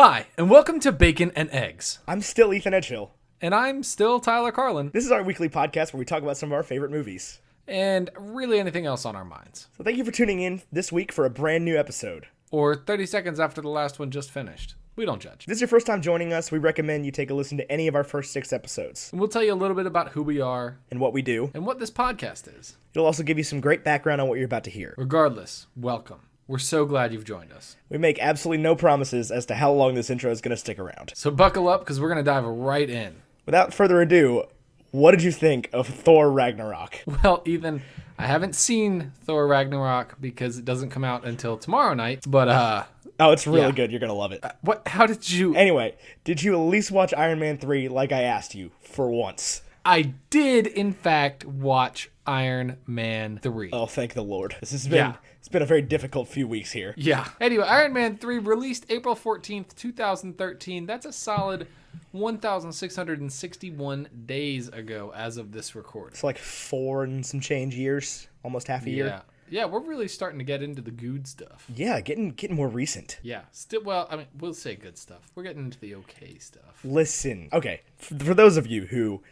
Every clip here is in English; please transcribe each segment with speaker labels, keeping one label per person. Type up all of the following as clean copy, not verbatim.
Speaker 1: Hi, and welcome to Bacon and Eggs.
Speaker 2: I'm still Ethan Edgehill.
Speaker 1: And I'm still Tyler Carlin.
Speaker 2: This is our weekly podcast where we talk about some of our favorite movies.
Speaker 1: And really anything else on our minds.
Speaker 2: So thank you for tuning in this week for a brand new episode.
Speaker 1: Or 30 seconds after the last one just finished. We don't judge.
Speaker 2: If this is your first time joining us, we recommend you take a listen to any of our first 6 episodes.
Speaker 1: And we'll tell you a little bit about who we are.
Speaker 2: And what we do.
Speaker 1: And what this podcast is.
Speaker 2: It'll also give you some great background on what you're about to hear.
Speaker 1: Regardless, welcome. We're so glad you've joined us.
Speaker 2: We make absolutely no promises as to how long this intro is going to stick around.
Speaker 1: So buckle up, because we're going to dive right in.
Speaker 2: Without further ado, what did you think of Thor Ragnarok?
Speaker 1: Well, Ethan, I haven't seen Thor Ragnarok because it doesn't come out until tomorrow night, but
Speaker 2: Oh, it's really good. You're going to love it.
Speaker 1: What? How did you...
Speaker 2: Anyway, did you at least watch Iron Man 3 like I asked you for once?
Speaker 1: I did, in fact, watch Iron Man 3.
Speaker 2: Oh, thank the Lord. This has been... It's been a very difficult few weeks here.
Speaker 1: Yeah. Anyway, Iron Man 3 released April 14th, 2013. That's a solid 1,661 days ago as of this recording.
Speaker 2: It's like 4 and some change years, almost half a year.
Speaker 1: Yeah, we're really starting to get into the good stuff.
Speaker 2: Yeah, getting more recent.
Speaker 1: Yeah. Still, well, I mean, we'll say good stuff. We're getting into the okay stuff.
Speaker 2: Listen. Okay, for those of you who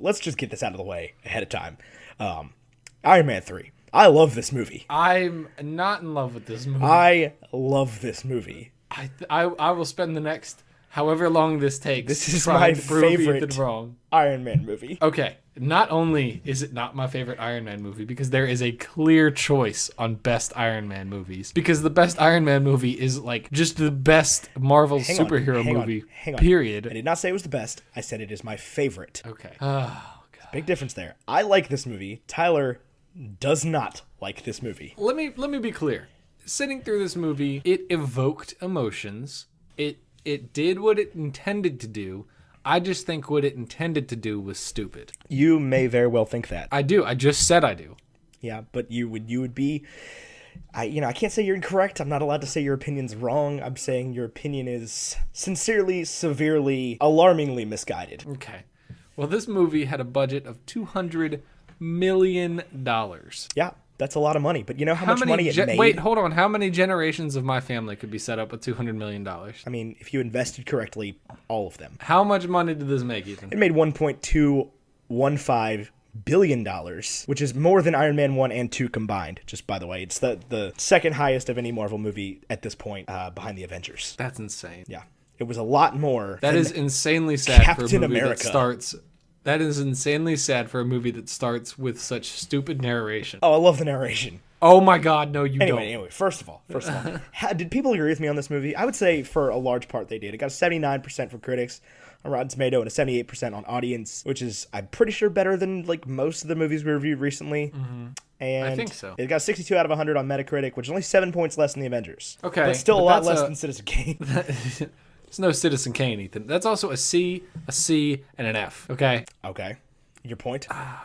Speaker 2: let's just get this out of the way ahead of time. Iron Man 3. I love this movie.
Speaker 1: I'm not in love with this movie.
Speaker 2: I love this movie.
Speaker 1: I will spend the next however long this takes.
Speaker 2: This is my favorite Iron Man movie.
Speaker 1: Okay, not only is it not my favorite Iron Man movie, because there is a clear choice on best Iron Man movies, because the best Iron Man movie is like just the best Marvel superhero movie, period.
Speaker 2: I did not say it was the best. I said it is my favorite.
Speaker 1: Okay. Oh, God.
Speaker 2: Big difference there. I like this movie. Tyler does not like this movie.
Speaker 1: Let me be clear. Sitting through this movie, it evoked emotions. It did what it intended to do. I just think what it intended to do was stupid.
Speaker 2: You may very well think that.
Speaker 1: I do. I just said I do.
Speaker 2: Yeah, but you would be... I can't say you're incorrect. I'm not allowed to say your opinion's wrong. I'm saying your opinion is sincerely, severely, alarmingly misguided.
Speaker 1: Okay. Well, this movie had a budget of $200 million.
Speaker 2: Yeah, that's a lot of money. But you know how much money it made?
Speaker 1: Wait, hold on. How many generations of my family could be set up with $200 million?
Speaker 2: I mean, if you invested correctly, all of them.
Speaker 1: How much money did this make, Ethan?
Speaker 2: It made $1.215 billion, which is more than Iron Man 1 and 2 combined, just by the way. It's the second highest of any Marvel movie at this point, behind the Avengers.
Speaker 1: That's insane.
Speaker 2: Yeah. It was a lot more.
Speaker 1: That is insanely sad
Speaker 2: Captain
Speaker 1: for a movie
Speaker 2: America.
Speaker 1: That starts... That is insanely sad for a movie that starts with such stupid narration.
Speaker 2: Oh, I love the narration.
Speaker 1: Oh my God, no, you don't.
Speaker 2: Anyway, first of all, did people agree with me on this movie? I would say for a large part they did. It got a 79% from critics on Rotten Tomato and a 78% on audience, which is, I'm pretty sure, better than like most of the movies we reviewed recently.
Speaker 1: Mm-hmm.
Speaker 2: And
Speaker 1: I think so.
Speaker 2: It got 62 out of 100 on Metacritic, which is only 7 points less than the Avengers.
Speaker 1: Okay.
Speaker 2: But still a lot less than Citizen Kane.
Speaker 1: It's no Citizen Kane, Ethan. That's also a C, and an F, okay?
Speaker 2: Okay. Your point?
Speaker 1: I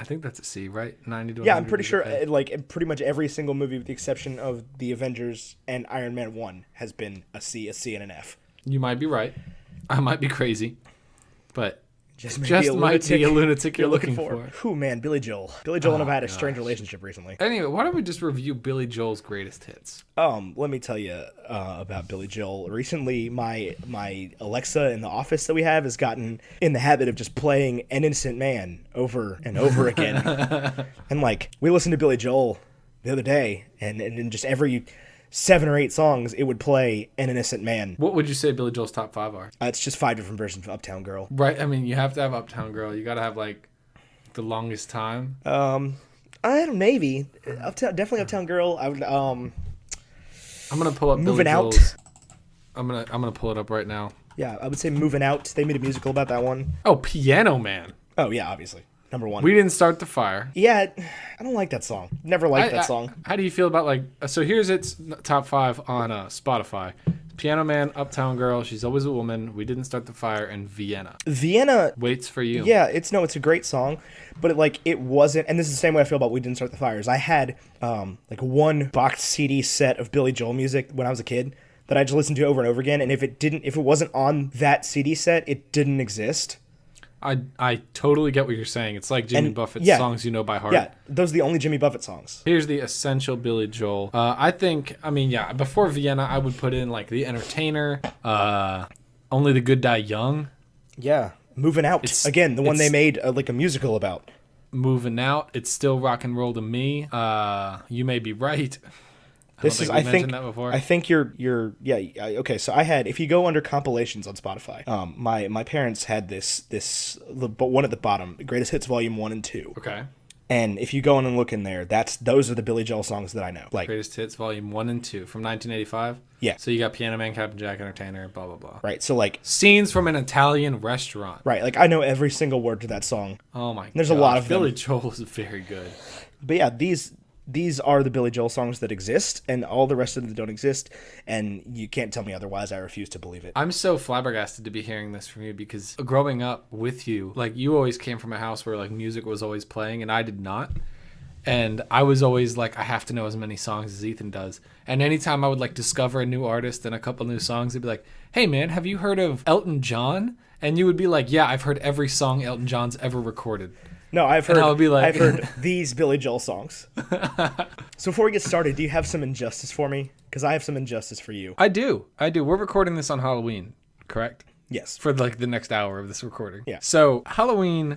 Speaker 1: think that's a C, right? 90 to 100.
Speaker 2: Yeah, I'm pretty sure like pretty much every single movie with the exception of the Avengers and Iron Man 1 has been a C, and an F.
Speaker 1: You might be right. I might be crazy. But
Speaker 2: just
Speaker 1: might be a lunatic you're looking for.
Speaker 2: Who, man? Billy Joel. Billy Joel and I had a strange relationship recently.
Speaker 1: Anyway, why don't we just review Billy Joel's greatest hits?
Speaker 2: Let me tell you about Billy Joel. Recently, my Alexa in the office that we have has gotten in the habit of just playing An Innocent Man over and over again. And like, we listened to Billy Joel the other day, and in just every 7 or 8 songs, it would play An Innocent Man.
Speaker 1: What would you say Billy Joel's top 5 are?
Speaker 2: It's just 5 different versions of Uptown Girl.
Speaker 1: Right. I mean, you have to have Uptown Girl. You got to have, like, The Longest Time.
Speaker 2: I don't know, maybe. Definitely Uptown Girl. I would,
Speaker 1: I'm going to pull up
Speaker 2: Moving
Speaker 1: Billy
Speaker 2: Out.
Speaker 1: Joel's. I'm gonna pull it up right now.
Speaker 2: Yeah, I would say Moving Out. They made a musical about that one.
Speaker 1: Oh, Piano Man.
Speaker 2: Oh, yeah, obviously. Number 1.
Speaker 1: We Didn't Start the Fire.
Speaker 2: Yeah, I don't like that song. Never liked that song.
Speaker 1: How do you feel about, like... So here's its top 5 on Spotify. Piano Man, Uptown Girl, She's Always a Woman, We Didn't Start the Fire, and Vienna.
Speaker 2: Vienna...
Speaker 1: Waits for You.
Speaker 2: Yeah, it's a great song, but it wasn't... And this is the same way I feel about We Didn't Start the Fires. I had, like, one boxed CD set of Billy Joel music when I was a kid that I just listened to over and over again, and if it wasn't on that CD set, it didn't exist.
Speaker 1: I totally get what you're saying. It's like Jimmy Buffett's songs you know by heart.
Speaker 2: Yeah, those are the only Jimmy Buffett songs.
Speaker 1: Here's the essential Billy Joel. Before Vienna, I would put in like The Entertainer, Only the Good Die Young.
Speaker 2: Yeah, Moving Out. Again, the one they made like a musical about.
Speaker 1: Moving Out. It's Still Rock and Roll to Me. You May Be Right. I think you're okay. So I had, if you go under compilations on Spotify, my parents had but one at the bottom, Greatest Hits Volume 1 and 2. Okay.
Speaker 2: And if you go in and look in there, those are the Billy Joel songs that I know. Like
Speaker 1: Greatest Hits Volume 1 and 2 from 1985.
Speaker 2: Yeah.
Speaker 1: So you got Piano Man, Captain Jack, Entertainer, blah blah blah.
Speaker 2: Right. So like
Speaker 1: Scenes from an Italian Restaurant.
Speaker 2: Right. Like I know every single word to that song.
Speaker 1: Oh my god.
Speaker 2: There's a lot of
Speaker 1: Billy
Speaker 2: them.
Speaker 1: Joel is very good.
Speaker 2: But yeah, these are the Billy Joel songs that exist, and all the rest of them don't exist, and you can't tell me otherwise. I refuse to believe it.
Speaker 1: I'm so flabbergasted to be hearing this from you, because growing up with you, like, you always came from a house where like music was always playing, and I did not. And I was always like, I have to know as many songs as Ethan does. And anytime I would like discover a new artist and a couple new songs, they'd be like, hey man, have you heard of Elton John? And you would be like, yeah, I've heard every song Elton John's ever recorded.
Speaker 2: No, I've heard.
Speaker 1: And I would be like,
Speaker 2: I've heard these Billy Joel songs. So before we get started, do you have some injustice for me? Because I have some injustice for you.
Speaker 1: I do. We're recording this on Halloween, correct?
Speaker 2: Yes.
Speaker 1: For like the next hour of this recording.
Speaker 2: Yeah.
Speaker 1: So Halloween,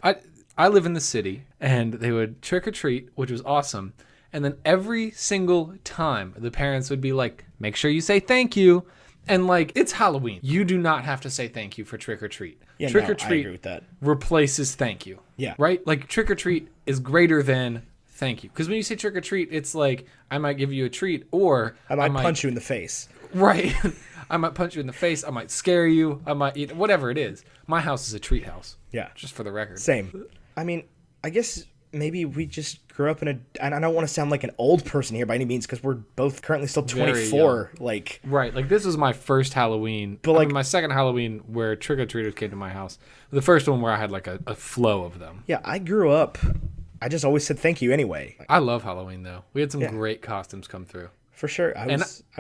Speaker 1: I live in the city, and they would trick or treat, which was awesome. And then every single time, the parents would be like, make sure you say thank you. And like, it's Halloween. You do not have to say thank you for trick or treat.
Speaker 2: Yeah,
Speaker 1: trick or
Speaker 2: I
Speaker 1: treat
Speaker 2: agree with that.
Speaker 1: replaces thank you.
Speaker 2: Yeah.
Speaker 1: Right? Like, trick or treat is greater than thank you. Because when you say trick or treat, it's like, I might give you a treat, or
Speaker 2: I might punch you in the face.
Speaker 1: Right. I might punch you in the face. I might scare you. I might eat, whatever it is. My house is a treat house.
Speaker 2: Yeah.
Speaker 1: Just for the record.
Speaker 2: Same. I mean, I guess maybe we just grew up and I don't want to sound like an old person here by any means, because we're both currently still 24. Like,
Speaker 1: right. Like, this was my first Halloween. But like, my second Halloween where trick-or-treaters came to my house. The first one where I had like a flow of them.
Speaker 2: Yeah, I grew up, I just always said thank you anyway.
Speaker 1: I love Halloween though. We had some great costumes come through.
Speaker 2: For sure. I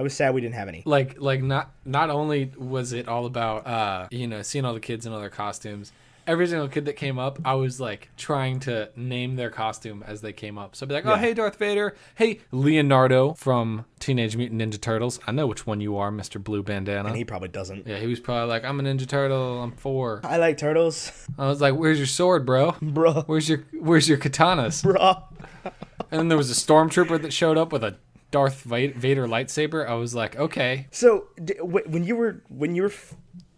Speaker 2: was sad we didn't have any.
Speaker 1: Like not only was it all about seeing all the kids in all their costumes, every single kid that came up, I was like trying to name their costume as they came up. So I'd be like, oh, hey, Darth Vader. Hey, Leonardo from Teenage Mutant Ninja Turtles. I know which one you are, Mr. Blue Bandana.
Speaker 2: And he probably doesn't.
Speaker 1: Yeah, he was probably like, I'm a Ninja Turtle. I'm 4.
Speaker 2: I like turtles.
Speaker 1: I was like, where's your sword, bro?
Speaker 2: Bro.
Speaker 1: Where's your katanas?
Speaker 2: Bro.
Speaker 1: And then there was a stormtrooper that showed up with a Darth Vader lightsaber. I was like, okay.
Speaker 2: So when you were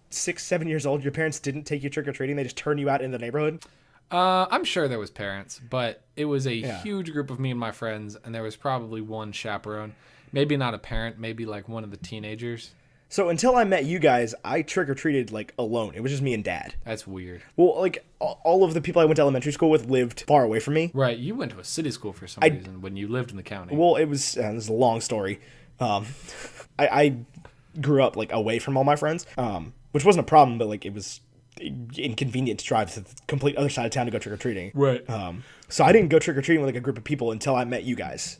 Speaker 2: 6-7 years old, your parents didn't take you trick-or-treating, they just turned you out in the neighborhood?
Speaker 1: I'm sure there was parents, but it was a huge group of me and my friends, and there was probably one chaperone. Maybe not a parent, maybe like one of the teenagers.
Speaker 2: So until I met you guys, I trick-or-treated like alone. It was just me and Dad.
Speaker 1: That's weird.
Speaker 2: Well, like all of the people I went to elementary school with lived far away from me.
Speaker 1: Right, you went to a city school for some reason when you lived in the county.
Speaker 2: Well, it was this is a long story. I grew up like away from all my friends, which wasn't a problem, but like it was inconvenient to drive to the complete other side of town to go trick-or-treating.
Speaker 1: Right.
Speaker 2: So I didn't go trick-or-treating with like a group of people until I met you guys.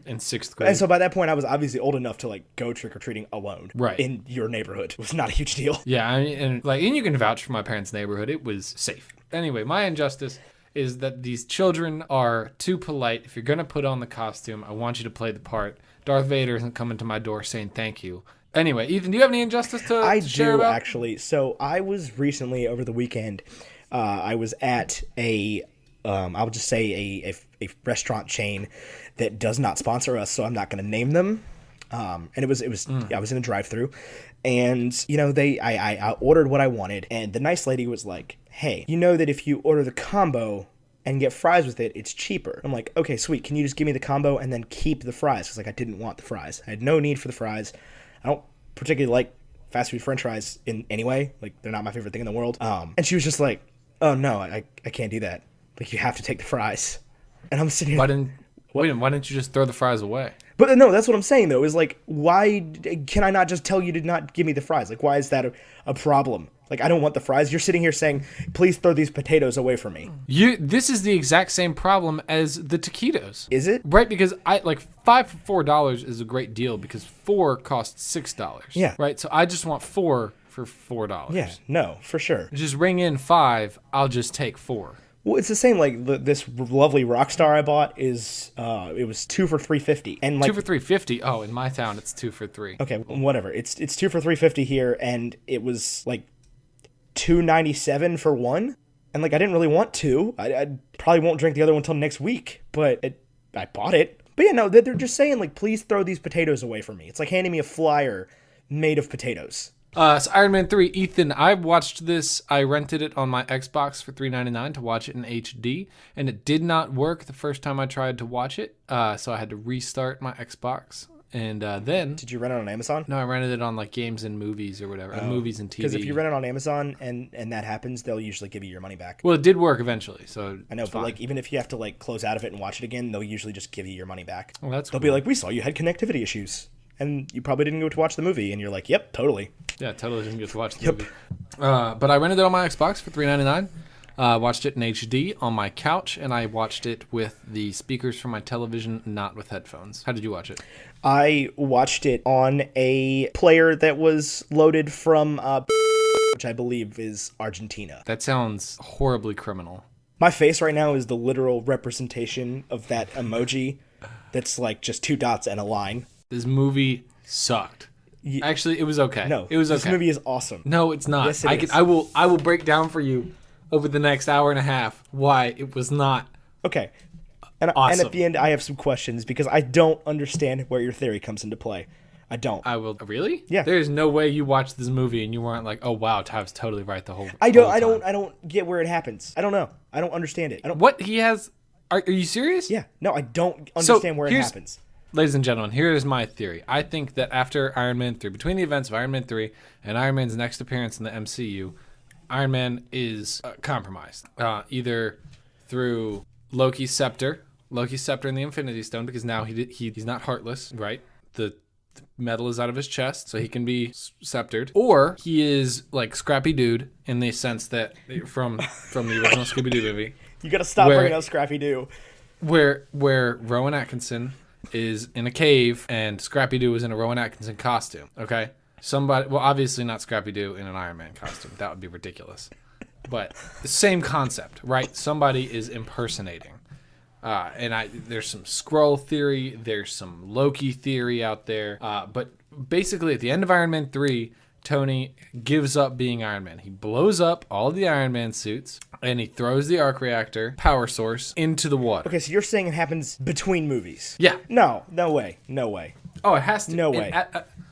Speaker 1: In 6th grade.
Speaker 2: And so by that point, I was obviously old enough to like go trick-or-treating alone.
Speaker 1: Right.
Speaker 2: In your neighborhood. It was not a huge deal.
Speaker 1: Yeah, I mean, and you can vouch for my parents' neighborhood. It was safe. Anyway, my injustice is that these children are too polite. If you're going to put on the costume, I want you to play the part. Darth Vader isn't coming to my door saying thank you. Anyway, Ethan, do you have any injustice to share about?
Speaker 2: I do, actually. So I was recently, over the weekend, I was at I'll just say a restaurant chain that does not sponsor us, so I'm not going to name them. And I was in a drive-thru, and I ordered what I wanted, and the nice lady was like, "Hey, you know that if you order the combo and get fries with it, it's cheaper." I'm like, "Okay, sweet. Can you just give me the combo and then keep the fries?" Because like I didn't want the fries. I had no need for the fries. I don't particularly like fast food French fries in any way. Like they're not my favorite thing in the world. And she was just like, "Oh no, I can't do that. Like you have to take the fries." And I'm sitting here.
Speaker 1: Why didn't you just throw the fries away?
Speaker 2: But no, that's what I'm saying though. Is like, why can I not just tell you to not give me the fries? Like, why is that a problem? Like, I don't want the fries. You're sitting here saying, please throw these potatoes away from me.
Speaker 1: This is the exact same problem as the taquitos.
Speaker 2: Is it?
Speaker 1: Right, because $5 for $4 is a great deal because 4 costs $6.
Speaker 2: Yeah.
Speaker 1: Right, so I just want 4 for $4.
Speaker 2: Yeah, no, for sure.
Speaker 1: Just ring in 5, I'll just take 4.
Speaker 2: Well, it's the same. Like this lovely Rockstar I bought is it was 2 for $3.50, and like
Speaker 1: 2 for $3.50. Oh, in my town it's 2 for $3.
Speaker 2: Okay, whatever. It's 2 for $3.50 here, and it was like $2.97 for one. And like I didn't really want to. I probably won't drink the other one until next week, but I bought it. But yeah, no, they're just saying like, please throw these potatoes away from me. It's like handing me a flyer made of potatoes.
Speaker 1: So Iron Man 3, Ethan, I watched this. I rented it on my Xbox for $3.99 to watch it in HD, and it did not work the first time I tried to watch it. So I had to restart my Xbox, and then...
Speaker 2: Did you rent it on Amazon?
Speaker 1: No, I rented it on like Games and Movies or whatever, Movies and TV.
Speaker 2: Because if you rent it on Amazon and that happens, they'll usually give you your money back.
Speaker 1: Well, it did work eventually, so
Speaker 2: I know, but like even if you have to like close out of it and watch it again, they'll usually just give you your money back.
Speaker 1: Well, that's
Speaker 2: They'll
Speaker 1: cool.
Speaker 2: be like, we saw you had connectivity issues, and you probably didn't go to watch the movie, and you're like, yep, totally.
Speaker 1: Yeah, totally didn't get to watch the movie. But I rented it on my Xbox for $3.99. Watched it in HD on my couch, and I watched it with the speakers from my television, not with headphones. How did you watch it?
Speaker 2: I watched it on a player that was loaded from, which I believe is Argentina.
Speaker 1: That sounds horribly criminal.
Speaker 2: My face right now is the literal representation of that emoji that's like just 2 dots and a line.
Speaker 1: This movie sucked. Actually, it was okay.
Speaker 2: No,
Speaker 1: it was okay.
Speaker 2: This movie is awesome.
Speaker 1: No, it's not.
Speaker 2: Yes, it is.
Speaker 1: I will break down for you over the next hour and a half why it was not.
Speaker 2: Okay. And at the end, I have some questions because I don't understand where your theory comes into play. I don't.
Speaker 1: I will. Really?
Speaker 2: Yeah.
Speaker 1: There's no way you watched this movie and you weren't like, oh wow, Ty's totally right the whole.
Speaker 2: I
Speaker 1: time.
Speaker 2: don't get where it happens. I don't know. I don't understand it. I don't.
Speaker 1: What he has? Are you serious?
Speaker 2: Yeah. No, I don't understand where it happens.
Speaker 1: Ladies and gentlemen, here is my theory. I think that after Iron Man 3, between the events of Iron Man 3 and Iron Man's next appearance in the MCU, Iron Man is compromised. Either through Loki's scepter and the Infinity Stone, because now he's not heartless, right? The metal is out of his chest, so he can be sceptered. Or he is like Scrappy Dude in the sense that from the original Scooby-Doo movie.
Speaker 2: You gotta stop bringing up Scrappy Doo.
Speaker 1: Where Rowan Atkinson is in a cave and Scrappy Doo is in a Rowan Atkinson costume, okay? Well, obviously not Scrappy Doo in an Iron Man costume. That would be ridiculous. But the same concept, right? Somebody is impersonating. There's some Skrull theory, there's some Loki theory out there. But basically at the end of Iron Man 3, Tony gives up being Iron Man. He blows up all of the Iron Man suits and he throws the arc reactor power source into the water.
Speaker 2: Okay, so you're saying it happens between movies?
Speaker 1: Yeah.
Speaker 2: No way.
Speaker 1: Oh, it has to.
Speaker 2: No way.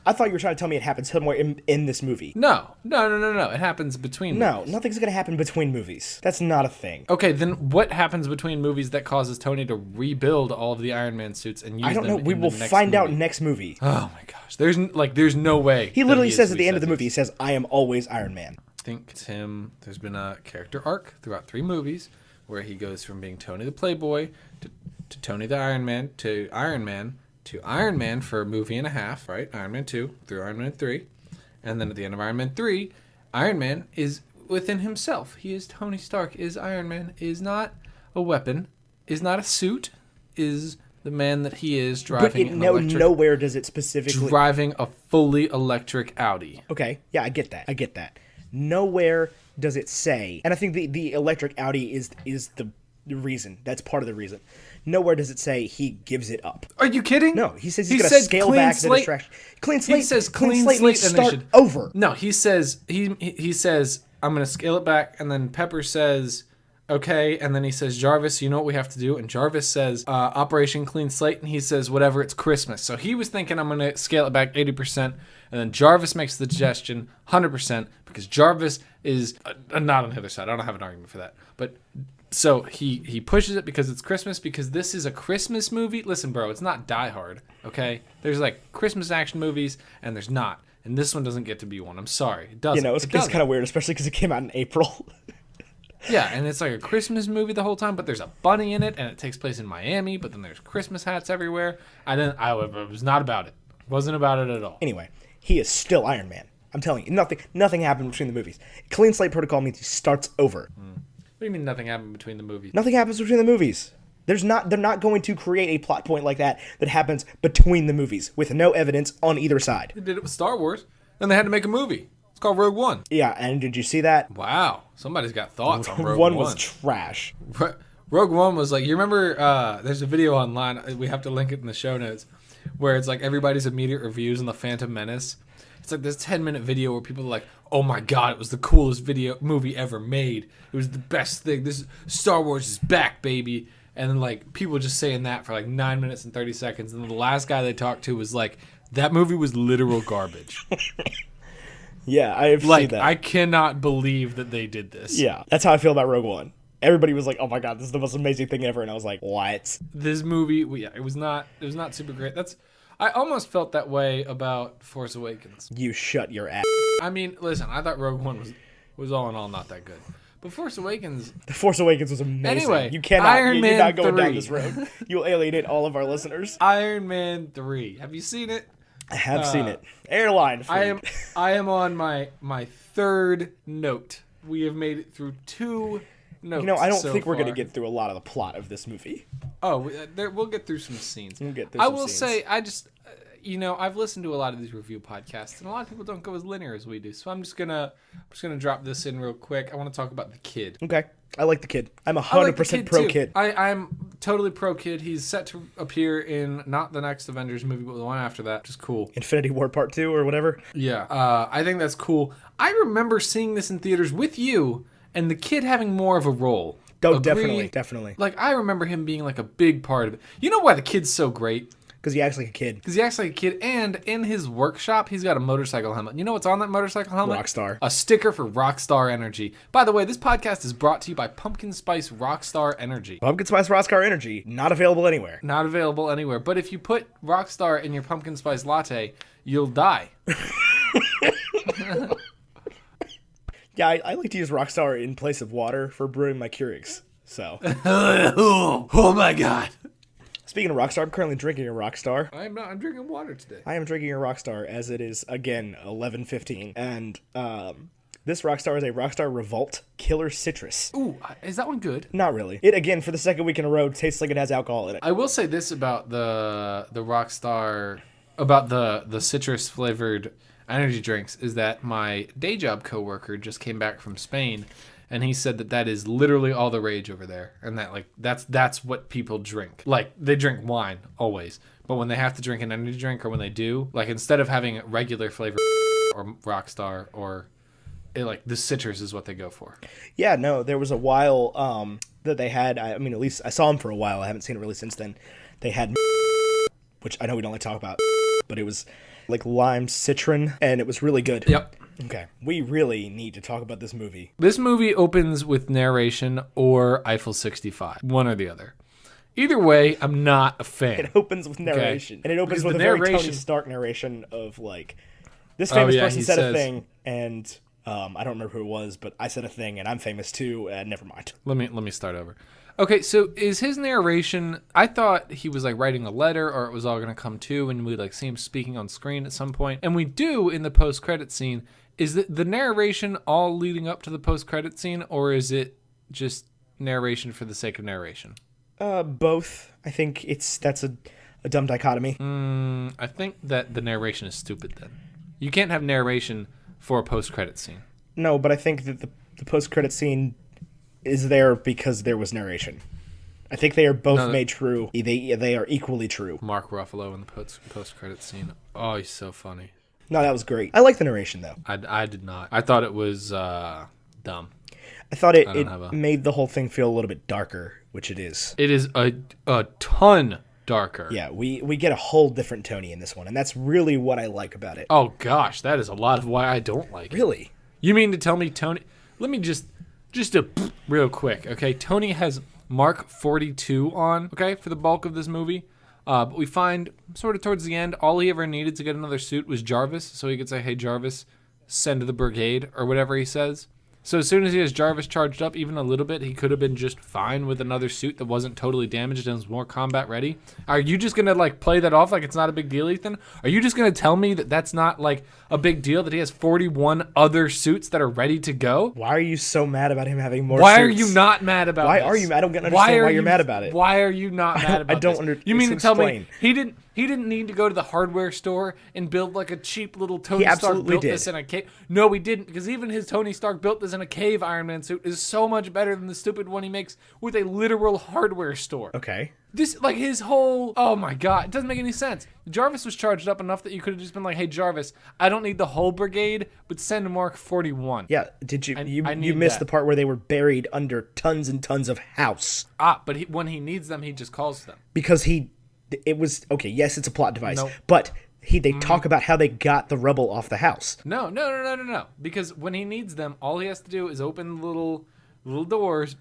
Speaker 2: I thought you were trying to tell me it happened somewhere in this movie.
Speaker 1: No. It happens between movies.
Speaker 2: No, nothing's going to happen between movies. That's not a thing.
Speaker 1: Okay, then what happens between movies that causes Tony to rebuild all of the Iron Man suits and use them?
Speaker 2: I don't know. We will find out next movie.
Speaker 1: Oh my gosh. There's no way.
Speaker 2: He literally says at the end of the movie, he says, I am always Iron Man.
Speaker 1: I think it's him. There's been a character arc throughout 3 movies where he goes from being Tony the Playboy to Tony the Iron Man to Iron Man to Iron Man for a movie and a half, right? Iron Man 2 through Iron Man 3. And then at the end of Iron Man 3, Iron Man is within himself. He is Tony Stark, is Iron Man, is not a weapon, is not a suit, is the man that he is driving
Speaker 2: nowhere does it specifically...
Speaker 1: Driving a fully electric Audi.
Speaker 2: Okay, yeah, I get that. Nowhere does it say, and I think the electric Audi is the reason. That's part of the reason. Nowhere does it say he gives it up.
Speaker 1: Are you kidding?
Speaker 2: No, he says he's going to scale back the distraction. Clean slate.
Speaker 1: He says
Speaker 2: clean slate means start over.
Speaker 1: No, he says he says I'm going to scale it back, and then Pepper says okay, and then he says Jarvis, you know what we have to do? And Jarvis says Operation Clean Slate, and he says whatever, it's Christmas. So he was thinking I'm going to scale it back 80%, and then Jarvis makes the suggestion 100% because Jarvis is not on the other side. I don't have an argument for that, but. So he pushes it because it's Christmas, because this is a Christmas movie. Listen, bro, it's not Die Hard, okay? There's like Christmas action movies, and there's not. And this one doesn't get to be one. I'm sorry. It doesn't.
Speaker 2: It's kind of weird, especially because it came out in April.
Speaker 1: Yeah, and it's like a Christmas movie the whole time, but there's a bunny in it, and it takes place in Miami, but then there's Christmas hats everywhere. I was not about it. Wasn't about it at all.
Speaker 2: Anyway, he is still Iron Man. I'm telling you, nothing happened between the movies. Clean slate protocol means he starts over.
Speaker 1: What do you mean nothing happened between the movies?
Speaker 2: Nothing happens between the movies. They're not going to create a plot point like that happens between the movies with no evidence on either side.
Speaker 1: They did it with Star Wars, and they had to make a movie. It's called Rogue One.
Speaker 2: Yeah, and did you see that?
Speaker 1: Wow. Somebody's got thoughts on Rogue
Speaker 2: One
Speaker 1: One.
Speaker 2: was trash.
Speaker 1: Rogue One was like, you remember, there's a video online, we have to link it in the show notes, where it's like everybody's immediate reviews on The Phantom Menace. It's like this 10-minute video where people are like, oh my god, it was the coolest movie ever made. It was the best thing. This Star Wars is back, baby. And then like people just saying that for like 9 minutes and 30 seconds. And then the last guy they talked to was like, that movie was literal garbage.
Speaker 2: Yeah, I have seen that.
Speaker 1: I cannot believe that they did this.
Speaker 2: Yeah, that's how I feel about Rogue One. Everybody was like, oh my god, this is the most amazing thing ever. And I was like, what?
Speaker 1: This movie, it was not super great. I almost felt that way about Force Awakens.
Speaker 2: You shut your ass.
Speaker 1: I mean, listen, I thought Rogue One was all in all not that good. But Force Awakens...
Speaker 2: The Force Awakens was amazing.
Speaker 1: Anyway,
Speaker 2: you cannot,
Speaker 1: Iron Man
Speaker 2: you're not going
Speaker 1: 3.
Speaker 2: down this road. You'll alienate all of our listeners.
Speaker 1: Iron Man 3. Have you seen it?
Speaker 2: I have seen it. Airline food.
Speaker 1: I am on my third note. We have made it through 2 notes.
Speaker 2: I don't
Speaker 1: so
Speaker 2: think we're
Speaker 1: far.
Speaker 2: going to get through a lot of the plot of this movie.
Speaker 1: Oh, we'll get through some scenes.
Speaker 2: I
Speaker 1: will say, I've listened to a lot of these review podcasts, and a lot of people don't go as linear as we do. So I'm just gonna drop this in real quick. I want to talk about the kid.
Speaker 2: Okay, I like the kid. I'm 100% pro kid.
Speaker 1: I'm totally pro kid. He's set to appear in not the next Avengers movie, but the one after that, which is cool.
Speaker 2: Infinity War Part 2 or whatever.
Speaker 1: Yeah, I think that's cool. I remember seeing this in theaters with you, and the kid having more of a role.
Speaker 2: Oh, definitely.
Speaker 1: Like, I remember him being like a big part of it. You know why the kid's so great?
Speaker 2: Because he acts like a kid.
Speaker 1: And in his workshop, he's got a motorcycle helmet. You know what's on that motorcycle helmet?
Speaker 2: Rockstar.
Speaker 1: A sticker for Rockstar Energy. By the way, this podcast is brought to you by Pumpkin Spice Rockstar Energy.
Speaker 2: Pumpkin Spice Rockstar Energy, not available anywhere.
Speaker 1: Not available anywhere. But if you put Rockstar in your pumpkin spice latte, you'll die.
Speaker 2: Yeah, I like to use Rockstar in place of water for brewing my Keurigs. So.
Speaker 1: Oh my god.
Speaker 2: Speaking of Rockstar, I'm currently drinking a Rockstar.
Speaker 1: I'm drinking water today.
Speaker 2: I am drinking a Rockstar as it is, again, 11:15. And this Rockstar is a Rockstar Revolt Killer Citrus.
Speaker 1: Ooh, is that one good?
Speaker 2: Not really. It, again, for the second week in a row, tastes like it has alcohol in it.
Speaker 1: I will say this about the Rockstar, about the citrus flavored energy drinks, is that my day job coworker just came back from Spain, and he said that is literally all the rage over there, and that like that's what people drink. Like, they drink wine always, but when they have to drink an energy drink, or when they do, like, instead of having regular flavor or Rockstar or like the citrus is what they go for.
Speaker 2: Yeah, no, there was a while that they had. I mean, at least I saw them for a while. I haven't seen it really since then. They had, which I know we don't like to talk about, but it was like lime citron, and it was really good.
Speaker 1: Yep.
Speaker 2: Okay, we really need to talk about this movie.
Speaker 1: This movie opens with narration or Eiffel 65, one or the other. Either way, I'm not a fan.
Speaker 2: It opens with narration, and it opens with a very Tony Stark narration of like, this famous person said a thing, and I don't remember who it was, but I said a thing, and I'm famous too, and never mind.
Speaker 1: Let me start over. Okay, so is his narration, I thought he was like writing a letter, or it was all going to come to, and we'd like see him speaking on screen at some point. And we do in the post-credit scene. Is the narration all leading up to the post-credit scene, or is it just narration for the sake of narration?
Speaker 2: Both. I think that's a dumb dichotomy.
Speaker 1: I think that the narration is stupid then. You can't have narration for a post-credit scene.
Speaker 2: No, but I think that the post-credit scene is there because there was narration. I think they are both made true. They are equally true.
Speaker 1: Mark Ruffalo in the post-credit scene. Oh, he's so funny.
Speaker 2: No, that was great. I like the narration, though.
Speaker 1: I did not. I thought it was dumb.
Speaker 2: I thought it made the whole thing feel a little bit darker, which it is.
Speaker 1: It is a ton darker.
Speaker 2: Yeah, we get a whole different Tony in this one, and that's really what I like about it.
Speaker 1: Oh, gosh, that is a lot of why I don't like it.
Speaker 2: Really?
Speaker 1: You mean to tell me Tony... Let me just real quick, okay? Tony has Mark 42 on, okay, for the bulk of this movie. But we find, sort of towards the end, all he ever needed to get another suit was Jarvis, so he could say, hey, Jarvis, send to the brigade, or whatever he says. So as soon as he has Jarvis charged up even a little bit, he could have been just fine with another suit that wasn't totally damaged and was more combat ready. Are you just going to like play that off like it's not a big deal, Ethan? Are you just going to tell me that that's not like a big deal, that he has 41 other suits that are ready to go?
Speaker 2: Why are you so mad about him having more
Speaker 1: Why
Speaker 2: suits?
Speaker 1: are you not mad about
Speaker 2: Why
Speaker 1: this?
Speaker 2: are you mad? I don't understand why you're mad about it.
Speaker 1: Why are you not mad about
Speaker 2: I don't
Speaker 1: this?
Speaker 2: understand.
Speaker 1: You mean to tell me he didn't... He didn't need to go to the hardware store and build like a cheap little Tony
Speaker 2: He
Speaker 1: Stark
Speaker 2: absolutely
Speaker 1: built
Speaker 2: did.
Speaker 1: this in a cave. No, he didn't, because even his Tony Stark built this in a cave Iron Man suit is so much better than the stupid one he makes with a literal hardware store.
Speaker 2: Okay.
Speaker 1: This, like, his whole, oh my god, it doesn't make any sense. Jarvis was charged up enough that you could have just been like, hey, Jarvis, I don't need the whole brigade, but send Mark 41.
Speaker 2: Yeah, did you
Speaker 1: I
Speaker 2: you
Speaker 1: need
Speaker 2: missed
Speaker 1: that.
Speaker 2: the part where they were buried under tons and tons of house
Speaker 1: But when he needs them, he just calls them.
Speaker 2: because it was okay, yes, it's a plot device,
Speaker 1: Nope.
Speaker 2: but they talk about how they got the rubble off the house.
Speaker 1: No. Because when he needs them, all he has to do is open the little doors,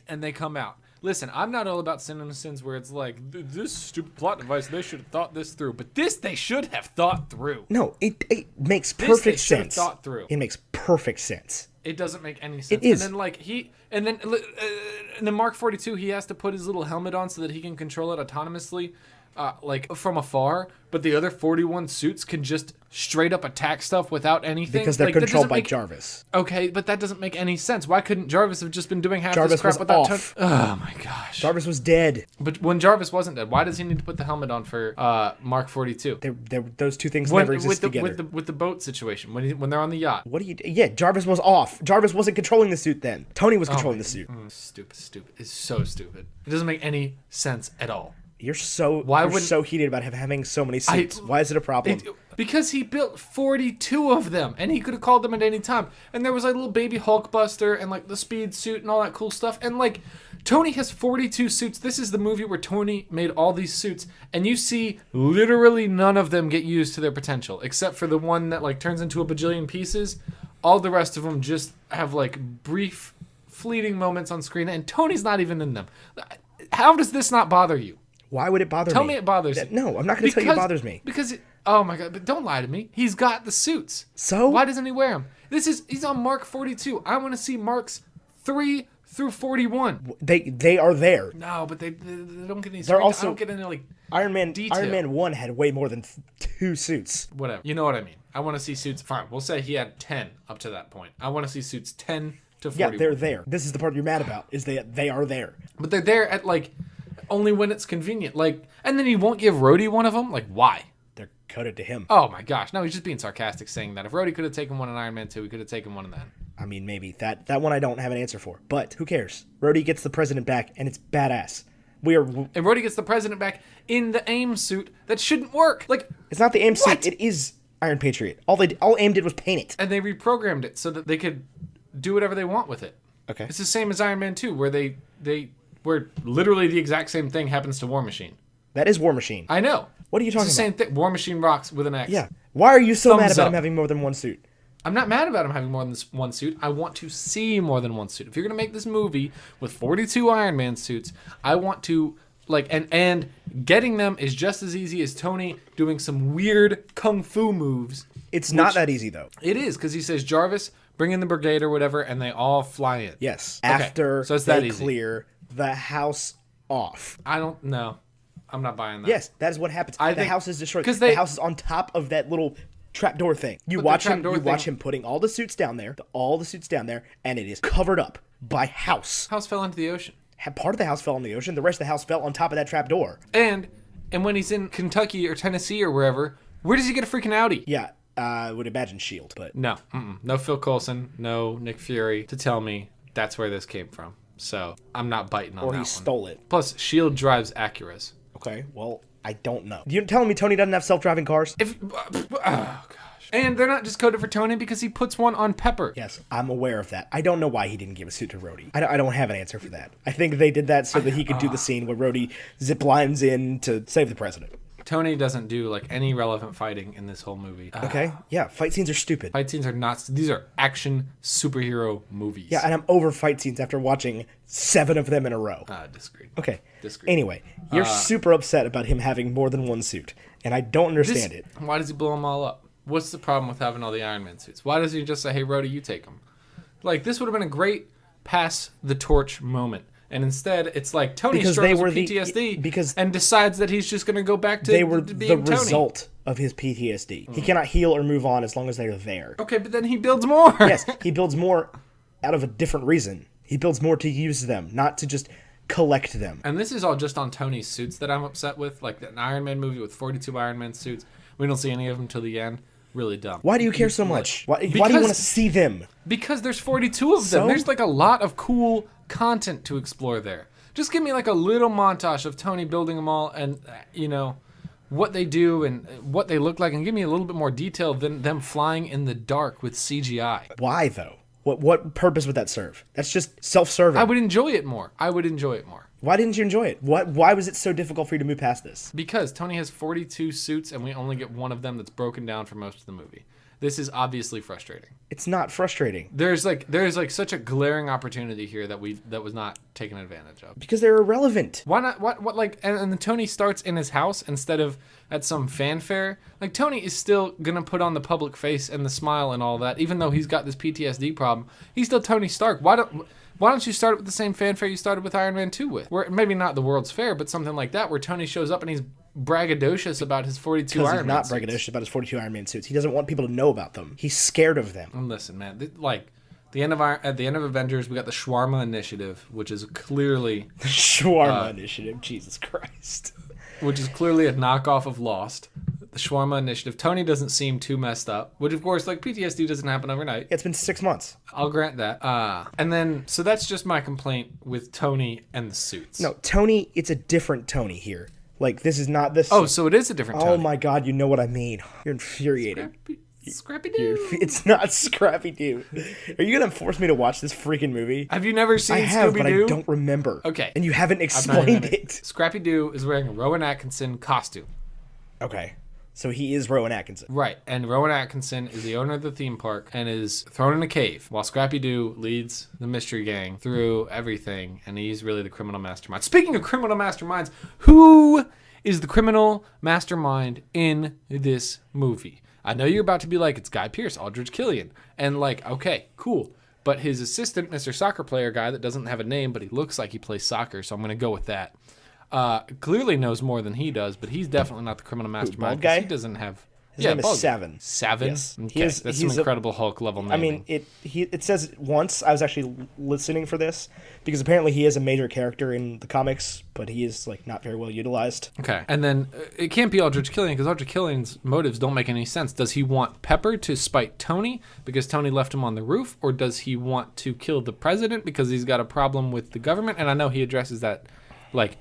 Speaker 1: and they come out. Listen, I'm not all about sin and sins where it's like, this stupid plot device, they should have thought this through. But this they should have thought through.
Speaker 2: No, it makes
Speaker 1: This
Speaker 2: perfect
Speaker 1: they should have
Speaker 2: sense.
Speaker 1: thought through.
Speaker 2: It makes perfect sense.
Speaker 1: It doesn't make any sense.
Speaker 2: It is.
Speaker 1: And then Mark 42, he has to put his little helmet on so that he can control it autonomously, like from afar. But the other 41 suits can just straight up attack stuff without anything.
Speaker 2: Because they're
Speaker 1: Like, that
Speaker 2: controlled
Speaker 1: doesn't
Speaker 2: by
Speaker 1: make-
Speaker 2: Jarvis.
Speaker 1: Okay, but that doesn't make any sense. Why couldn't Jarvis have just been doing half
Speaker 2: Jarvis
Speaker 1: this crap
Speaker 2: was
Speaker 1: without
Speaker 2: off.
Speaker 1: Oh my gosh.
Speaker 2: Jarvis was dead.
Speaker 1: But when Jarvis wasn't dead, why does he need to put the helmet on for Mark 42?
Speaker 2: Those two things never exist together.
Speaker 1: With the boat situation, when they're on the yacht.
Speaker 2: What do you? Yeah, Jarvis was off. Jarvis wasn't controlling the suit then. Tony was controlling the suit.
Speaker 1: Stupid. It's so stupid. It doesn't make any sense at all.
Speaker 2: You're so
Speaker 1: wouldn't-
Speaker 2: so heated about him having so many suits. Why is it a problem?
Speaker 1: Because he built 42 of them, and he could have called them at any time. And there was like little baby Hulkbuster and like the speed suit and all that cool stuff. And like Tony has 42 suits. This is the movie where Tony made all these suits, and you see literally none of them get used to their potential, except for the one that like turns into a bajillion pieces. All the rest of them just have like brief, fleeting moments on screen, and Tony's not even in them. How does this not bother you?
Speaker 2: Why would it bother me?
Speaker 1: Tell me it bothers you.
Speaker 2: No, I'm not going to tell you it bothers me.
Speaker 1: Oh my god, but don't lie to me. He's got the suits.
Speaker 2: So?
Speaker 1: Why doesn't he wear them? He's on Mark 42. I want to see Marks 3 through 41.
Speaker 2: They are there.
Speaker 1: No, but they don't get any
Speaker 2: They're
Speaker 1: screen-
Speaker 2: also-
Speaker 1: I don't get any like
Speaker 2: Iron Man
Speaker 1: detail.
Speaker 2: Iron Man 1 had way more than 2 suits.
Speaker 1: whatever. You know what I mean. I want to see suits. Fine, we'll say he had 10 up to that point. I want to see suits 10 to 41.
Speaker 2: Yeah, they're there. This is the part you're mad about, is they are there.
Speaker 1: But they're there at like only when it's convenient. Like, and then he won't give Rhodey one of them? Like, why?
Speaker 2: They're coded to him.
Speaker 1: Oh my gosh. No, he's just being sarcastic saying that. If Rhodey could have taken one in Iron Man 2, he could have taken one in that.
Speaker 2: I mean, maybe. That one I don't have an answer for. But who cares? Rhodey gets the president back, and it's badass.
Speaker 1: And Rhodey gets the president back in the AIM suit that shouldn't work. Like,
Speaker 2: It's not the AIM
Speaker 1: What?
Speaker 2: suit. It is Iron Patriot. All AIM did was paint it.
Speaker 1: and they reprogrammed it so that they could do whatever they want with it.
Speaker 2: Okay.
Speaker 1: It's the same as Iron Man 2, where literally the exact same thing happens to War Machine.
Speaker 2: That is War Machine.
Speaker 1: I know.
Speaker 2: What are you talking
Speaker 1: It's the same thing. War Machine rocks with an X.
Speaker 2: Yeah. Why are you so mad
Speaker 1: Thumbs
Speaker 2: about
Speaker 1: up.
Speaker 2: him having more than one suit?
Speaker 1: I'm not mad about him having more than one suit. I want to see more than one suit. If you're going to make this movie with 42 Iron Man suits, I want to, like, and getting them is just as easy as Tony doing some weird kung fu moves.
Speaker 2: It's not that easy, though.
Speaker 1: It is, because he says, Jarvis, bring in the brigade or whatever, and they all fly in.
Speaker 2: Yes.
Speaker 1: Okay,
Speaker 2: After
Speaker 1: so it's that
Speaker 2: they
Speaker 1: easy.
Speaker 2: clear the house off.
Speaker 1: I don't know. I'm not buying that.
Speaker 2: Yes, that is what happens.
Speaker 1: I
Speaker 2: The
Speaker 1: think-
Speaker 2: house is destroyed.
Speaker 1: 'cause
Speaker 2: The
Speaker 1: they-
Speaker 2: house is on top of that little trapdoor thing. You
Speaker 1: But the
Speaker 2: watch him.
Speaker 1: trapdoor
Speaker 2: You watch
Speaker 1: thing-
Speaker 2: him putting all the suits down there. And it is covered up by house.
Speaker 1: House fell into the ocean.
Speaker 2: Part of the house fell in the ocean. The rest of the house fell on top of that trapdoor.
Speaker 1: And when he's in Kentucky or Tennessee or wherever, where does he get a freaking Audi?
Speaker 2: Yeah, I would imagine Shield, but
Speaker 1: No. No Phil Coulson, no Nick Fury to tell me that's where this came from. So I'm not biting on
Speaker 2: or
Speaker 1: that
Speaker 2: he
Speaker 1: one.
Speaker 2: stole it.
Speaker 1: Plus, Shield drives Acuras.
Speaker 2: Okay, well, I don't know. You telling me Tony doesn't have self-driving cars?
Speaker 1: Oh gosh. And they're not just coded for Tony because he puts one on Pepper.
Speaker 2: Yes, I'm aware of that. I don't know why he didn't give a suit to Rhodey. I don't have an answer for that. I think they did that so that he could do the scene where Rhodey zip lines in to save the president.
Speaker 1: Tony doesn't do like any relevant fighting in this whole movie.
Speaker 2: Okay, yeah, fight scenes are stupid.
Speaker 1: Fight scenes are not. These are action superhero movies.
Speaker 2: Yeah, and I'm over fight scenes after watching 7 of them in a row.
Speaker 1: Disagree.
Speaker 2: Okay.
Speaker 1: Disagree.
Speaker 2: Anyway, you're super upset about him having more than one suit, and I don't understand it.
Speaker 1: Why does he blow them all up? What's the problem with having all the Iron Man suits? Why doesn't he just say, "Hey, Rhodey, you take them"? Like, this would have been a great pass the torch moment. And instead, it's like Tony
Speaker 2: Because they
Speaker 1: struggles
Speaker 2: were
Speaker 1: with
Speaker 2: the-
Speaker 1: PTSD
Speaker 2: because
Speaker 1: and decides that he's just going to go back to
Speaker 2: They were
Speaker 1: to
Speaker 2: the
Speaker 1: being Tony.
Speaker 2: result of his PTSD. He cannot heal or move on as long as they're there.
Speaker 1: Okay, but then he builds more.
Speaker 2: Yes, he builds more out of a different reason. He builds more to use them, not to just collect them.
Speaker 1: And this is all just on Tony's suits that I'm upset with. Like an Iron Man movie with 42 Iron Man suits. We don't see any of them till the end. Really dumb.
Speaker 2: Why do you care so much? Why do you want to see them?
Speaker 1: Because there's 42 of them. There's like a lot of cool content to explore there. Just give me like a little montage of Tony building them all and, what they do and what they look like, and give me a little bit more detail than them flying in the dark with CGI.
Speaker 2: Why, though? What purpose would that serve? That's just self-serving.
Speaker 1: I would enjoy it more.
Speaker 2: Why didn't you enjoy it? Why was it so difficult for you to move past this?
Speaker 1: Because Tony has 42 suits and we only get one of them that's broken down for most of the movie. This is obviously frustrating.
Speaker 2: It's not frustrating.
Speaker 1: There's such a glaring opportunity here that was not taken advantage of.
Speaker 2: Because they're irrelevant.
Speaker 1: Why not? What like? And then Tony starts in his house instead of at some fanfare. Like Tony is still gonna put on the public face and the smile and all that, even though he's got this PTSD problem. He's still Tony Stark. Why don't you start with the same fanfare you started with Iron Man 2 with? Where maybe not the World's Fair, but something like that, where Tony shows up and he's braggadocious about his 42 Iron Man
Speaker 2: suits. He's not braggadocious about his 42 Iron Man suits. He doesn't want people to know about them. He's scared of them.
Speaker 1: And listen, man, at the end of Avengers, we got the Shawarma Initiative, which is clearly
Speaker 2: the Shawarma Initiative. Jesus Christ.
Speaker 1: Which is clearly a knockoff of Lost. The Shawarma Initiative. Tony doesn't seem too messed up, which of course, like PTSD doesn't happen overnight.
Speaker 2: It's been 6 months.
Speaker 1: I'll grant that. And then, so that's just my complaint with Tony and the suits.
Speaker 2: No, Tony, it's a different Tony here. Like, this is not this.
Speaker 1: Oh, so it is a different Tony.
Speaker 2: Oh my God, you know what I mean. You're infuriating.
Speaker 1: Scrappy-Doo.
Speaker 2: It's not Scrappy-Doo. Are you going to force me to watch this freaking movie?
Speaker 1: Have you never seen Scooby-Doo?
Speaker 2: I have, but I don't remember.
Speaker 1: Okay.
Speaker 2: And you haven't explained it.
Speaker 1: Scrappy-Doo is wearing a Rowan Atkinson costume.
Speaker 2: Okay. So he is Rowan Atkinson.
Speaker 1: Right. And Rowan Atkinson is the owner of the theme park and is thrown in a cave while Scrappy-Doo leads the mystery gang through everything. And he's really the criminal mastermind. Speaking of criminal masterminds, who is the criminal mastermind in this movie? I know you're about to be like, it's Guy Pearce, Aldrich Killian. And like, okay, cool. But his assistant, Mr. Soccer Player guy that doesn't have a name, but he looks like he plays soccer, so I'm going to go with that. Clearly knows more than he does, but he's definitely not the criminal mastermind.
Speaker 2: Guy?
Speaker 1: He doesn't have...
Speaker 2: His name is Seven.
Speaker 1: Seven?
Speaker 2: Yes.
Speaker 1: Okay. That's some Incredible Hulk level naming.
Speaker 2: I mean, it says once, I was actually listening for this, because apparently he is a major character in the comics, but he is like not very well utilized.
Speaker 1: Okay. And then it can't be Aldrich Killian, because Aldrich Killian's motives don't make any sense. Does he want Pepper to spite Tony because Tony left him on the roof, or does he want to kill the president because he's got a problem with the government? And I know he addresses that like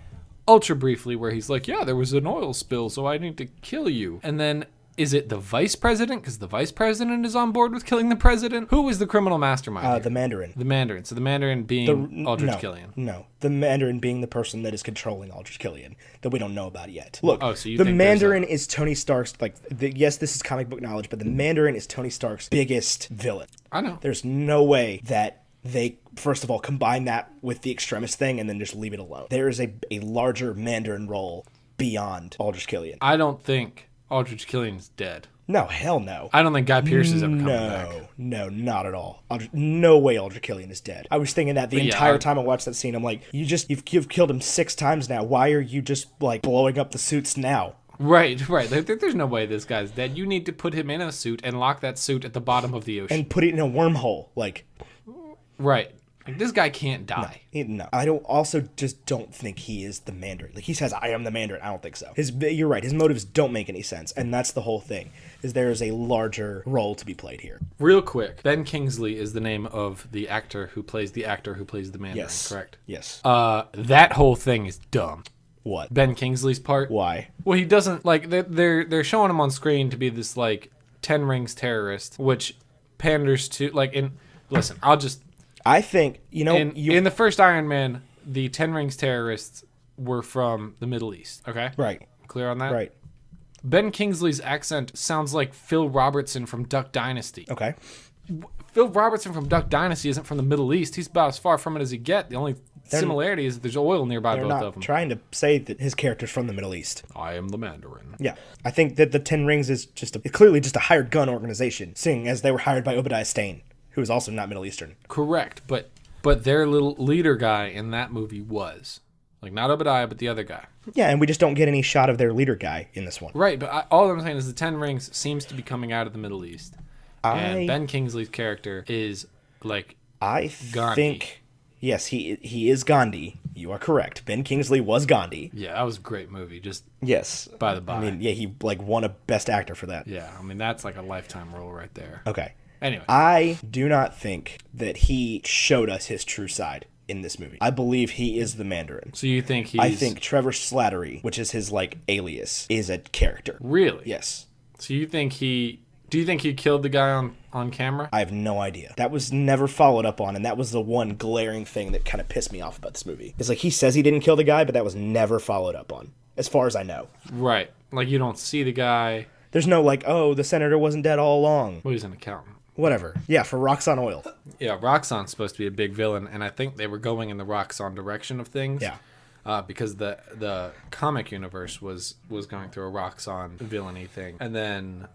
Speaker 1: ultra briefly, where he's like, yeah, there was an oil spill, so I need to kill you. And then is it the vice president? Because the vice president is on board with killing the president. Who is the criminal mastermind?
Speaker 2: The Mandarin.
Speaker 1: The Mandarin. So the Mandarin being Aldrich Killian.
Speaker 2: No, the Mandarin being the person that is controlling Aldrich Killian that we don't know about yet. Look,
Speaker 1: so you
Speaker 2: the
Speaker 1: think
Speaker 2: Mandarin is Tony Stark's, yes, this is comic book knowledge, but the Mandarin is Tony Stark's biggest villain.
Speaker 1: I know.
Speaker 2: There's no way that they, first of all, combine that with the extremist thing and then just leave it alone. There is a larger Mandarin role beyond Aldrich Killian.
Speaker 1: I don't think Aldrich Killian's dead.
Speaker 2: No, hell no.
Speaker 1: I don't think Guy Pearce is ever coming back.
Speaker 2: No, not at all. No way Aldrich Killian is dead. I was thinking that the entire time I watched that scene. I'm like, you've killed him 6 times now. Why are you just like blowing up the suits now?
Speaker 1: Right. There's no way this guy's dead. You need to put him in a suit and lock that suit at the bottom of the ocean.
Speaker 2: And put it in a wormhole.
Speaker 1: Right. Like, this guy can't die.
Speaker 2: No. I don't think he is the Mandarin. Like, he says, I am the Mandarin. I don't think so. You're right. His motives don't make any sense. And that's the whole thing, is there is a larger role to be played here.
Speaker 1: Real quick, Ben Kingsley is the name of the actor who plays the Mandarin, correct?
Speaker 2: Yes.
Speaker 1: That whole thing is dumb.
Speaker 2: What?
Speaker 1: Ben Kingsley's part?
Speaker 2: Why?
Speaker 1: Well, he doesn't, like, they're showing him on screen to be this, like, Ten Rings terrorist, which panders to, like, listen, I think, in the first Iron Man, the Ten Rings terrorists were from the Middle East, okay?
Speaker 2: Right.
Speaker 1: Clear on that?
Speaker 2: Right.
Speaker 1: Ben Kingsley's accent sounds like Phil Robertson from Duck Dynasty.
Speaker 2: Okay.
Speaker 1: Phil Robertson from Duck Dynasty isn't from the Middle East. He's about as far from it as you get. The only similarity is that there's oil nearby both of them.
Speaker 2: They're not trying to say that his character's from the Middle East.
Speaker 1: I am the Mandarin.
Speaker 2: Yeah. I think that the Ten Rings is clearly just a hired gun organization, seeing as they were hired by Obadiah Stane, who is also not Middle Eastern. Correct,
Speaker 1: but their little leader guy in that movie was. Like, not Obadiah, but the other guy.
Speaker 2: Yeah, and we just don't get any shot of their leader guy in this one.
Speaker 1: Right, but all I'm saying is the Ten Rings seems to be coming out of the Middle East. And Ben Kingsley's character is, like,
Speaker 2: I
Speaker 1: Gandhi.
Speaker 2: think Yes, he is Gandhi. You are correct. Ben Kingsley was Gandhi.
Speaker 1: Yeah, that was a great movie. Just
Speaker 2: Yes.
Speaker 1: by the by.
Speaker 2: I mean, yeah, he like won a Best Actor for that.
Speaker 1: Yeah, I mean that's like a lifetime role right there.
Speaker 2: Okay.
Speaker 1: Anyway,
Speaker 2: I do not think that he showed us his true side in this movie. I believe he is the Mandarin.
Speaker 1: so you think he's
Speaker 2: I think Trevor Slattery, which is his like alias, is a character.
Speaker 1: really?
Speaker 2: Yes.
Speaker 1: So you think do you think he killed the guy on camera?
Speaker 2: I have no idea. That was never followed up on, and that was the one glaring thing that kind of pissed me off about this movie. It's like he says he didn't kill the guy, but that was never followed up on, as far as I know.
Speaker 1: Right. Like you don't see the guy.
Speaker 2: There's no like, oh, the senator wasn't dead all along.
Speaker 1: Well, he's an accountant.
Speaker 2: Whatever. Yeah, for Roxxon Oil.
Speaker 1: Yeah, Roxxon's supposed to be a big villain, and I think they were going in the Roxxon direction of things.
Speaker 2: Yeah.
Speaker 1: Because the comic universe was going through a Roxxon villainy thing, and then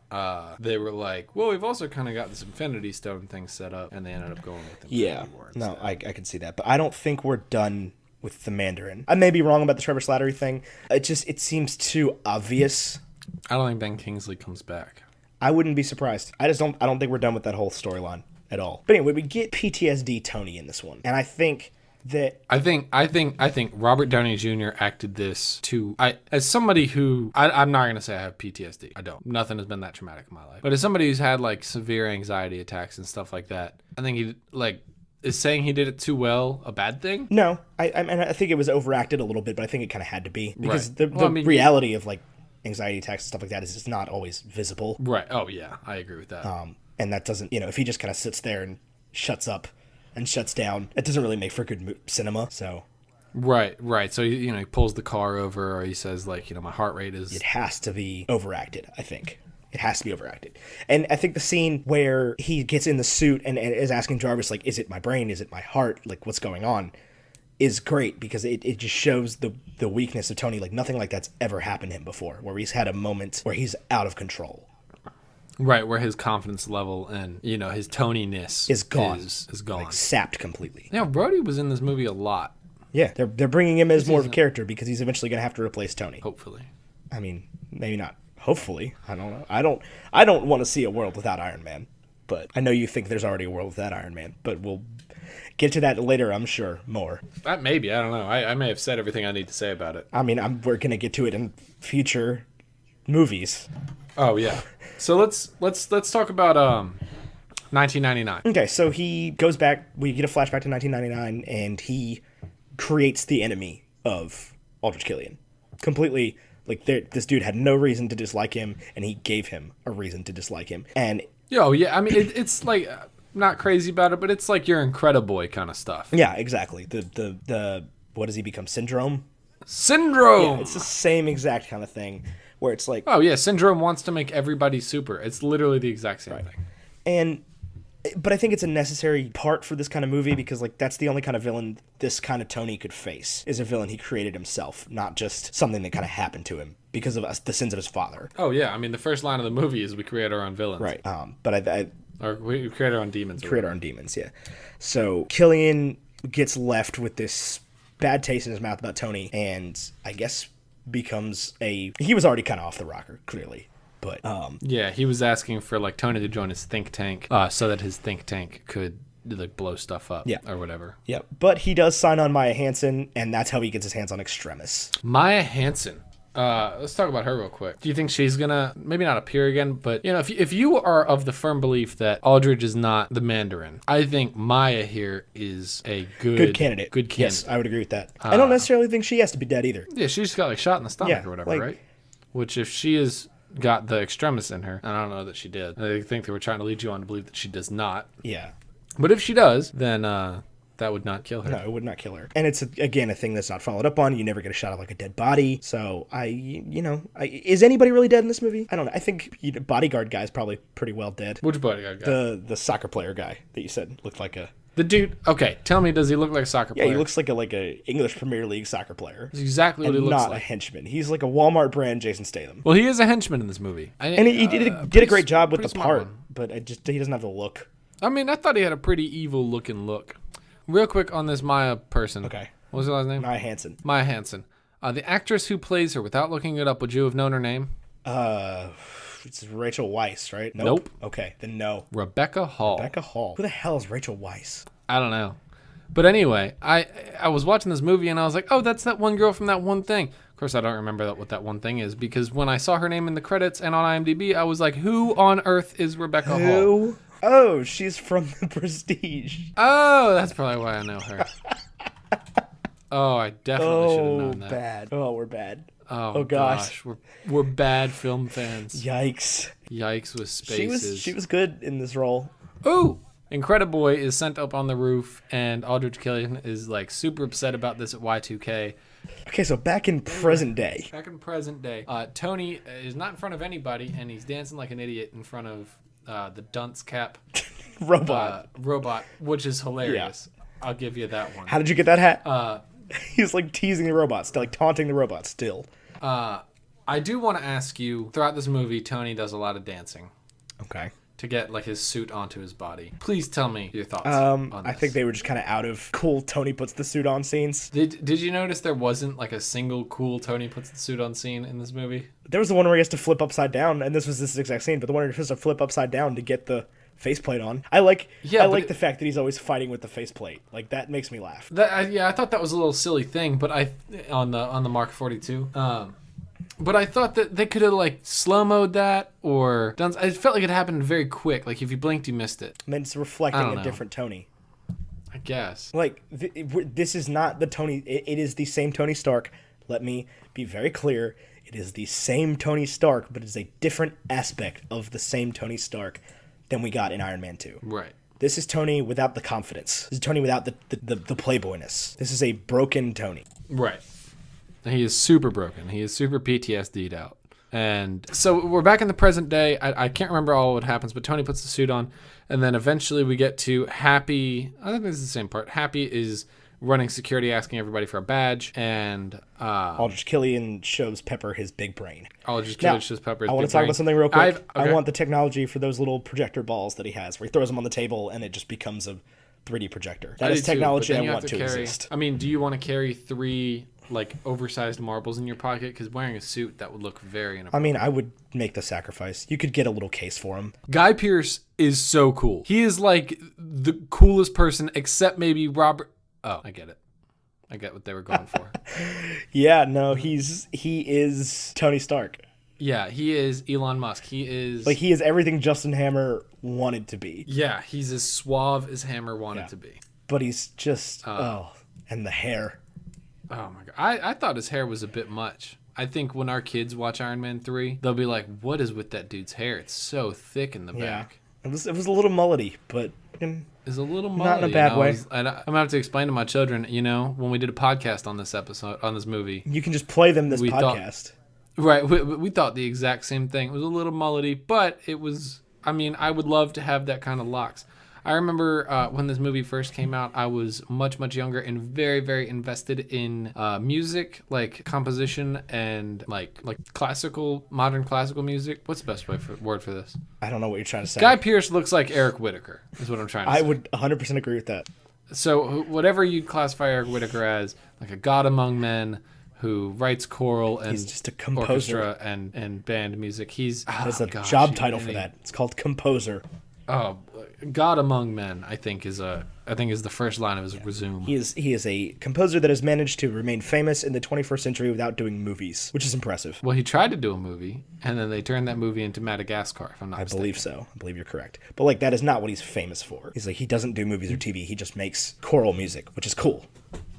Speaker 1: they were like, well, we've also kind of got this Infinity Stone thing set up, and they ended up going with Infinity
Speaker 2: Yeah.
Speaker 1: War
Speaker 2: No,
Speaker 1: instead.
Speaker 2: I can see that. But I don't think we're done with the Mandarin. I may be wrong about the Trevor Slattery thing. It seems too obvious.
Speaker 1: I don't think Ben Kingsley comes back.
Speaker 2: I wouldn't be surprised. I don't think we're done with that whole storyline at all. But anyway, we get PTSD Tony in this one. And I think that
Speaker 1: I think Robert Downey Jr. acted this to as somebody who I'm not gonna say I have PTSD. I don't. Nothing has been that traumatic in my life. But as somebody who's had like severe anxiety attacks and stuff like that, I think he like is saying he did it too well a bad thing?
Speaker 2: no, I think it was overacted a little bit, but I think it kind of had to be because
Speaker 1: Right.
Speaker 2: the
Speaker 1: Well, I mean,
Speaker 2: reality of like anxiety attacks and stuff like that is just not always visible.
Speaker 1: Right. Oh yeah, I agree with that.
Speaker 2: And that doesn't, if he just kind of sits there and shuts up and shuts down, it doesn't really make for good cinema. So
Speaker 1: Right. So he pulls the car over, or he says like my heart rate is.
Speaker 2: it has to be overacted, I think. It has to be overacted. And I think the scene where he gets in the suit and is asking Jarvis, like, is it my brain? Is it my heart? Like, what's going on? Is great because it just shows the weakness of Tony. Like, nothing like that's ever happened to him before, where he's had a moment where he's out of control.
Speaker 1: Right, where his confidence level and his Toniness
Speaker 2: Is gone.
Speaker 1: Is gone.
Speaker 2: Like, sapped completely.
Speaker 1: Yeah, Brody was in this movie a lot.
Speaker 2: Yeah, they're bringing him as more of a character because he's eventually going to have to replace Tony.
Speaker 1: Hopefully.
Speaker 2: I mean, maybe not. Hopefully. I don't know. I don't want to see a world without Iron Man. But I know you think there's already a world without Iron Man. But we'll get to that later, I'm sure, more.
Speaker 1: Maybe, I don't know. I may have said everything I need to say about it.
Speaker 2: I mean, we're going to get to it in future movies.
Speaker 1: Oh yeah. So let's talk about 1999.
Speaker 2: Okay, so he goes back. We get a flashback to 1999, and he creates the enemy of Aldrich Killian. Completely, like, this dude had no reason to dislike him, and he gave him a reason to dislike him. And
Speaker 1: Yeah, I mean, it's like, not crazy about it, but it's like your Incrediboy kind of stuff.
Speaker 2: yeah, exactly. The what does he become? Syndrome?
Speaker 1: Syndrome!
Speaker 2: Yeah, it's the same exact kind of thing, where it's like,
Speaker 1: Oh, yeah, Syndrome wants to make everybody super. It's literally the exact same thing.
Speaker 2: but I think it's a necessary part for this kind of movie because, like, that's the only kind of villain this kind of Tony could face, is a villain he created himself, not just something that kind of happened to him because of the sins of his father.
Speaker 1: Oh, yeah, I mean, the first line of the movie is we create our own villains.
Speaker 2: Right. But I
Speaker 1: Or we create our own demons.
Speaker 2: create our own demons, yeah. So Killian gets left with this bad taste in his mouth about Tony, and I guess becomes he was already kind of off the rocker, clearly. But
Speaker 1: Yeah, he was asking for like Tony to join his think tank so that his think tank could like blow stuff up or whatever.
Speaker 2: yeah, but he does sign on Maya Hansen, and that's how he gets his hands on Extremis.
Speaker 1: Maya Hansen. Let's talk about her real quick. Do you think she's gonna maybe not appear again, but if you are of the firm belief that Aldrich is not the Mandarin, I think Maya here is a good
Speaker 2: candidate.
Speaker 1: Good candidate.
Speaker 2: Yes, I would agree with that. I don't necessarily think she has to be dead either.
Speaker 1: Yeah, she just got like shot in the stomach
Speaker 2: Yeah,
Speaker 1: or whatever,
Speaker 2: like-
Speaker 1: right? Which if she has got the extremis in her, and I don't know that she did. I think they were trying to lead you on to believe that she does not.
Speaker 2: Yeah.
Speaker 1: But if she does, then that would not kill her.
Speaker 2: No, it would not kill her. And it's, again, a thing that's not followed up on. You never get a shot of, like, a dead body. So, is anybody really dead in this movie? I don't know. I think bodyguard guy's probably pretty well dead.
Speaker 1: Which bodyguard guy?
Speaker 2: The soccer player guy that you said looked like a...
Speaker 1: The dude. Okay, tell me, does he look like a soccer player?
Speaker 2: Yeah, he looks like a English Premier League soccer player.
Speaker 1: That's exactly what
Speaker 2: And
Speaker 1: he looks
Speaker 2: not a
Speaker 1: like.
Speaker 2: henchman. He's like a Walmart brand Jason Statham.
Speaker 1: Well, he is a henchman in this movie.
Speaker 2: And he did a great job with the
Speaker 1: pretty smart
Speaker 2: part,
Speaker 1: one.
Speaker 2: but he doesn't have the look.
Speaker 1: I mean, I thought he had a pretty evil looking look. Real quick on this Maya person.
Speaker 2: Okay.
Speaker 1: What was her last name?
Speaker 2: Maya Hansen.
Speaker 1: Maya Hansen. The actress who plays her, without looking it up, would you have known her name?
Speaker 2: It's Rachel Weisz, right?
Speaker 1: Nope.
Speaker 2: Okay, then no.
Speaker 1: Rebecca Hall.
Speaker 2: Rebecca Hall. Who the hell is Rachel Weisz?
Speaker 1: I don't know. But anyway, I was watching this movie and I was like, oh, that's that one girl from that one thing. Of course, I don't remember what that one thing is, because when I saw her name in the credits and on IMDb, I was like, who on earth is Rebecca Hall?
Speaker 2: Who? Oh, she's from The Prestige.
Speaker 1: Oh, that's probably why I know her. Oh, I definitely should have known that.
Speaker 2: Bad. Oh, we're bad.
Speaker 1: Oh gosh. We're bad film fans.
Speaker 2: Yikes.
Speaker 1: Yikes with spaces.
Speaker 2: She was good in this role.
Speaker 1: Ooh! Incrediboy is sent up on the roof, and Aldrich Killian is like super upset about this at Y2K.
Speaker 2: Okay, so back in present day.
Speaker 1: Back in present day, Tony is not in front of anybody, and he's dancing like an idiot in front of the dunce cap
Speaker 2: Robot,
Speaker 1: which is hilarious. Yeah. I'll give you that one.
Speaker 2: How did you get that hat? He's like teasing the robots, like taunting the robots still.
Speaker 1: I do want to ask you, throughout this movie, Tony does a lot of dancing.
Speaker 2: Okay.
Speaker 1: To get like his suit onto his body. Please tell me your thoughts on this.
Speaker 2: I think they were just kind of out of cool Tony puts the suit on scenes.
Speaker 1: Did you notice there wasn't like a single cool Tony puts the suit on scene in this movie?
Speaker 2: There was the one where he has to flip upside down, and this was this exact scene, but the one where he has to flip upside down to get the faceplate on. I like the fact that he's always fighting with the faceplate. Like, that makes me laugh.
Speaker 1: I thought that was a little silly thing, but on the Mark 42. But I thought that they could have like slow-moed that or done. It felt like it happened very quick. Like if you blinked, you missed it.
Speaker 2: I mean, it's reflecting a different Tony.
Speaker 1: I guess.
Speaker 2: Like this is not the Tony. It is the same Tony Stark. Let me be very clear. It is the same Tony Stark, but it's a different aspect of the same Tony Stark than we got in Iron Man 2.
Speaker 1: Right.
Speaker 2: This is Tony without the confidence. This is Tony without the playboyness. This is a broken Tony.
Speaker 1: Right. He is super broken. He is super PTSD'd out. And so we're back in the present day. I can't remember all what happens, but Tony puts the suit on. And then eventually we get to Happy. I think this is the same part. Happy is running security, asking everybody for a badge. And
Speaker 2: Aldrich Killian shows Pepper his big brain.
Speaker 1: Aldrich Killian shows Pepper his big brain.
Speaker 2: I want to talk about something real quick. Okay. I want the technology for those little projector balls that he has, where he throws them on the table and it just becomes a 3D projector. That is technology I want to exist.
Speaker 1: I mean, do you want to carry 3... like oversized marbles in your pocket? Because wearing a suit, that would look very inappropriate.
Speaker 2: I mean, I would make the sacrifice. You could get a little case for him.
Speaker 1: Guy Pearce is so cool. He is like the coolest person, except maybe Robert. Oh, I get it. I get what they were going for.
Speaker 2: Yeah, no, he is Tony Stark.
Speaker 1: Yeah, he is Elon Musk. He is
Speaker 2: everything Justin Hammer wanted to be.
Speaker 1: Yeah, he's as suave as Hammer wanted to be.
Speaker 2: But he's just and the hair.
Speaker 1: Oh my god. I thought his hair was a bit much. I think when our kids watch Iron Man 3, they'll be like, what is with that dude's hair? It's so thick in the back.
Speaker 2: It was a little mullety, but
Speaker 1: it's a little mullety.
Speaker 2: Not in a bad way.
Speaker 1: I'm gonna have to explain to my children, when we did a podcast on this episode, on this movie.
Speaker 2: You can just play them this podcast.
Speaker 1: Right. We thought the exact same thing. It was a little mullety, but it was, I would love to have that kind of locks. I remember when this movie first came out, I was much, much younger and very, very invested in music, like composition and like modern classical music. What's the best word for this?
Speaker 2: I don't know what you're trying to say.
Speaker 1: Guy Pearce looks like Eric Whitacre, is what I'm trying to say.
Speaker 2: I would 100% agree with that.
Speaker 1: So whatever you classify Eric Whitacre as, like a god among men who writes choral and
Speaker 2: he's just a composer.
Speaker 1: Orchestra and band music.
Speaker 2: There's a job title for that. It's called composer.
Speaker 1: Oh, God among men, I think is the first line of his resume.
Speaker 2: He is a composer that has managed to remain famous in the 21st century without doing movies, which is impressive.
Speaker 1: Well, he tried to do a movie, and then they turned that movie into Madagascar, if I'm not mistaken.
Speaker 2: I believe so. I believe you're correct. But that is not what he's famous for. He's he doesn't do movies or TV. He just makes choral music, which is cool.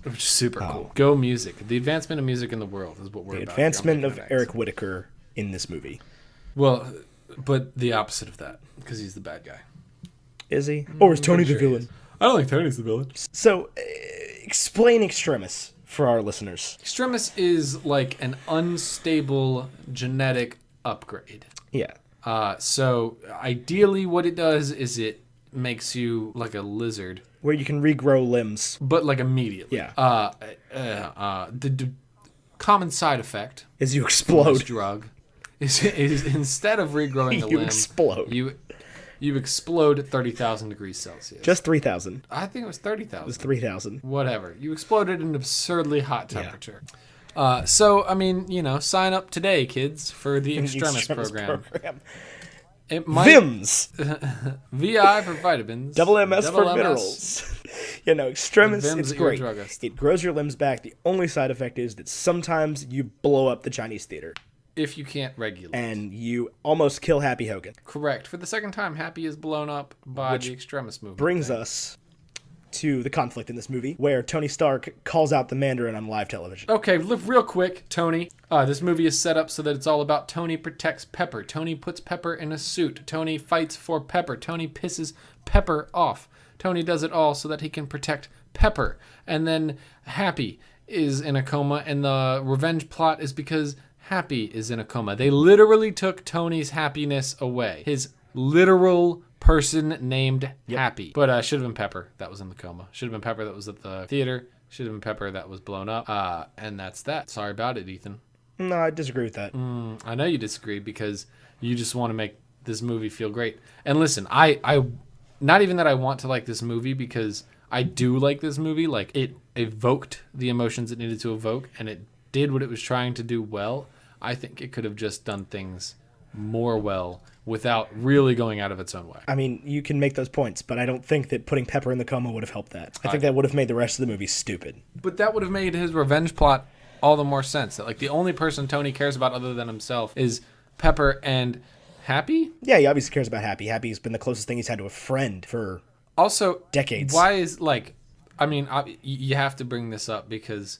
Speaker 1: Which is super cool. Go music. The advancement of music in the world is what we're about.
Speaker 2: The advancement of Eric Whitacre in this movie.
Speaker 1: Well, but the opposite of that, because he's the bad guy.
Speaker 2: Is he? Or is Tony the villain?
Speaker 1: I don't think Tony's the villain.
Speaker 2: So, explain Extremis for our listeners.
Speaker 1: Extremis is like an unstable genetic upgrade.
Speaker 2: Yeah.
Speaker 1: So, ideally what it does is it makes you like a lizard.
Speaker 2: Where you can regrow limbs.
Speaker 1: But like immediately.
Speaker 2: Yeah.
Speaker 1: The common side effect
Speaker 2: is you explode.
Speaker 1: This drug is instead of regrowing a limb,
Speaker 2: explode.
Speaker 1: You explode at 30,000 degrees Celsius.
Speaker 2: Just 3,000.
Speaker 1: I think it was 30,000.
Speaker 2: It was 3,000.
Speaker 1: Whatever. You exploded at an absurdly hot temperature. Yeah. So, sign up today, kids, for the Extremis program. It might,
Speaker 2: VIMS.
Speaker 1: VI for vitamins.
Speaker 2: Double MS for minerals. Yeah, no, extremis,
Speaker 1: Vim's
Speaker 2: it's
Speaker 1: that you're a
Speaker 2: great.
Speaker 1: druggist.
Speaker 2: It grows your limbs back. The only side effect is that sometimes you blow up the Chinese theater.
Speaker 1: If you can't regulate.
Speaker 2: And you almost kill Happy Hogan.
Speaker 1: Correct. For the second time, Happy is blown up by the extremist movement.
Speaker 2: Brings us to the conflict in this movie, where Tony Stark calls out the Mandarin on live television.
Speaker 1: Okay, real quick, Tony. This movie is set up so that it's all about Tony protects Pepper. Tony puts Pepper in a suit. Tony fights for Pepper. Tony pisses Pepper off. Tony does it all so that he can protect Pepper. And then Happy is in a coma, and the revenge plot is because Happy is in a coma. They literally took Tony's happiness away. His literal person named Happy. But should have been Pepper that was in the coma. Should have been Pepper that was at the theater. Should have been Pepper that was blown up. And that's that. Sorry about it, Ethan.
Speaker 2: No, I disagree with that.
Speaker 1: I know you disagree because you just want to make this movie feel great. And listen, I not even that I want to like this movie, because I do like this movie. Like, it evoked the emotions it needed to evoke, and it did what it was trying to do well. I think it could have just done things more well without really going out of its own way.
Speaker 2: I mean, you can make those points, but I don't think that putting Pepper in the coma would have helped that. I think that would have made the rest of the movie stupid.
Speaker 1: But that would have made his revenge plot all the more sense. That, like, the only person Tony cares about other than himself is Pepper and Happy?
Speaker 2: Yeah, he obviously cares about Happy. Happy's been the closest thing he's had to a friend for
Speaker 1: also
Speaker 2: decades.
Speaker 1: Why is, like, I mean, you have to bring this up because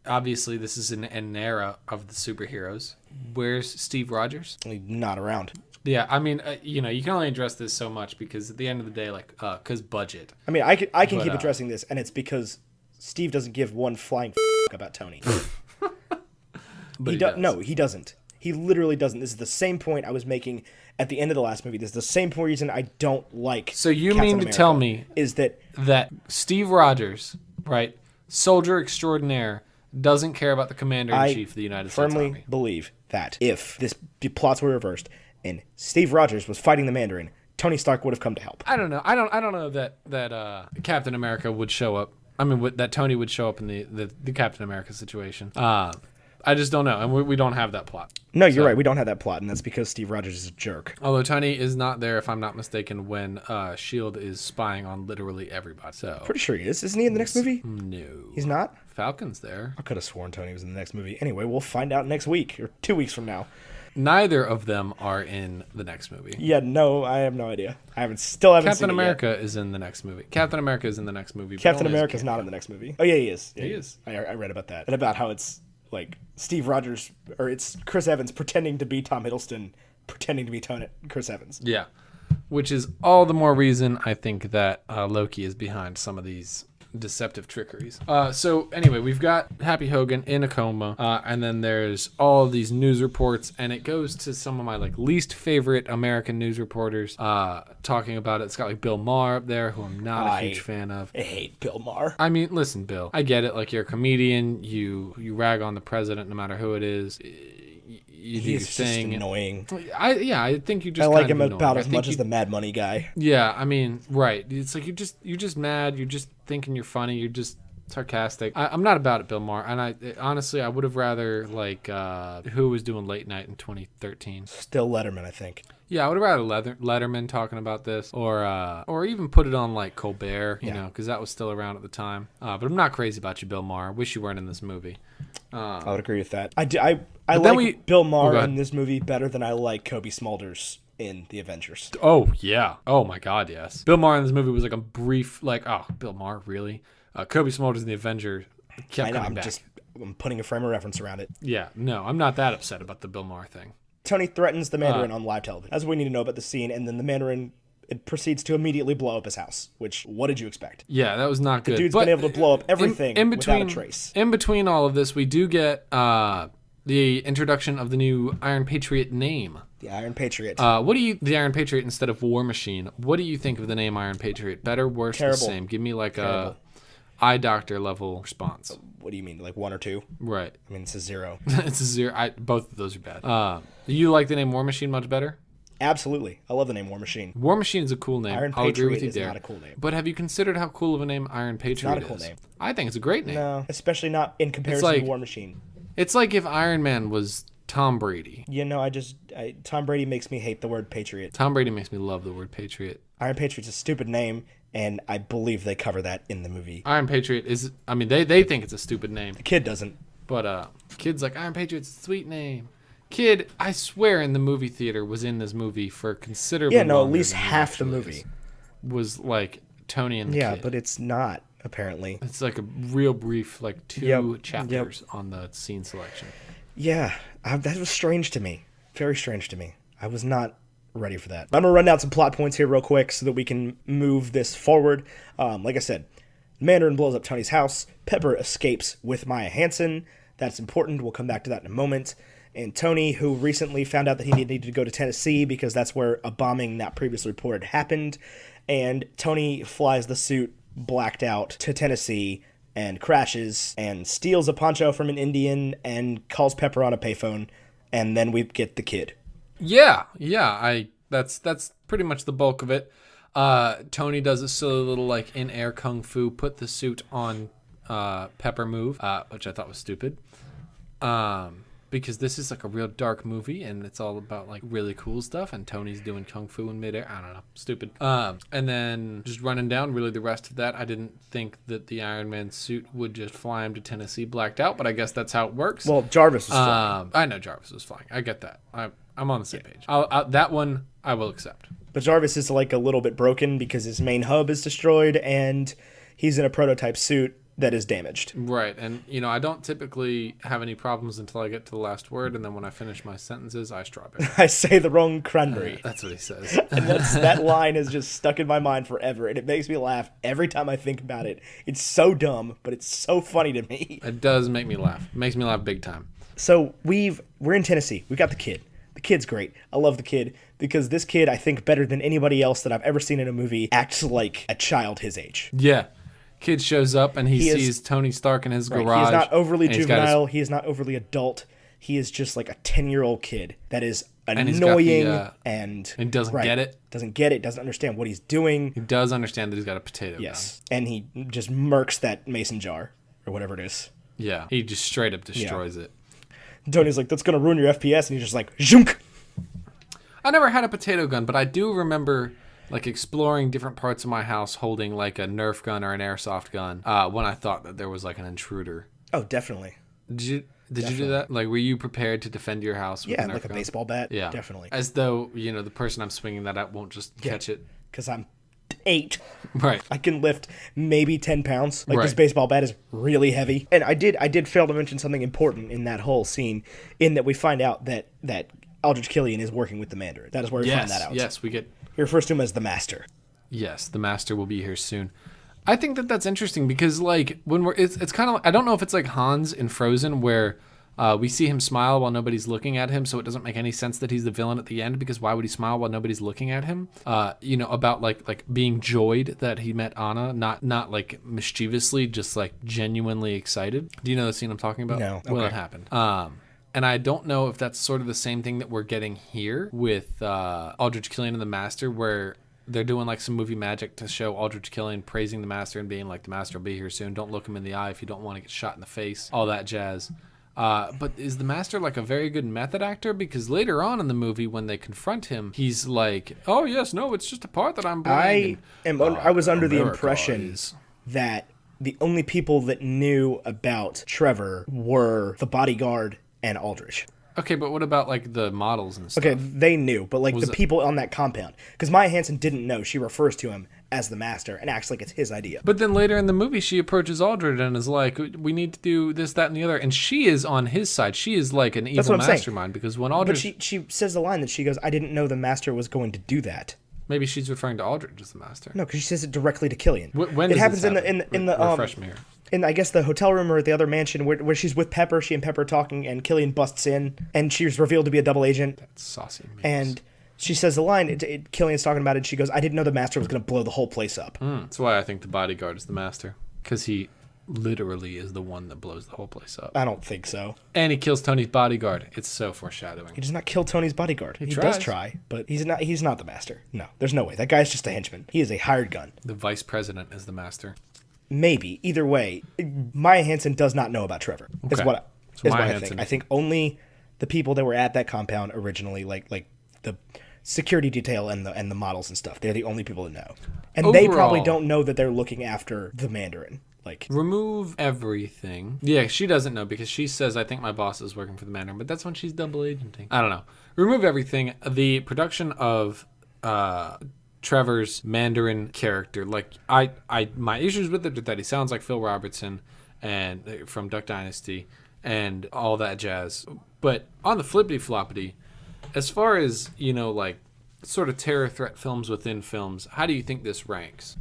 Speaker 1: obviously this is an era of the superheroes. Where's Steve Rogers?
Speaker 2: Not around.
Speaker 1: Yeah, I mean, you know, you can only address this so much because at the end of the day, like, because budget.
Speaker 2: I mean, I can keep addressing this, and it's because Steve doesn't give one flying about Tony.
Speaker 1: But he does.
Speaker 2: No, he doesn't. He literally doesn't. This is the same point I was making at the end of the last movie. This is the same reason I don't like
Speaker 1: So you
Speaker 2: Captain
Speaker 1: mean to
Speaker 2: America,
Speaker 1: tell me
Speaker 2: is that
Speaker 1: Steve Rogers, right, soldier extraordinaire, doesn't care about the commander-in-chief of the United States Army?
Speaker 2: I firmly believe that if the plots were reversed and Steve Rogers was fighting the Mandarin, Tony Stark would have come to help.
Speaker 1: I don't know. I don't know that Captain America would show up. I mean, that Tony would show up in the Captain America situation. I just don't know, and we don't have that plot.
Speaker 2: No, you're right. We don't have that plot, and that's because Steve Rogers is a jerk.
Speaker 1: Although Tony is not there, if I'm not mistaken, when S.H.I.E.L.D. is spying on literally everybody. So
Speaker 2: Pretty sure he is. Isn't he in the next movie?
Speaker 1: No.
Speaker 2: He's not?
Speaker 1: Falcon's there.
Speaker 2: I could have sworn Tony was in the next movie. Anyway, we'll find out next week, or 2 weeks from now.
Speaker 1: Neither of them are in the next movie.
Speaker 2: Yeah, no, I have no idea. Still haven't
Speaker 1: Captain
Speaker 2: seen
Speaker 1: America
Speaker 2: it yet.
Speaker 1: is in the next movie. Captain America is in the next movie.
Speaker 2: Captain America's not in the next movie. Oh, yeah, he is. Yeah,
Speaker 1: He is.
Speaker 2: I read about that. And about how it's like Steve Rogers, or it's Chris Evans pretending to be Tom Hiddleston, pretending to be Chris Evans.
Speaker 1: Yeah. Which is all the more reason I think that Loki is behind some of these deceptive trickeries. So anyway, we've got Happy Hogan in a coma, and then there's all these news reports, and it goes to some of my like least favorite American news reporters talking about it. It's got like Bill Maher up there, who I'm not a huge fan of.
Speaker 2: I hate Bill Maher.
Speaker 1: I mean, listen, Bill, I get it. Like, you're a comedian. You rag on the president no matter who it is. You do your
Speaker 2: He's
Speaker 1: thing.
Speaker 2: just annoying.
Speaker 1: I think you just.
Speaker 2: I like
Speaker 1: kind
Speaker 2: him
Speaker 1: of
Speaker 2: about
Speaker 1: annoying.
Speaker 2: as much as the Mad Money guy.
Speaker 1: Yeah, I mean, right. It's like you're just mad. You're just thinking you're funny. You're just sarcastic. I'm not about it, Bill Maher. And honestly, I would have rather like who was doing late night in 2013.
Speaker 2: Still Letterman, I think.
Speaker 1: Yeah, I would have rather Letterman talking about this, or even put it on like Colbert, you know, because that was still around at the time. But I'm not crazy about you, Bill Maher. Wish you weren't in this movie.
Speaker 2: I would agree with that. I like Bill Maher in this movie better than I like Kobe Smulders in the Avengers.
Speaker 1: Oh yeah. Oh my God, yes. Bill Maher in this movie was like a brief, like, oh, Bill Maher, really? Kobe Smulders in the Avengers kept coming back.
Speaker 2: I'm putting a frame of reference around it.
Speaker 1: Yeah, no, I'm not that upset about the Bill Maher thing.
Speaker 2: Tony threatens the Mandarin on live television. That's what we need to know about the scene, and then the Mandarin proceeds to immediately blow up his house, which, what did you expect?
Speaker 1: Yeah, that was not good.
Speaker 2: The dude's been able to blow up everything without a trace.
Speaker 1: In between all of this, we do get the introduction of the new Iron Patriot name.
Speaker 2: The Iron Patriot.
Speaker 1: The Iron Patriot instead of War Machine. What do you think of the name Iron Patriot? Better, worse,
Speaker 2: Terrible.
Speaker 1: the same? Give me like a eye doctor level response.
Speaker 2: What do you mean, like 1 or 2?
Speaker 1: Right.
Speaker 2: I mean, it's a 0.
Speaker 1: It's a 0. Both of those are bad. You like the name War Machine much better?
Speaker 2: Absolutely. I love the name War Machine.
Speaker 1: War Machine is a cool name.
Speaker 2: Iron
Speaker 1: I'll agree with
Speaker 2: Patriot
Speaker 1: you
Speaker 2: is
Speaker 1: there.
Speaker 2: not a cool name.
Speaker 1: But have you considered how cool of a name Iron Patriot is?
Speaker 2: It's not a cool name.
Speaker 1: I think it's a great name.
Speaker 2: No, especially not in comparison to War Machine.
Speaker 1: It's like if Iron Man was Tom Brady.
Speaker 2: You know, Tom Brady makes me hate the word Patriot.
Speaker 1: Tom Brady makes me love the word Patriot.
Speaker 2: Iron Patriot's a stupid name, And I believe they cover that in the movie.
Speaker 1: Iron Patriot is, I mean, they think it's a stupid name.
Speaker 2: The kid doesn't.
Speaker 1: But kid's like, Iron Patriot's a sweet name. Kid, I swear in the movie theater was in this movie for considerably
Speaker 2: at
Speaker 1: longer
Speaker 2: least
Speaker 1: than
Speaker 2: half the
Speaker 1: actually
Speaker 2: movie.
Speaker 1: was like Tony and the kid.
Speaker 2: But it's not, apparently.
Speaker 1: It's like a real brief, like 2 chapters on the scene selection.
Speaker 2: Yeah, that was strange to me. Very strange to me. I was not ready for that. I'm going to run down some plot points here real quick so that we can move this forward. Like I said, Mandarin blows up Tony's house. Pepper escapes with Maya Hansen. That's important. We'll come back to that in a moment. And Tony, who recently found out that he needed to go to Tennessee because that's where a bombing not previously reported happened. And Tony flies the suit blacked out to Tennessee and crashes and steals a poncho from an Indian and calls Pepper on a payphone. And then we get the kid.
Speaker 1: Yeah. That's pretty much the bulk of it. Tony does a silly little like in-air kung fu, put the suit on Pepper move, which I thought was stupid. Because this is like a real dark movie and it's all about like really cool stuff and Tony's doing kung fu in midair. I don't know. Stupid. And then just running down really the rest of that. I didn't think that the Iron Man suit would just fly him to Tennessee blacked out, but I guess that's how it works.
Speaker 2: Well, Jarvis was flying.
Speaker 1: I know Jarvis was flying. I get that. I'm on the same page. That one I will accept.
Speaker 2: But Jarvis is like a little bit broken because his main hub is destroyed and he's in a prototype suit that is damaged.
Speaker 1: Right. And, I don't typically have any problems until I get to the last word. And then when I finish my sentences, I strawberry.
Speaker 2: I say the wrong cranberry.
Speaker 1: That's what he says.
Speaker 2: And that line is just stuck in my mind forever. And it makes me laugh every time I think about it. It's so dumb, but it's so funny to me.
Speaker 1: It does make me laugh. It makes me laugh big time.
Speaker 2: So we're in Tennessee. We got the kid. The kid's great. I love the kid because this kid, I think, better than anybody else that I've ever seen in a movie, acts like a child his age.
Speaker 1: Yeah. Kid shows up and he sees Tony Stark in his garage.
Speaker 2: He's not overly juvenile. He is not overly adult. He is just like a 10-year-old kid that is annoying
Speaker 1: and doesn't get it.
Speaker 2: Doesn't get it. Doesn't understand what he's doing.
Speaker 1: He does understand that he's got a potato gun.
Speaker 2: And he just murks that mason jar or whatever it is.
Speaker 1: Yeah. He just straight up destroys it.
Speaker 2: Tony's like, that's going to ruin your FPS. And he's just like, zhunk.
Speaker 1: I never had a potato gun, but I do remember like exploring different parts of my house holding like a Nerf gun or an airsoft gun when I thought that there was like an intruder.
Speaker 2: Oh, definitely.
Speaker 1: Did you do that? Like, were you prepared to defend your house with a Nerf
Speaker 2: like a
Speaker 1: gun?
Speaker 2: baseball bat?
Speaker 1: Yeah.
Speaker 2: Definitely.
Speaker 1: As though, the person I'm swinging that at won't just catch it.
Speaker 2: Because I'm 8.
Speaker 1: Right.
Speaker 2: I can lift maybe 10 pounds. Like, this baseball bat is really heavy. And I did fail to mention something important in that whole scene, in that we find out that Aldrich Killian is working with the Mandarin. That is where we find that out.
Speaker 1: Yes, we get...
Speaker 2: He refers to him as the Master.
Speaker 1: Yes, the Master will be here soon. I think that that's interesting because, like, when it's kind of... I don't know if it's like Hans in Frozen where... we see him smile while nobody's looking at him, so it doesn't make any sense that he's the villain at the end, because why would he smile while nobody's looking at him? About like being joyed that he met Anna, not like mischievously, just like genuinely excited. Do you know the scene I'm talking about?
Speaker 2: No.
Speaker 1: Well, it happened. And I don't know if that's sort of the same thing that we're getting here with Aldrich Killian and the Master, where they're doing like some movie magic to show Aldrich Killian praising the Master and being like, the Master will be here soon. Don't look him in the eye if you don't want to get shot in the face. All that jazz. But is the Master like a very good method actor? Because later on in the movie, when they confront him, he's like, "Oh yes, no, it's just a part that I'm playing."
Speaker 2: I was under the impression that the only people that knew about Trevor were the bodyguard and Aldrich.
Speaker 1: Okay, but what about like the models and stuff?
Speaker 2: Okay, they knew, but like people on that compound, because Maya Hansen didn't know. She refers to him as the Master and acts like it's his idea.
Speaker 1: But then later in the movie, she approaches Aldrich and is like, "We need to do this, that, and the other," and she is on his side. She is like an evil mastermind because when Aldrich,
Speaker 2: but she says the line that she goes, "I didn't know the Master was going to do that."
Speaker 1: Maybe she's referring to Aldrich as the Master.
Speaker 2: No, because she says it directly to Killian.
Speaker 1: When
Speaker 2: it
Speaker 1: does
Speaker 2: happens
Speaker 1: this
Speaker 2: in the
Speaker 1: refresh me here.
Speaker 2: In, I guess, the hotel room or the other mansion where she's with Pepper, she and Pepper talking, and Killian busts in, and she's revealed to be a double agent.
Speaker 1: That's saucy.
Speaker 2: And she says the line, Killian's talking about it, she goes, "I didn't know the Master was going to blow the whole place up."
Speaker 1: That's why I think the bodyguard is the Master, because he literally is the one that blows the whole place up.
Speaker 2: I don't think so.
Speaker 1: And he kills Tony's bodyguard. It's so foreshadowing.
Speaker 2: He does not kill Tony's bodyguard. He does try, but he's not the Master. No, there's no way. That guy's just a henchman. He is a hired gun.
Speaker 1: The vice president is the Master.
Speaker 2: Maybe. Either way, Maya Hansen does not know about Trevor. Is what I think. I think only the people that were at that compound originally, like the security detail and the models and stuff. They're the only people that know. And they probably don't know that they're looking after the Mandarin. Like,
Speaker 1: remove everything. Yeah, she doesn't know because she says, I think my boss is working for the Mandarin, but that's when she's double agenting. I don't know. Remove everything. The production of Trevor's Mandarin character, like, my issues with it are that he sounds like Phil Robertson and from Duck Dynasty and all that jazz. But on the flippity floppity, as far as, like, sort of terror threat films within films, how do you think this ranks?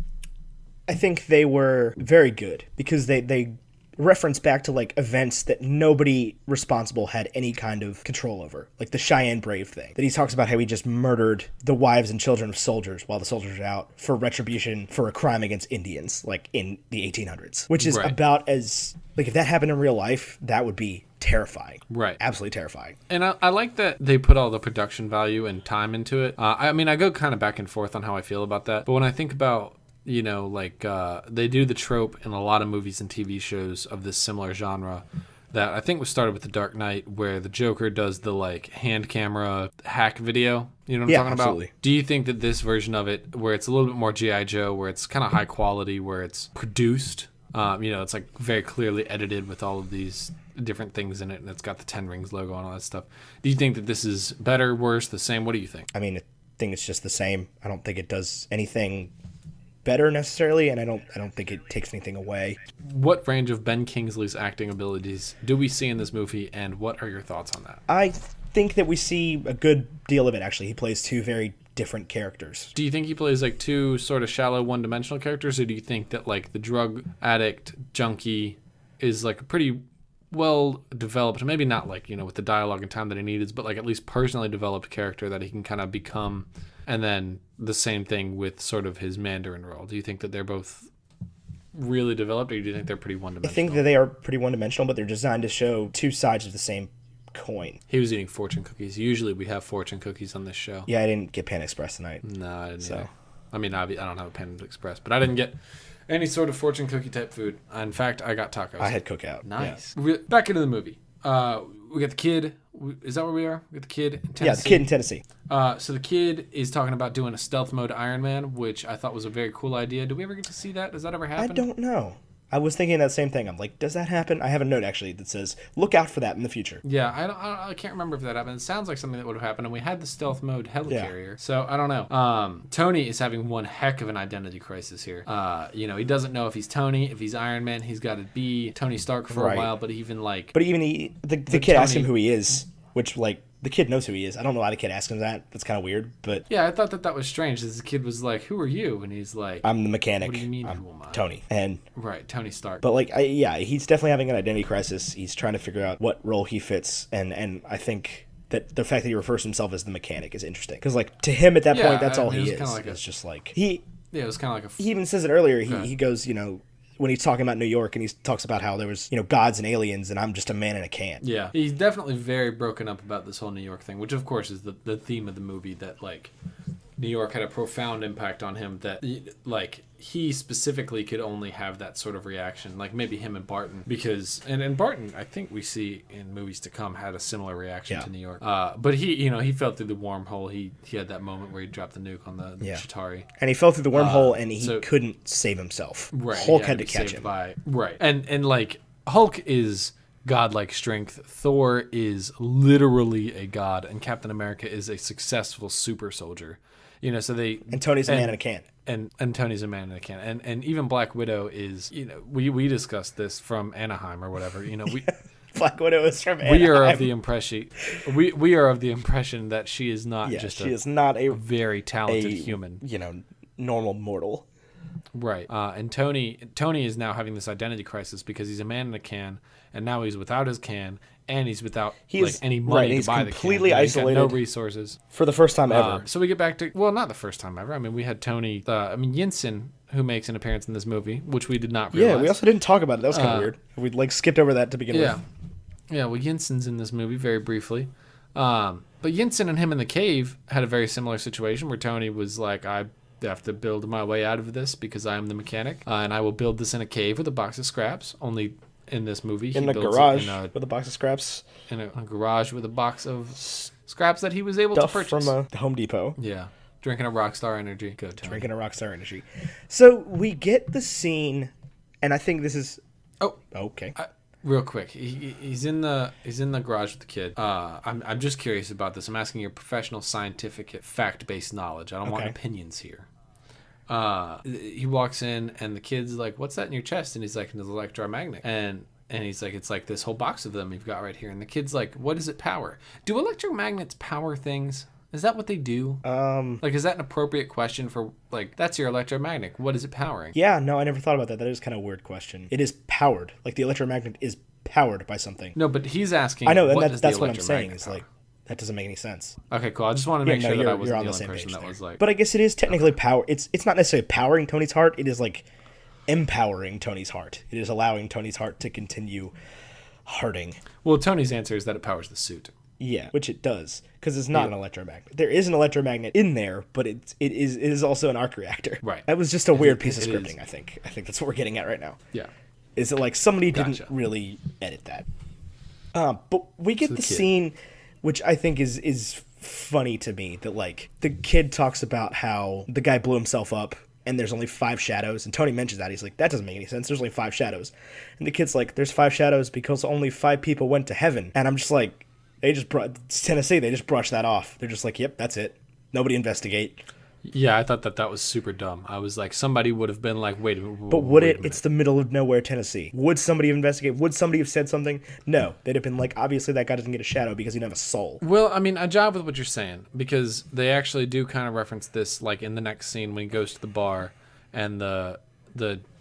Speaker 2: I think they were very good because they reference back to like events that nobody responsible had any kind of control over, like the Cheyenne Brave thing that he talks about, how he just murdered the wives and children of soldiers while the soldiers were out for retribution for a crime against Indians, like in the 1800s, which is about as, like, if that happened in real life, that would be terrifying.
Speaker 1: Right.
Speaker 2: Absolutely terrifying.
Speaker 1: And I like that they put all the production value and time into it. I mean, I go kind of back and forth on how I feel about that, but when I think about, they do the trope in a lot of movies and TV shows of this similar genre that I think was started with The Dark Knight, where the Joker does the, like, hand camera hack video. You know what I'm talking
Speaker 2: absolutely.
Speaker 1: about? Do you think that this version of it, where it's a little bit more G.I. Joe, where it's kind of high quality, where it's produced, it's like very clearly edited with all of these different things in it, and it's got the 10 Rings logo and all that stuff. Do you think that this is better, worse, the same? What do you think?
Speaker 2: I mean, I think it's just the same. I don't think it does anything better necessarily, and I don't think it takes anything away.
Speaker 1: What range of Ben Kingsley's acting abilities do we see in this movie, and what are your thoughts on that?
Speaker 2: I think that we see a good deal of it, actually. He plays two very different characters.
Speaker 1: Do you think he plays like two sort of shallow one-dimensional characters, or do you think that like the drug addict junkie is like a pretty well developed, maybe not like, with the dialogue and time that he needs, but like at least personally developed character that he can kind of become? And then the same thing with sort of his Mandarin role. Do you think that they're both really developed, or do you think they're pretty one-dimensional?
Speaker 2: I think that they are pretty one-dimensional, but they're designed to show two sides of the same coin.
Speaker 1: He was eating fortune cookies. Usually we have fortune cookies on this show.
Speaker 2: Yeah, I didn't get Panda Express tonight.
Speaker 1: No, I didn't either. I mean, I don't have a Panda Express, but I didn't get any sort of fortune cookie type food. In fact, I got tacos.
Speaker 2: I had Cookout.
Speaker 1: Nice. Yeah. Back into the movie. We got the kid. Is that where we are? We got the kid in Tennessee.
Speaker 2: Yeah, the kid in Tennessee.
Speaker 1: So the kid is talking about doing a stealth mode Iron Man, which I thought was a very cool idea. Do we ever get to see that? Does that ever happen?
Speaker 2: I don't know. I was thinking that same thing. I'm like, does that happen? I have a note, actually, that says, look out for that in the future.
Speaker 1: Yeah, I can't remember if that happened. It sounds like something that would have happened, and we had the stealth mode helicarrier. So, I don't know. Tony is having one heck of an identity crisis here. He doesn't know if he's Tony, if he's Iron Man. He's got to be Tony Stark for a while, but even
Speaker 2: the kid asked him who he is, which, like, the kid knows who he is. I don't know why the kid asked him that. That's kind of weird, but...
Speaker 1: Yeah, I thought that was strange. The kid was like, who are you? And he's like...
Speaker 2: I'm the mechanic.
Speaker 1: What do you mean,
Speaker 2: I'm
Speaker 1: who am I?
Speaker 2: Tony. And...
Speaker 1: Right, Tony Stark.
Speaker 2: But, like, he's definitely having an identity crisis. He's trying to figure out what role he fits, and I think that the fact that he refers to himself as the mechanic is interesting. Because, like, to him at that point, that's all he is. It's just like...
Speaker 1: Yeah, it was kind of like
Speaker 2: He even says it earlier. He goes, when he's talking about New York, and he talks about how there was, gods and aliens, and I'm just a man in a can.
Speaker 1: Yeah, he's definitely very broken up about this whole New York thing, which of course is the theme of the movie, that like New York had a profound impact on him, that like he specifically could only have that sort of reaction, like maybe him and Barton, because and Barton, I think we see in movies to come, had a similar reaction to New York. But he fell through the wormhole. He had that moment where he dropped the nuke on the Chitauri,
Speaker 2: and he fell through the wormhole, and he couldn't save himself.
Speaker 1: Right,
Speaker 2: Hulk had to catch him.
Speaker 1: And like Hulk is godlike strength, Thor is literally a god, and Captain America is a successful super soldier. And
Speaker 2: Tony's a man in a can.
Speaker 1: And Tony's a man in a can. And even Black Widow is, we discussed this from Anaheim or whatever. We
Speaker 2: Black Widow is from Anaheim.
Speaker 1: We are of the impression that she is not
Speaker 2: she is not a
Speaker 1: very talented human.
Speaker 2: Normal mortal.
Speaker 1: Right. And Tony is now having this identity crisis because he's a man in a can, and now he's without his can, and he's without any money to buy the can. He's completely
Speaker 2: isolated.
Speaker 1: No resources.
Speaker 2: For the first time ever.
Speaker 1: So we get back to, well, not the first time ever. I mean, we had Tony, Yinsen, who makes an appearance in this movie, which we did not realize.
Speaker 2: Yeah, we also didn't talk about it. That was kind of weird. We skipped over that to begin with.
Speaker 1: Yeah, well, Yinsen's in this movie very briefly. But Yinsen and him in the cave had a very similar situation where Tony was like, I have to build my way out of this because I am the mechanic, and I will build this in a cave with a box of scraps. Only in this movie.
Speaker 2: In
Speaker 1: He
Speaker 2: a
Speaker 1: builds
Speaker 2: garage
Speaker 1: it
Speaker 2: with a box of scraps.
Speaker 1: in a garage with a box of scraps that he was able
Speaker 2: Stuff
Speaker 1: to purchase.
Speaker 2: from the Home Depot.
Speaker 1: Yeah. Drinking a Rockstar Energy. Go, Tony.
Speaker 2: Drinking a Rockstar Energy. So we get the scene, and I think this is...
Speaker 1: Oh.
Speaker 2: Okay.
Speaker 1: Real quick, he's in the garage with the kid. I'm just curious about this. I'm asking your professional, scientific, fact-based knowledge. I don't want opinions here. He walks in and the kid's like, "What's that in your chest?" And he's like, "An electromagnet." And he's like, "It's like this whole box of them you've got right here." And the kid's like, "What does it power? Do electromagnets power things? Is that what they do? Like, is that an appropriate question for, like, that's your electromagnet? What is it powering?"
Speaker 2: Yeah, no, I never thought about that. That is kind of a weird question. It is powered. Like, the electromagnet is powered by something.
Speaker 1: No, but he's asking.
Speaker 2: I know, and
Speaker 1: what
Speaker 2: that's what I'm saying. Is like, that doesn't make any sense.
Speaker 1: Okay, cool. I just wanted to make sure that I wasn't
Speaker 2: on
Speaker 1: the
Speaker 2: the
Speaker 1: only
Speaker 2: same
Speaker 1: person
Speaker 2: page
Speaker 1: that
Speaker 2: there.
Speaker 1: was like.
Speaker 2: But I guess it is technically power. It's not necessarily powering Tony's heart. It is like empowering Tony's heart. It is allowing Tony's heart to continue hearting.
Speaker 1: Well, Tony's answer is that it powers the suit.
Speaker 2: Yeah, which it does, because it's not an electromagnet. There is an electromagnet in there, but it is also an arc reactor.
Speaker 1: Right.
Speaker 2: That was just a weird piece of
Speaker 1: it
Speaker 2: scripting.
Speaker 1: is.
Speaker 2: I think that's what we're getting at right now.
Speaker 1: Yeah.
Speaker 2: Is it like somebody didn't
Speaker 1: Gotcha.
Speaker 2: really edit that? But we get
Speaker 1: So
Speaker 2: the
Speaker 1: the kid.
Speaker 2: scene, which I think is funny to me, that like the kid talks about how the guy blew himself up and there's only 5 shadows, and Tony mentions that. He's like, that doesn't make any sense. There's only 5 shadows. And the kid's like, there's 5 shadows because only 5 people went to heaven. And I'm just like, it's Tennessee, they just brushed that off. They're just like, yep, that's it. Nobody investigate.
Speaker 1: Yeah, I thought that was super dumb. I was like, somebody would have been like, wait.
Speaker 2: But would it? It's the middle of nowhere, Tennessee. Would somebody investigate? Would somebody have said something? No. They'd have been like, obviously that guy doesn't get a shadow because he doesn't have a soul.
Speaker 1: Well, I mean, I jive with what you're saying, because they actually do kind of reference this, like in the next scene when he goes to the bar and the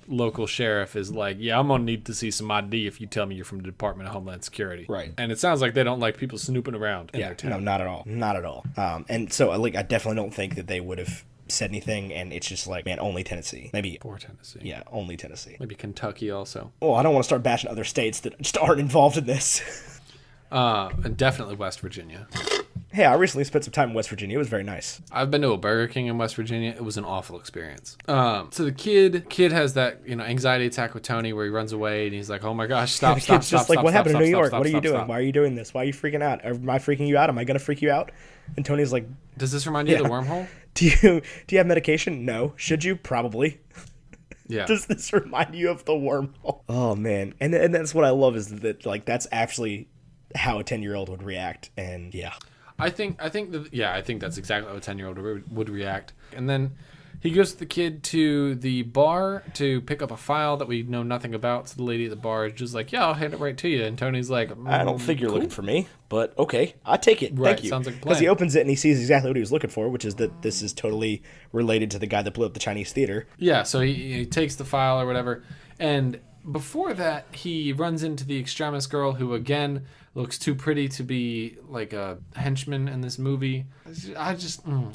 Speaker 1: local sheriff is like, yeah, I'm gonna need to see some ID if you tell me you're from the Department of Homeland Security.
Speaker 2: Right.
Speaker 1: And it sounds like they don't like people snooping around in their town.
Speaker 2: No, not at all. Not at all. And so like, I definitely don't think that they would have said anything, and it's just like, man, only Tennessee. Maybe.
Speaker 1: Poor Tennessee.
Speaker 2: Yeah, only Tennessee.
Speaker 1: Maybe Kentucky also.
Speaker 2: Well, I don't want to start bashing other states that just aren't involved in this.
Speaker 1: And definitely West Virginia.
Speaker 2: Hey, I recently spent some time in West Virginia. It was very nice.
Speaker 1: I've been to a Burger King in West Virginia. It was an awful experience. So the kid has that, anxiety attack with Tony where he runs away and he's like, oh my gosh, stop,
Speaker 2: The
Speaker 1: stop,
Speaker 2: kid's
Speaker 1: stop,
Speaker 2: just like,
Speaker 1: stop,
Speaker 2: what
Speaker 1: stop,
Speaker 2: happened
Speaker 1: stop,
Speaker 2: in New
Speaker 1: stop,
Speaker 2: York?
Speaker 1: stop,
Speaker 2: What are you
Speaker 1: stop,
Speaker 2: doing?
Speaker 1: stop.
Speaker 2: Why are you doing this? Why are you freaking out? Am I freaking you out? Am I going to freak you out? And Tony's like,
Speaker 1: Does this remind you of the wormhole?
Speaker 2: do you have medication? No. Should you? Probably.
Speaker 1: Yeah.
Speaker 2: Does this remind you of the wormhole? Oh man, and that's what I love, is that like that's actually how a 10-year-old would react. And yeah,
Speaker 1: I think that's exactly how a 10-year-old would react. And then he goes with the kid to the bar to pick up a file that we know nothing about. So the lady at the bar is just like, yeah, I'll hand it right to you. And Tony's like,
Speaker 2: I don't think you're
Speaker 1: cool.
Speaker 2: looking for me, but okay, I take it.
Speaker 1: Right,
Speaker 2: Thank you.
Speaker 1: sounds like a
Speaker 2: Because he
Speaker 1: plan.
Speaker 2: opens it and he sees exactly what he was looking for, which is that this is totally related to the guy that blew up the Chinese theater.
Speaker 1: Yeah, so he takes the file or whatever. And before that, he runs into the extremist girl who, again, looks too pretty to be like a henchman in this movie. I'm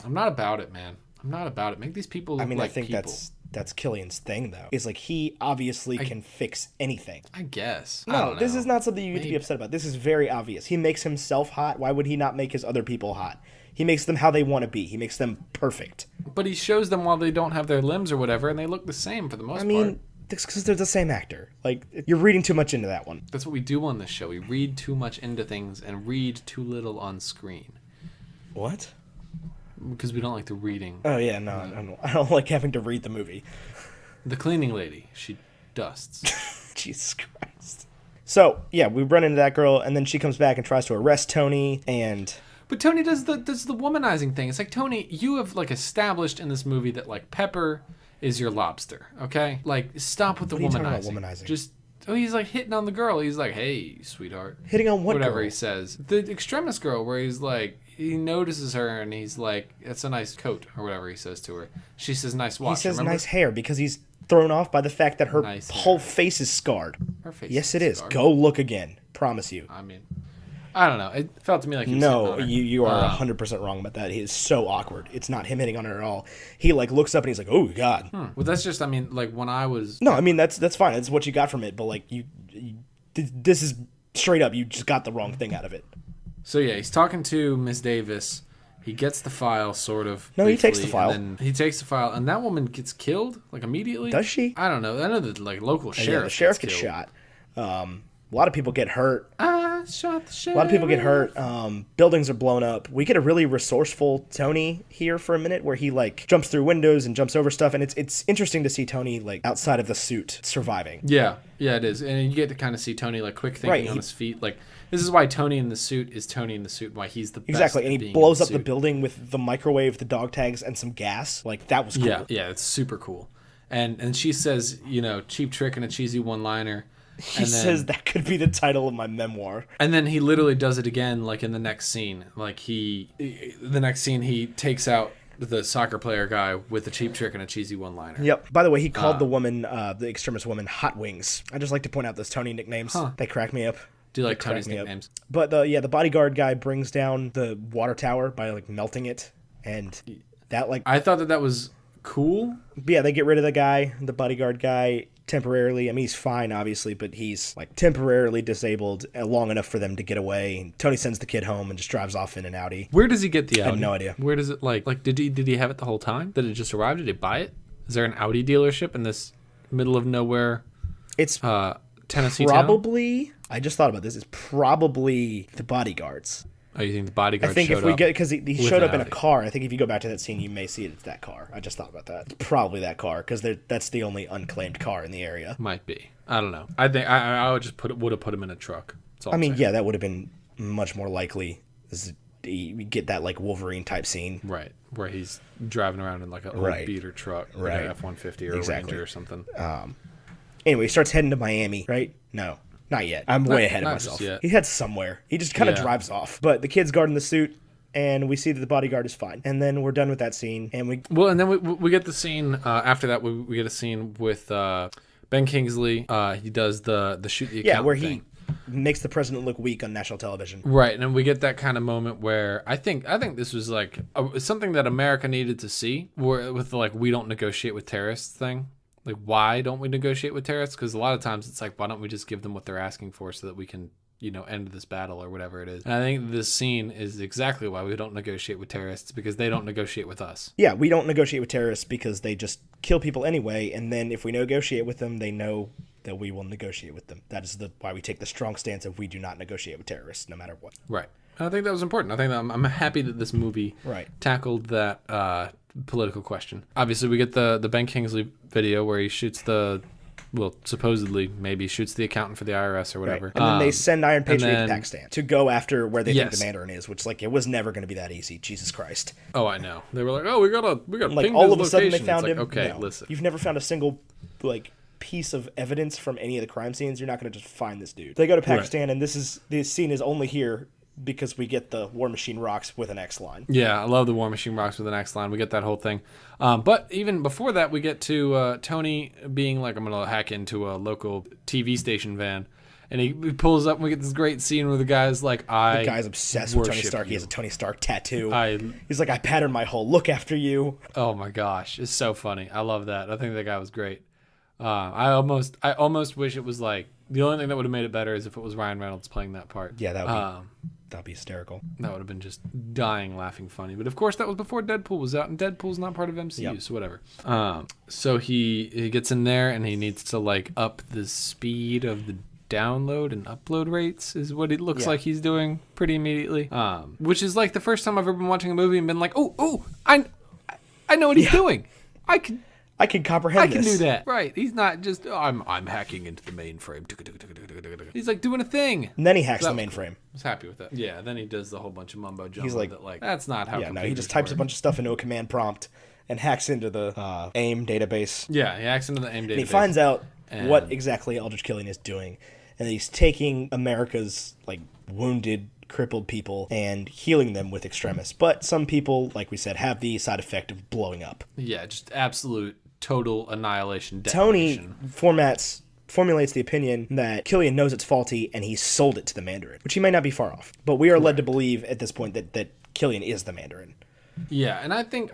Speaker 1: not about it, man. I'm not about it. Make these people look like
Speaker 2: I think
Speaker 1: people.
Speaker 2: that's Killian's thing, though. Is like he obviously can fix anything.
Speaker 1: I guess. I
Speaker 2: No,
Speaker 1: don't
Speaker 2: this
Speaker 1: know.
Speaker 2: is not something you need to be
Speaker 1: Maybe.
Speaker 2: upset about. This is very obvious. He makes himself hot. Why would he not make his other people hot? He makes them how they want to be. He makes them perfect.
Speaker 1: But he shows them while they don't have their limbs or whatever, and they look the same for the most part.
Speaker 2: It's because they're the same actor. Like, you're reading too much into that one.
Speaker 1: That's what we do on this show. We read too much into things and read too little on screen.
Speaker 2: What?
Speaker 1: Because we don't like the reading.
Speaker 2: Oh, yeah, no, I don't like having to read the movie.
Speaker 1: The cleaning lady, she dusts.
Speaker 2: Jesus Christ. So, yeah, we run into that girl, and then she comes back and tries to arrest Tony, and...
Speaker 1: But Tony does the womanizing thing. It's like, Tony, you have like established in this movie that like Pepper is your lobster, okay? Like, stop with the
Speaker 2: What are you
Speaker 1: womanizing.
Speaker 2: talking about womanizing?
Speaker 1: Just he's like hitting on the girl. He's like, hey, sweetheart.
Speaker 2: Hitting on what
Speaker 1: Whatever
Speaker 2: girl?
Speaker 1: he says. The extremist girl, where he's like, he notices her and he's like, it's a nice coat or whatever he says to her. She says, nice watch.
Speaker 2: He says
Speaker 1: remember?
Speaker 2: nice hair because he's thrown off by the fact that her
Speaker 1: Nice hair.
Speaker 2: whole face is scarred.
Speaker 1: Her face
Speaker 2: Yes, it is.
Speaker 1: scarred.
Speaker 2: Go look again. Promise you.
Speaker 1: I mean, I don't know. It felt to me like he was hitting
Speaker 2: No,
Speaker 1: on her.
Speaker 2: you are 100% wrong about that. He is so awkward. It's not him hitting on her at all. He like looks up and he's like, "Oh God."
Speaker 1: Well, that's just, I mean, like when I was...
Speaker 2: No, I mean that's fine. That's what you got from it. But like this is straight up. You just got the wrong thing out of it.
Speaker 1: So yeah, he's talking to Miss Davis. He gets the file, sort of.
Speaker 2: No, he takes the
Speaker 1: briefly,
Speaker 2: file.
Speaker 1: And then he takes the file, and that woman gets killed, like immediately.
Speaker 2: Does she?
Speaker 1: I don't know. I know that like local sheriff.
Speaker 2: Yeah, the sheriff
Speaker 1: gets
Speaker 2: gets
Speaker 1: killed.
Speaker 2: shot. A lot of people get hurt.
Speaker 1: I shot the sheriff.
Speaker 2: A lot of people get hurt. Buildings are blown up. We get a really resourceful Tony here for a minute where he like jumps through windows and jumps over stuff. And it's interesting to see Tony like outside of the suit surviving.
Speaker 1: Yeah, it is. And you get to kind of see Tony like quick thinking on his feet. Like this is why Tony in the suit is Tony in the suit. Why he's the best.
Speaker 2: Exactly. And he blows up the building with the microwave, the dog tags, and some gas. Like that was cool.
Speaker 1: Yeah, it's super cool. And she says, cheap trick and a cheesy one-liner.
Speaker 2: He says that could be the title of my memoir.
Speaker 1: And then he literally does it again, like in the next scene. Like he takes out the soccer player guy with a cheap trick and a cheesy one-liner.
Speaker 2: Yep. By the way, he called the woman, the extremist woman, Hot Wings. I just like to point out those Tony nicknames. They crack me up.
Speaker 1: Do you like Tony's nicknames?
Speaker 2: But the bodyguard guy brings down the water tower by like melting it, and that like
Speaker 1: I thought that was cool.
Speaker 2: Yeah, they get rid of the bodyguard guy. Temporarily. I mean, he's fine, obviously, but he's like temporarily disabled long enough for them to get away. And Tony sends the kid home and just drives off in an Audi.
Speaker 1: Where does he get the Audi?
Speaker 2: I have no idea.
Speaker 1: Where does it like did he have it the whole time? Did it just arrive? Did he buy it? Is there an Audi dealership in this middle of nowhere?
Speaker 2: It's
Speaker 1: Tennessee
Speaker 2: probably
Speaker 1: town?
Speaker 2: I just thought about this. It's probably the bodyguards.
Speaker 1: Oh, you think the bodyguard?
Speaker 2: I think if we get because he showed up in a
Speaker 1: Audi.
Speaker 2: car. I think if you go back to that scene, you may see it's that car. I just thought about that. It's probably that car because that's the only unclaimed car in the area.
Speaker 1: Might be. I don't know. I think I would just would have put him in a truck.
Speaker 2: I mean, yeah, that would have been much more likely. You get that like Wolverine type scene,
Speaker 1: right, where he's driving around in like a old beater truck, like an F-150 or a Ranger or something.
Speaker 2: Anyway, he starts heading to Miami, right? No. Not yet. I'm way ahead of myself. He heads somewhere. He just kind of drives off. But the kid's guarding the suit, and we see that the bodyguard is fine. And then we're done with that scene. And
Speaker 1: we get the scene after that. We get a scene with Ben Kingsley. He does the shoot the account
Speaker 2: where
Speaker 1: thing.
Speaker 2: He makes the president look weak on national television.
Speaker 1: Right, and we get that kind of moment where I think this was like something that America needed to see, with the like we don't negotiate with terrorists thing. Like, why don't we negotiate with terrorists? Because a lot of times it's like, why don't we just give them what they're asking for so that we can, end this battle or whatever it is. And I think this scene is exactly why we don't negotiate with terrorists, because they don't negotiate with us.
Speaker 2: Yeah, we don't negotiate with terrorists because they just kill people anyway. And then if we negotiate with them, they know that we will negotiate with them. That is why we take the strong stance of we do not negotiate with terrorists no matter what.
Speaker 1: Right. I think that was important. I think that I'm happy that this movie tackled that political question. Obviously, we get the Ben Kingsley video where he shoots supposedly maybe shoots the accountant for the IRS or whatever.
Speaker 2: Right. And then they send Iron Patriot to Pakistan to go after where they think the Mandarin is, which it was never going to be that easy. Jesus Christ.
Speaker 1: Oh, I know. They were like, oh, we got
Speaker 2: like
Speaker 1: ping
Speaker 2: all
Speaker 1: this
Speaker 2: of a sudden they
Speaker 1: location.
Speaker 2: found him.
Speaker 1: Okay,
Speaker 2: no.
Speaker 1: listen.
Speaker 2: You've never found a single piece of evidence from any of the crime scenes. You're not going to just find this dude. They go to Pakistan, and this scene is only here because we get the War Machine rocks with an X line.
Speaker 1: Yeah, I love the War Machine rocks with an X line. We get that whole thing. But even before that, we get to Tony being like, I'm going to hack into a local TV station van. And he pulls up and we get this great scene where the guy's like,
Speaker 2: the guy's obsessed with Tony Stark. He has a Tony Stark tattoo. He's like, I patterned my whole look after you.
Speaker 1: Oh my gosh. It's so funny. I love that. I think that guy was great. I almost wish it was like, the only thing that would have made it better is if it was Ryan Reynolds playing that part.
Speaker 2: Yeah, that'd be hysterical.
Speaker 1: That would have been just dying laughing funny. But of course, that was before Deadpool was out, and Deadpool's not part of MCU, so whatever. So he gets in there, and he needs to like up the speed of the download and upload rates is what it looks like he's doing pretty immediately. Which is like the first time I've ever been watching a movie and been like, I know what he's doing.
Speaker 2: I can comprehend this.
Speaker 1: I can do that. Right. He's not just, I'm hacking into the mainframe. He's like doing a thing.
Speaker 2: And then he hacks the mainframe.
Speaker 1: I was happy with that. Yeah, then he does the whole bunch of mumbo jumbo.
Speaker 2: He's like,
Speaker 1: that's not how
Speaker 2: he just types a bunch of stuff into a command prompt and hacks into the AIM database.
Speaker 1: Yeah, he hacks into the AIM database.
Speaker 2: And he finds out what exactly Aldrich Killian is doing. And he's taking America's wounded, crippled people and healing them with extremis. But some people, like we said, have the side effect of blowing up.
Speaker 1: Yeah, just absolute total annihilation, detonation.
Speaker 2: Tony formulates the opinion that Killian knows it's faulty and he sold it to the Mandarin, which he may not be far off. But we are led to believe at this point that Killian is the Mandarin.
Speaker 1: Yeah, and I think,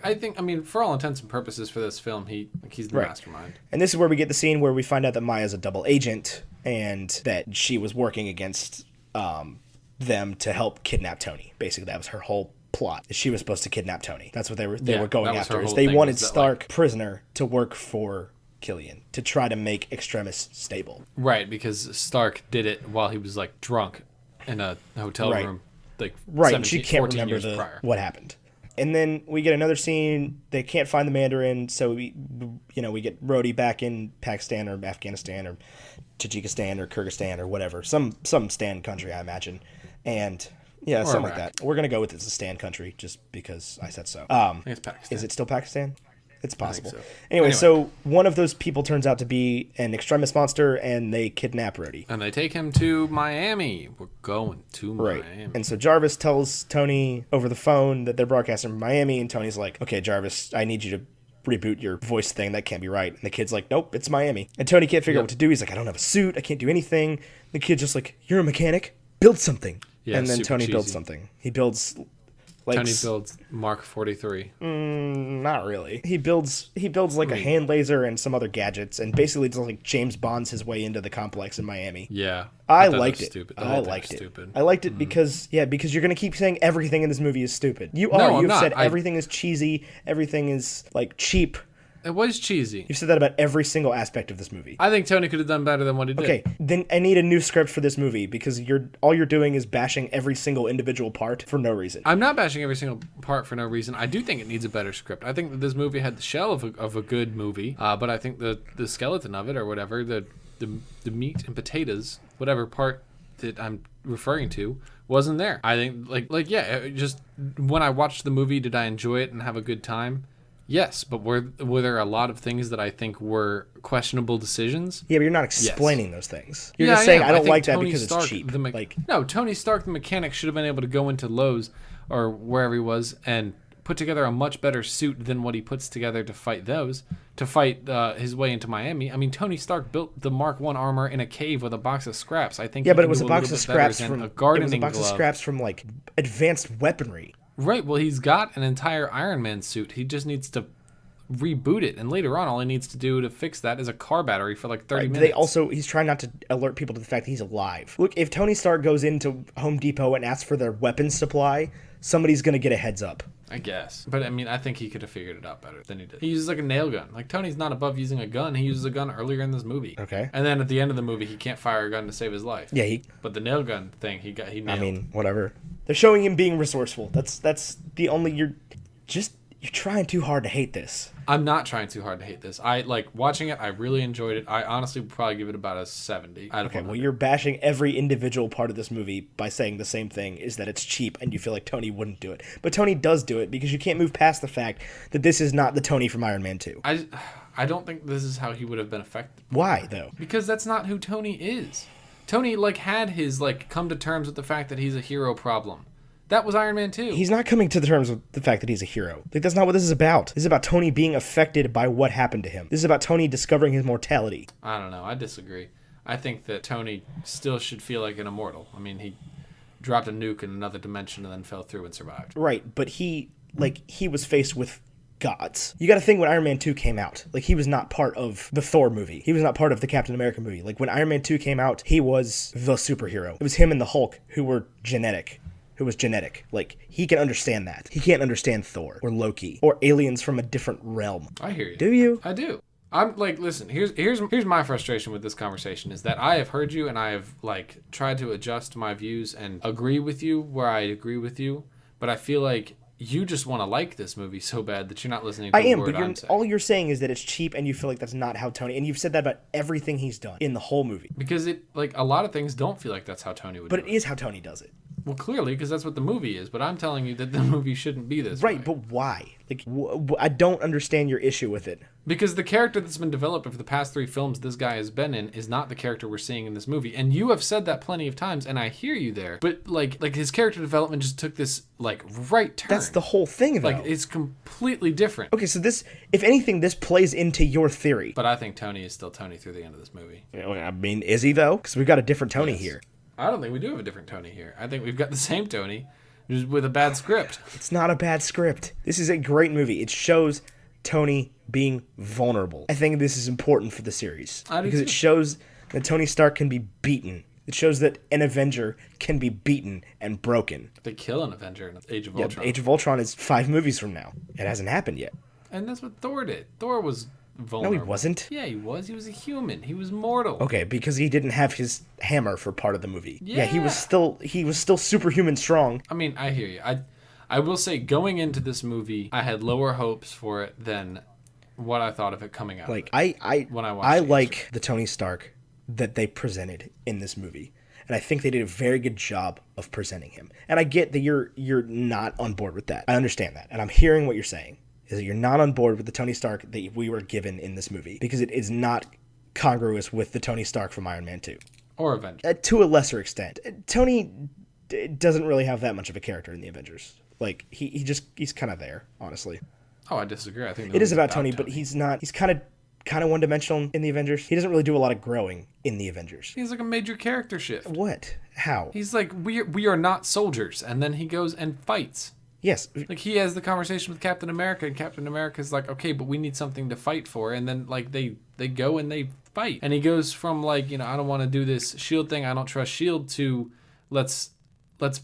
Speaker 1: for all intents and purposes for this film, he's the mastermind.
Speaker 2: And this is where we get the scene where we find out that Maya's a double agent and that she was working against them to help kidnap Tony. Basically, that was her whole plot. She was supposed to kidnap Tony. That's what they were going after. Is they wanted Stark prisoner to work for Killian to try to make Extremis stable.
Speaker 1: Right, because Stark did it while he was like drunk in a hotel room, like
Speaker 2: and she can't remember what happened. And then we get another scene. They can't find the Mandarin, so we get Rhodey back in Pakistan or Afghanistan or Tajikistan or Kyrgyzstan or whatever, some Stan country, I imagine, and yeah, something like that. We're gonna go with it's a Stan country just because I said so.
Speaker 1: I think it's Pakistan.
Speaker 2: Is it still Pakistan? It's possible.
Speaker 1: So.
Speaker 2: Anyway, so one of those people turns out to be an Extremis monster, and they kidnap Rhodey.
Speaker 1: And they take him to Miami. We're going to Miami.
Speaker 2: And so Jarvis tells Tony over the phone that they're broadcasting from Miami, and Tony's like, okay, Jarvis, I need you to reboot your voice thing. That can't be right. And the kid's like, nope, it's Miami. And Tony can't figure out what to do. He's like, I don't have a suit. I can't do anything. The kid's just like, you're a mechanic? Build something. Yeah, and then Tony builds something. He builds...
Speaker 1: Tony builds Mark 43.
Speaker 2: Not really. He builds like a hand laser and some other gadgets, and basically just like James Bonds his way into the complex in Miami.
Speaker 1: Yeah,
Speaker 2: I liked it.
Speaker 1: Stupid.
Speaker 2: I liked it. I liked it because you're gonna keep saying everything in this movie is stupid. You've said everything is cheesy, everything is like cheap.
Speaker 1: It was cheesy.
Speaker 2: You've said that about every single aspect of this movie.
Speaker 1: I think Tony could have done better than what he did.
Speaker 2: Okay, then I need a new script for this movie because all you're doing is bashing every single individual part for no reason.
Speaker 1: I'm not bashing every single part for no reason. I do think it needs a better script. I think that this movie had the shell of a good movie, but I think the skeleton of it or whatever, the meat and potatoes, whatever part that I'm referring to, wasn't there. I think just when I watched the movie, did I enjoy it and have a good time? Yes, but were there a lot of things that I think were questionable decisions?
Speaker 2: Yeah, but you're not explaining those things. You're just saying, I don't like that because it's cheap.
Speaker 1: No, Tony Stark, the mechanic, should have been able to go into Lowe's or wherever he was and put together a much better suit than what he puts together to fight his way into Miami. I mean, Tony Stark built the Mark I armor in a cave with a box of scraps. I think
Speaker 2: but it was a box of scraps from like advanced weaponry.
Speaker 1: Right, well, he's got an entire Iron Man suit. He just needs to reboot it, and later on, all he needs to do to fix that is a car battery for like 30 minutes.
Speaker 2: He's trying not to alert people to the fact that he's alive. Look, if Tony Stark goes into Home Depot and asks for their weapons supply, somebody's going to get a heads up.
Speaker 1: I guess. But, I mean, I think he could have figured it out better than he did. He uses like a nail gun. Like, Tony's not above using a gun. He uses a gun earlier in this movie.
Speaker 2: Okay.
Speaker 1: And then at the end of the movie, he can't fire a gun to save his life.
Speaker 2: Yeah,
Speaker 1: But the nail gun thing, he nailed.
Speaker 2: I mean, whatever. They're showing him being resourceful. That's the only... You're trying too hard to hate this.
Speaker 1: I'm not trying too hard to hate this. I like watching it. I really enjoyed it. I honestly would probably give it about a 70 out of 100.
Speaker 2: Well, you're bashing every individual part of this movie by saying the same thing, is that it's cheap and you feel like Tony wouldn't do it. But Tony does do it because you can't move past the fact that this is not the Tony from Iron Man 2.
Speaker 1: I don't think this is how he would have been affected.
Speaker 2: Why, though?
Speaker 1: Because that's not who Tony is. Tony, had his, come to terms with the fact that he's a hero problem. That was Iron Man 2.
Speaker 2: He's not coming to the terms with the fact that he's a hero. That's not what this is about. This is about Tony being affected by what happened to him. This is about Tony discovering his mortality.
Speaker 1: I don't know. I disagree. I think that Tony still should feel like an immortal. I mean, he dropped a nuke in another dimension and then fell through and survived.
Speaker 2: Right, but he was faced with gods. You got to think when Iron Man 2 came out, he was not part of the Thor movie. He was not part of the Captain America movie. When Iron Man 2 came out, he was the superhero. It was him and the Hulk who was genetic. He can understand that. He can't understand Thor or Loki or aliens from a different realm.
Speaker 1: I hear you.
Speaker 2: Do you?
Speaker 1: I do. I'm listen, here's my frustration with this conversation is that I have heard you and I have tried to adjust my views and agree with you where I agree with you, but I feel like you just want to like this movie so bad that you're not listening to the word I'm saying.
Speaker 2: All you're saying is that it's cheap and you feel like that's not how Tony... And you've said that about everything he's done in the whole movie.
Speaker 1: Because a lot of things don't feel like that's how Tony would do it.
Speaker 2: But it is how Tony does it.
Speaker 1: Well, clearly, because that's what the movie is. But I'm telling you that the movie shouldn't be this way.
Speaker 2: Right, but why? I don't understand your issue with it.
Speaker 1: Because the character that's been developed over the past 3 films this guy has been in is not the character we're seeing in this movie. And you have said that plenty of times, and I hear you there. But, his character development just took this, right turn.
Speaker 2: That's the whole thing, though.
Speaker 1: It's completely different.
Speaker 2: Okay, so this, if anything, this plays into your theory.
Speaker 1: But I think Tony is still Tony through the end of this movie.
Speaker 2: I mean, is he, though? Because we've got a different Tony here.
Speaker 1: I don't think we do have a different Tony here. I think we've got the same Tony, just with a bad script.
Speaker 2: It's not a bad script. This is a great movie. It shows Tony being vulnerable. I think this is important for the series. Because it shows that Tony Stark can be beaten. It shows that an Avenger can be beaten and broken.
Speaker 1: They kill an Avenger in Age of Ultron.
Speaker 2: Age of Ultron is 5 movies from now. It hasn't happened yet.
Speaker 1: And that's what Thor did. Thor was vulnerable.
Speaker 2: No, he wasn't.
Speaker 1: Yeah, he was. He was a human. He was mortal.
Speaker 2: Okay, because he didn't have his hammer for part of the movie.
Speaker 1: Yeah.
Speaker 2: He was still superhuman strong.
Speaker 1: I mean, I hear you. I will say, going into this movie, I had lower hopes for it than what I thought of it coming out.
Speaker 2: Like
Speaker 1: when I watched
Speaker 2: I
Speaker 1: it
Speaker 2: like the Tony Stark that they presented in this movie. And I think they did a very good job of presenting him. And I get that you're not on board with that. I understand that. And I'm hearing what you're saying, is that you're not on board with the Tony Stark that we were given in this movie. Because it is not congruous with the Tony Stark from Iron Man 2.
Speaker 1: Or Avengers.
Speaker 2: To a lesser extent. Tony doesn't really have that much of a character in the Avengers. Like, he's kind of there, honestly.
Speaker 1: Oh, I disagree. I think the
Speaker 2: it is
Speaker 1: movie's
Speaker 2: about Tony, but he's not. He's kind of one-dimensional in the Avengers. He doesn't really do a lot of growing in the Avengers.
Speaker 1: He's like a major character shift.
Speaker 2: What? How?
Speaker 1: He's like, we are not soldiers, and then he goes and fights.
Speaker 2: Yes.
Speaker 1: Like, he has the conversation with Captain America, and Captain America's like, okay, but we need something to fight for, and then, like, they go and they fight. And he goes from, like, I don't want to do this SHIELD thing, I don't trust SHIELD, to let's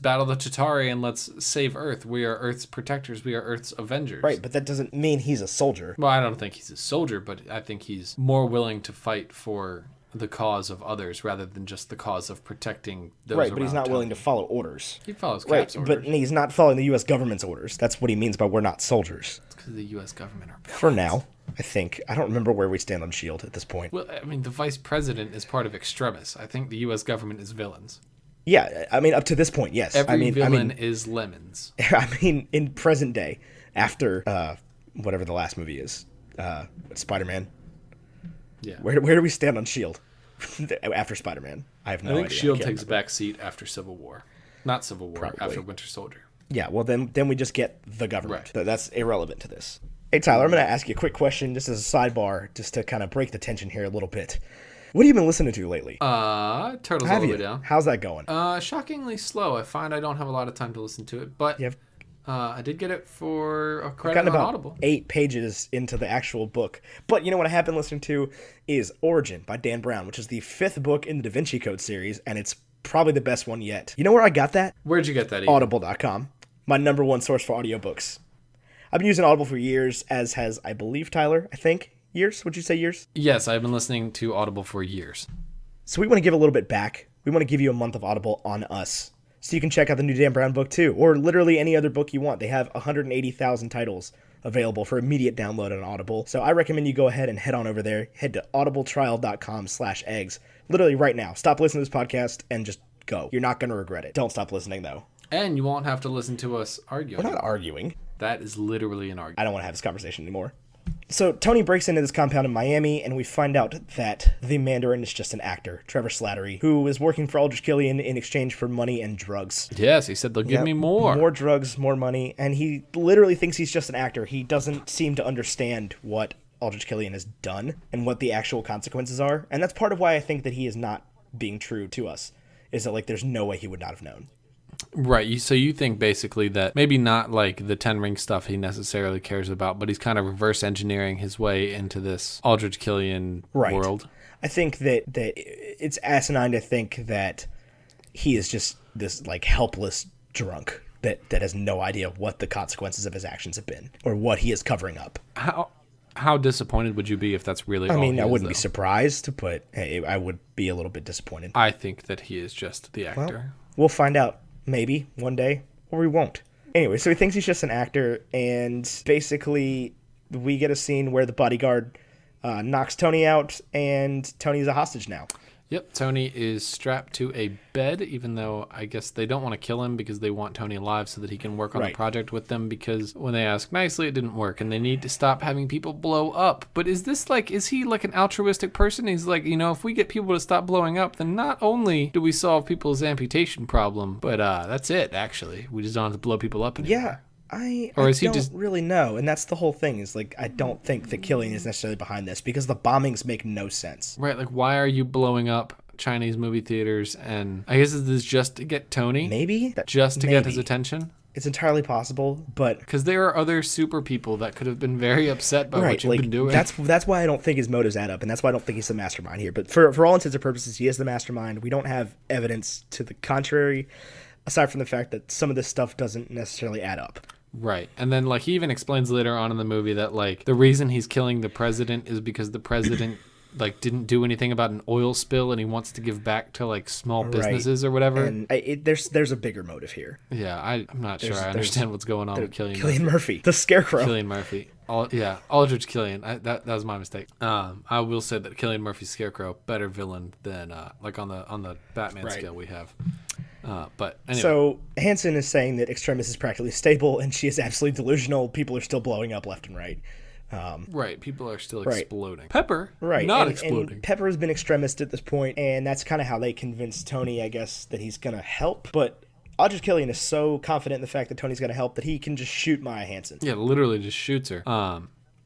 Speaker 1: battle the Chitauri and let's save Earth. We are Earth's protectors. We are Earth's Avengers.
Speaker 2: Right, but that doesn't mean he's a soldier.
Speaker 1: Well, I don't think he's a soldier, but I think he's more willing to fight for the cause of others rather than just the cause of protecting those
Speaker 2: right, but he's
Speaker 1: around
Speaker 2: not willing
Speaker 1: Tony.
Speaker 2: to follow orders.
Speaker 1: He follows Cap's
Speaker 2: right,
Speaker 1: orders.
Speaker 2: but he's not following the U.S. government's orders. That's what he means by we're not soldiers.
Speaker 1: It's because the U.S. government are villains.
Speaker 2: For now, I think. I don't remember where we stand on SHIELD at this point.
Speaker 1: Well, I mean, the vice president is part of extremis. I think the U.S. government is villains.
Speaker 2: Yeah, I mean, up to this point, yes.
Speaker 1: Every villain is lemons.
Speaker 2: I mean, in present day, after whatever the last movie is, Spider-Man.
Speaker 1: Yeah.
Speaker 2: Where do we stand on SHIELD after Spider-Man? I have no idea.
Speaker 1: I think SHIELD takes a back seat after Civil War. Not Civil War,
Speaker 2: Probably.
Speaker 1: after Winter Soldier.
Speaker 2: Yeah, well, then we just get the government.
Speaker 1: Right.
Speaker 2: That's irrelevant to this. Hey, Tyler, I'm going to ask you a quick question just as a sidebar, just to kind of break the tension here a little bit. What have you been listening to lately?
Speaker 1: Turtles All the Way Down.
Speaker 2: How's that going?
Speaker 1: Shockingly slow. I find I don't have a lot of time to listen to it, but I did get it for a credit on Audible.
Speaker 2: 8 pages into the actual book. But you know what I have been listening to is Origin by Dan Brown, which is the 5th book in the Da Vinci Code series, and it's probably the best one yet. You know where I got that?
Speaker 1: Where'd you get that? Ian?
Speaker 2: Audible.com. My number one source for audiobooks. I've been using Audible for years, as has, I believe, Tyler, I think. Years? Would you say years?
Speaker 1: Yes, I've been listening to Audible for years.
Speaker 2: So we want to give a little bit back. We want to give you a month of Audible on us. So you can check out the new Dan Brown book too, or literally any other book you want. They have 180,000 titles available for immediate download on Audible. So I recommend you go ahead and head on over there. Head to audibletrial.com/eggs. Literally right now. Stop listening to this podcast and just go. You're not going to regret it. Don't stop listening though.
Speaker 1: And you won't have to listen to us arguing.
Speaker 2: We're not arguing.
Speaker 1: That is literally an argument.
Speaker 2: I don't want to have this conversation anymore. So Tony breaks into this compound in Miami, and we find out that the Mandarin is just an actor, Trevor Slattery, who is working for Aldrich Killian in exchange for money and drugs.
Speaker 1: Yes, he said they'll give me more.
Speaker 2: More drugs, more money, and he literally thinks he's just an actor. He doesn't seem to understand what Aldrich Killian has done and what the actual consequences are, and that's part of why I think that he is not being true to us, is that, like, there's no way he would not have known.
Speaker 1: Right. So you think basically that maybe not like the Ten Ring stuff he necessarily cares about, but he's kind of reverse engineering his way into this Aldrich Killian world.
Speaker 2: I think that it's asinine to think that he is just this like helpless drunk that has no idea what the consequences of his actions have been or what he is covering up.
Speaker 1: How disappointed would you be if that's really all he is,
Speaker 2: I wouldn't
Speaker 1: though?
Speaker 2: be surprised, but hey, I would be a little bit disappointed.
Speaker 1: I think that he is just the actor.
Speaker 2: Well, we'll find out. Maybe one day, or we won't. Anyway, so he thinks he's just an actor, and basically we get a scene where the bodyguard knocks Tony out, and Tony's a hostage now.
Speaker 1: Yep, Tony is strapped to a bed, even though I guess they don't want to kill him because they want Tony alive so that he can work on the project with them, because when they ask nicely, it didn't work, and they need to stop having people blow up. But is he like an altruistic person? He's like, if we get people to stop blowing up, then not only do we solve people's amputation problem, but that's it, actually. We just don't have to blow people up anymore.
Speaker 2: Yeah. I don't really know, and that's the whole thing, is like I don't think that Killian is necessarily behind this because the bombings make no sense.
Speaker 1: Right, like why are you blowing up Chinese movie theaters? And I guess is this just to get Tony?
Speaker 2: Maybe?
Speaker 1: Just to get his attention?
Speaker 2: It's entirely possible, but
Speaker 1: because there are other super people that could have been very upset by what you've been doing.
Speaker 2: That's why I don't think his motives add up, and that's why I don't think he's the mastermind here. But for all intents and purposes, he is the mastermind. We don't have evidence to the contrary, aside from the fact that some of this stuff doesn't necessarily add up.
Speaker 1: Right. And then, like, he even explains later on in the movie that, like, the reason he's killing the president is because the president, like, didn't do anything about an oil spill and he wants to give back to, like, small businesses or whatever.
Speaker 2: And there's a bigger motive here.
Speaker 1: Yeah, I'm not sure I understand what's going on with
Speaker 2: Cillian Murphy, the Scarecrow.
Speaker 1: Cillian Murphy. Aldrich Killian. That was my mistake. I will say that Cillian Murphy's Scarecrow, better villain than, like, on the Batman scale we have. But anyway.
Speaker 2: So Hansen is saying that Extremis is practically stable and she is absolutely delusional. People are still blowing up left and right.
Speaker 1: Right, people are still exploding. Pepper, exploding.
Speaker 2: And Pepper has been extremist at this point, and that's kind of how they convince Tony, I guess, that he's going to help. But Aldrich Killian is so confident in the fact that Tony's going to help that he can just shoot Maya Hansen.
Speaker 1: Yeah, literally just shoots her.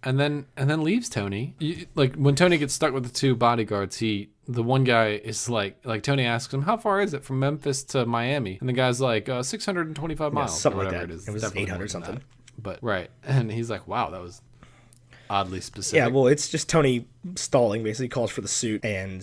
Speaker 1: And then leaves Tony. Like, when Tony gets stuck with the two bodyguards, the one guy is like Tony asks him, how far is it from Memphis to Miami? And the guy's like, 625 miles.
Speaker 2: Something
Speaker 1: or
Speaker 2: like
Speaker 1: whatever
Speaker 2: that.
Speaker 1: it is.
Speaker 2: It was
Speaker 1: Definitely
Speaker 2: 800 something.
Speaker 1: But, right. And he's like, wow, that was oddly specific.
Speaker 2: Yeah, well, it's just Tony stalling, basically calls for the suit, and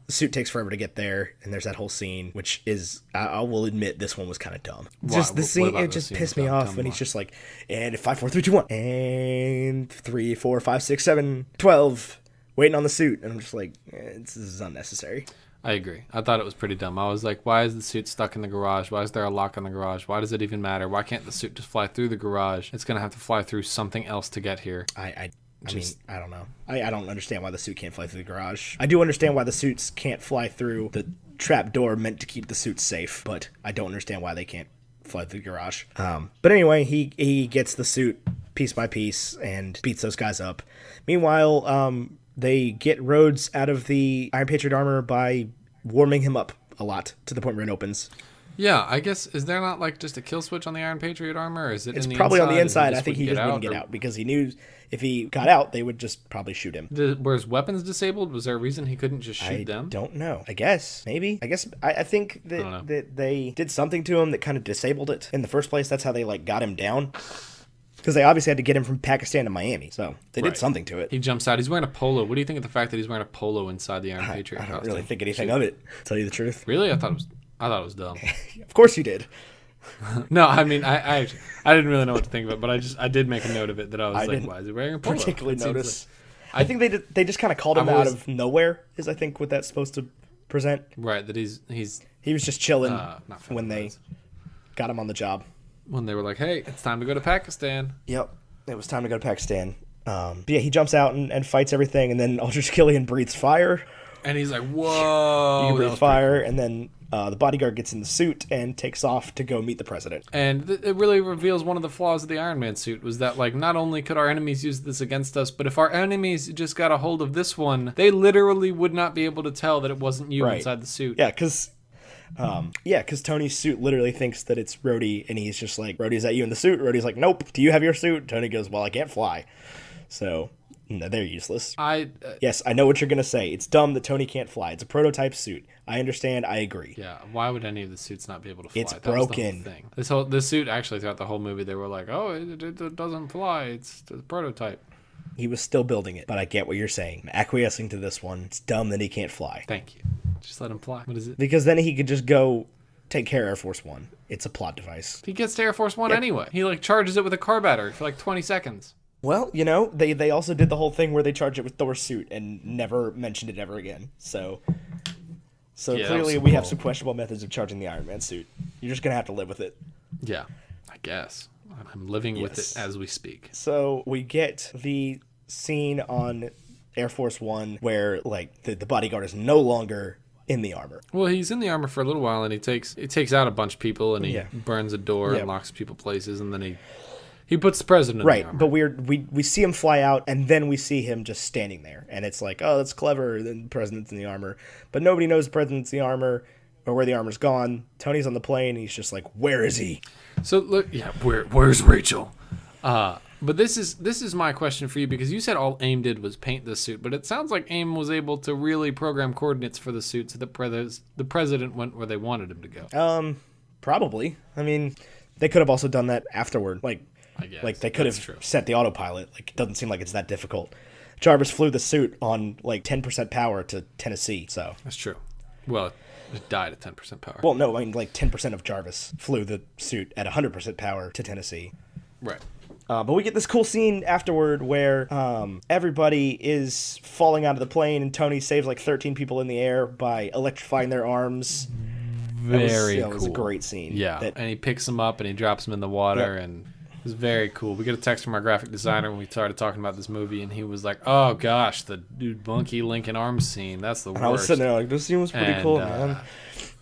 Speaker 2: the suit takes forever to get there, and there's that whole scene, which is, I will admit, this one was kind of dumb. Just the scene, it just pissed me off when he's just like, and 5, 4, 3, 2, 1, and 3, 4, 5, 6, 7, 12, waiting on the suit, and I'm just like, this is unnecessary.
Speaker 1: I agree. I thought it was pretty dumb. I was like, why is the suit stuck in the garage? Why is there a lock on the garage? Why does it even matter? Why can't the suit just fly through the garage? It's going to have to fly through something else to get here.
Speaker 2: I mean, I don't know. I don't understand why the suit can't fly through the garage. I do understand why the suits can't fly through the trap door meant to keep the suits safe, but I don't understand why they can't fly through the garage. But anyway, he gets the suit piece by piece and beats those guys up. Meanwhile, they get Rhodes out of the Iron Patriot armor by warming him up a lot to the point where it opens.
Speaker 1: Yeah, I guess, is there not like just a kill switch on the Iron Patriot armor? Or is it
Speaker 2: It's
Speaker 1: in the
Speaker 2: probably
Speaker 1: inside?
Speaker 2: on the inside. I think
Speaker 1: he
Speaker 2: he just wouldn't get out because he knew if he got out, they would just probably shoot him.
Speaker 1: Were his weapons disabled? Was there a reason he couldn't just shoot them?
Speaker 2: I don't know. I guess. Maybe. I think that they did something to him that kind of disabled it in the first place. That's how they like got him down. Because they obviously had to get him from Pakistan to Miami. So they did something to it.
Speaker 1: He jumps out. He's wearing a polo. What do you think of the fact that he's wearing a polo inside the Iron Patriot
Speaker 2: I don't
Speaker 1: costume?
Speaker 2: really think anything of it, to tell you the truth.
Speaker 1: Really? I thought it was dumb.
Speaker 2: Of course you did.
Speaker 1: No, I mean, I didn't really know what to think of it, but I did make a note of it that I was like, why is he wearing a polo?
Speaker 2: Particularly notice. I think they just kind of called him out of nowhere, is I think what that's supposed to present.
Speaker 1: Right, that he
Speaker 2: was just chilling when they got him on the job.
Speaker 1: When they were like, hey, it's time to go to Pakistan.
Speaker 2: Yep, it was time to go to Pakistan. But yeah, he jumps out and fights everything, and then Aldrich Killian breathes fire.
Speaker 1: And he's like, whoa.
Speaker 2: You can breathe fire, cool. And then the bodyguard gets in the suit and takes off to go meet the president.
Speaker 1: And it really reveals one of the flaws of the Iron Man suit was that, like, not only could our enemies use this against us, but if our enemies just got a hold of this one, they literally would not be able to tell that it wasn't you inside the suit.
Speaker 2: Yeah, because Tony's suit literally thinks that it's Rhodey, and he's just like, Rhodey, is that you in the suit? Rhodey's like, nope. Do you have your suit? Tony goes, well, I can't fly. So, no, they're useless. Yes, I know what you're going to say. It's dumb that Tony can't fly. It's a prototype suit. I understand. I agree.
Speaker 1: Yeah, why would any of the suits not be able to fly?
Speaker 2: It's broken.
Speaker 1: Was the whole thing. This suit, actually, throughout the whole movie, they were like, oh, it doesn't fly. It's a prototype.
Speaker 2: He was still building it, but I get what you're saying. I'm acquiescing to this one. It's dumb that he can't fly.
Speaker 1: Thank you. Just let him fly. What is it?
Speaker 2: Because then he could just go take care of Air Force One. It's a plot device.
Speaker 1: He gets to Air Force One anyway. He like charges it with a car battery for like 20 seconds.
Speaker 2: Well, they also did the whole thing where they charged it with Thor's suit and never mentioned it ever again. So clearly we have some questionable methods of charging the Iron Man suit. You're just going to have to live with it.
Speaker 1: Yeah, I guess. I'm living with it as we speak.
Speaker 2: So we get the scene on Air Force One where like the bodyguard is no longer in the armor.
Speaker 1: Well, he's in the armor for a little while, and he takes out a bunch of people, and he burns a door and locks people places, and then he puts the president in the armor.
Speaker 2: But we see him fly out, and then we see him just standing there, and it's like, oh, that's clever. Then the president's in the armor, but nobody knows the president's in the armor or where the armor's gone. Tony's on the plane, and he's just like, where is he?
Speaker 1: So look, where's Rachel? But this is my question for you, because you said all AIM did was paint the suit, but it sounds like AIM was able to really program coordinates for the suit so that the president went where they wanted him to go.
Speaker 2: Probably. I mean, they could have also done that afterward. Like,
Speaker 1: I guess.
Speaker 2: Like they could have set the autopilot. Like, it doesn't seem like it's that difficult. Jarvis flew the suit on like 10% power to Tennessee, so.
Speaker 1: That's true. Well, it died at 10% power.
Speaker 2: Well, no, I mean like 10% of Jarvis flew the suit at 100% power to Tennessee.
Speaker 1: Right.
Speaker 2: But we get this cool scene afterward where everybody is falling out of the plane, and Tony saves like 13 people in the air by electrifying their arms.
Speaker 1: Very
Speaker 2: That
Speaker 1: cool.
Speaker 2: was a great scene.
Speaker 1: Yeah, and he picks them up and he drops them in the water, and it was very cool. We get a text from our graphic designer when we started talking about this movie, and he was like, "Oh gosh, the dude monkey linking arms scene, that's the worst."
Speaker 2: I was sitting there like, this scene was pretty cool, man.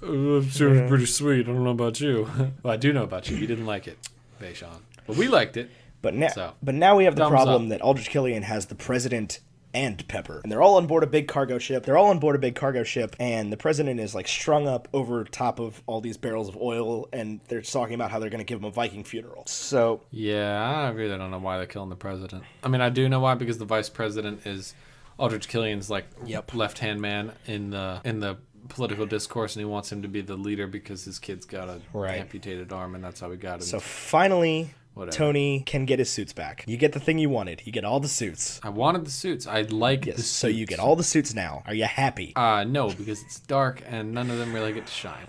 Speaker 1: It was pretty sweet. I don't know about you. Well, I do know about you. You didn't like it, Vashaun. But we liked it.
Speaker 2: But now we have the
Speaker 1: thumbs
Speaker 2: problem
Speaker 1: up.
Speaker 2: that Aldrich Killian has the president and Pepper, and they're all on board a big cargo ship. And the president is like strung up over top of all these barrels of oil, and they're talking about how they're going to give him a Viking funeral. So
Speaker 1: yeah, I really don't know why they're killing the president. I mean, I do know why, because the vice president is Aldrich Killian's like left-hand man in the political discourse, and he wants him to be the leader because his kid's got a amputated arm, and that's how we got him.
Speaker 2: So finally,
Speaker 1: Whatever.
Speaker 2: Tony can get his suits back. You get the thing you wanted. You get all the suits.
Speaker 1: I wanted the suits. I like the suits.
Speaker 2: So you get all the suits now. Are you happy?
Speaker 1: No, because it's dark and none of them really get to shine.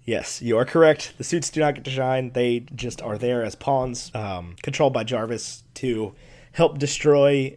Speaker 2: Yes, you are correct. The suits do not get to shine. They just are there as pawns, controlled by Jarvis to help destroy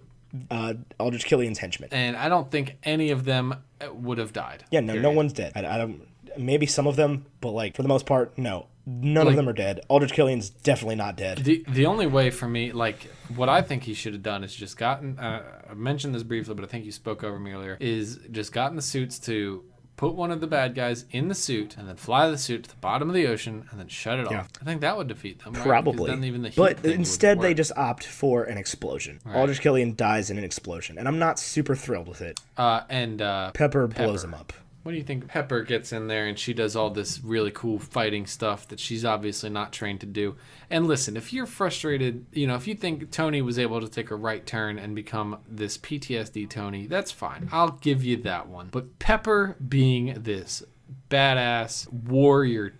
Speaker 2: Aldrich Killian's henchmen.
Speaker 1: And I don't think any of them would have died.
Speaker 2: Yeah, no one's dead. I don't. Maybe some of them, but like for the most part, no. None of them are dead. Aldrich Killian's definitely not dead.
Speaker 1: The only way for me, like, what I think he should have done is just gotten, I mentioned this briefly, but I think you spoke over me earlier, is just gotten the suits to put one of the bad guys in the suit and then fly the suit to the bottom of the ocean and then shut it off. I think that would defeat them. Right?
Speaker 2: Probably.
Speaker 1: Then even the heat
Speaker 2: but
Speaker 1: thing
Speaker 2: instead
Speaker 1: would
Speaker 2: they
Speaker 1: work.
Speaker 2: just opt for an explosion.
Speaker 1: Right.
Speaker 2: Aldrich Killian dies in an explosion, and I'm not super thrilled with it. Pepper blows him up.
Speaker 1: What do you think? Pepper gets in there and she does all this really cool fighting stuff that she's obviously not trained to do. And listen, if you're frustrated, if you think Tony was able to take a right turn and become this PTSD Tony, that's fine. I'll give you that one. But Pepper being this badass warrior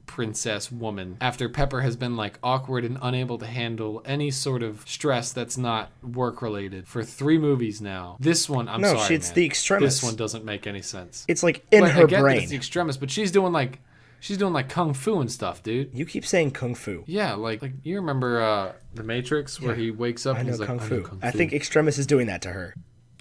Speaker 1: princess woman, after Pepper has been like awkward and unable to handle any sort of stress that's not work related for 3 movies now. This one, I'm sorry,
Speaker 2: it's the extremis.
Speaker 1: This one doesn't make any sense.
Speaker 2: It's like in her
Speaker 1: I get
Speaker 2: brain.
Speaker 1: that it's the extremis, but she's doing like kung fu and stuff, dude.
Speaker 2: You keep saying kung fu.
Speaker 1: Yeah, like you remember The Matrix where he wakes up
Speaker 2: I
Speaker 1: and
Speaker 2: know
Speaker 1: he's like,
Speaker 2: kung
Speaker 1: I
Speaker 2: fu.
Speaker 1: know kung fu.
Speaker 2: I think extremis is doing that to her.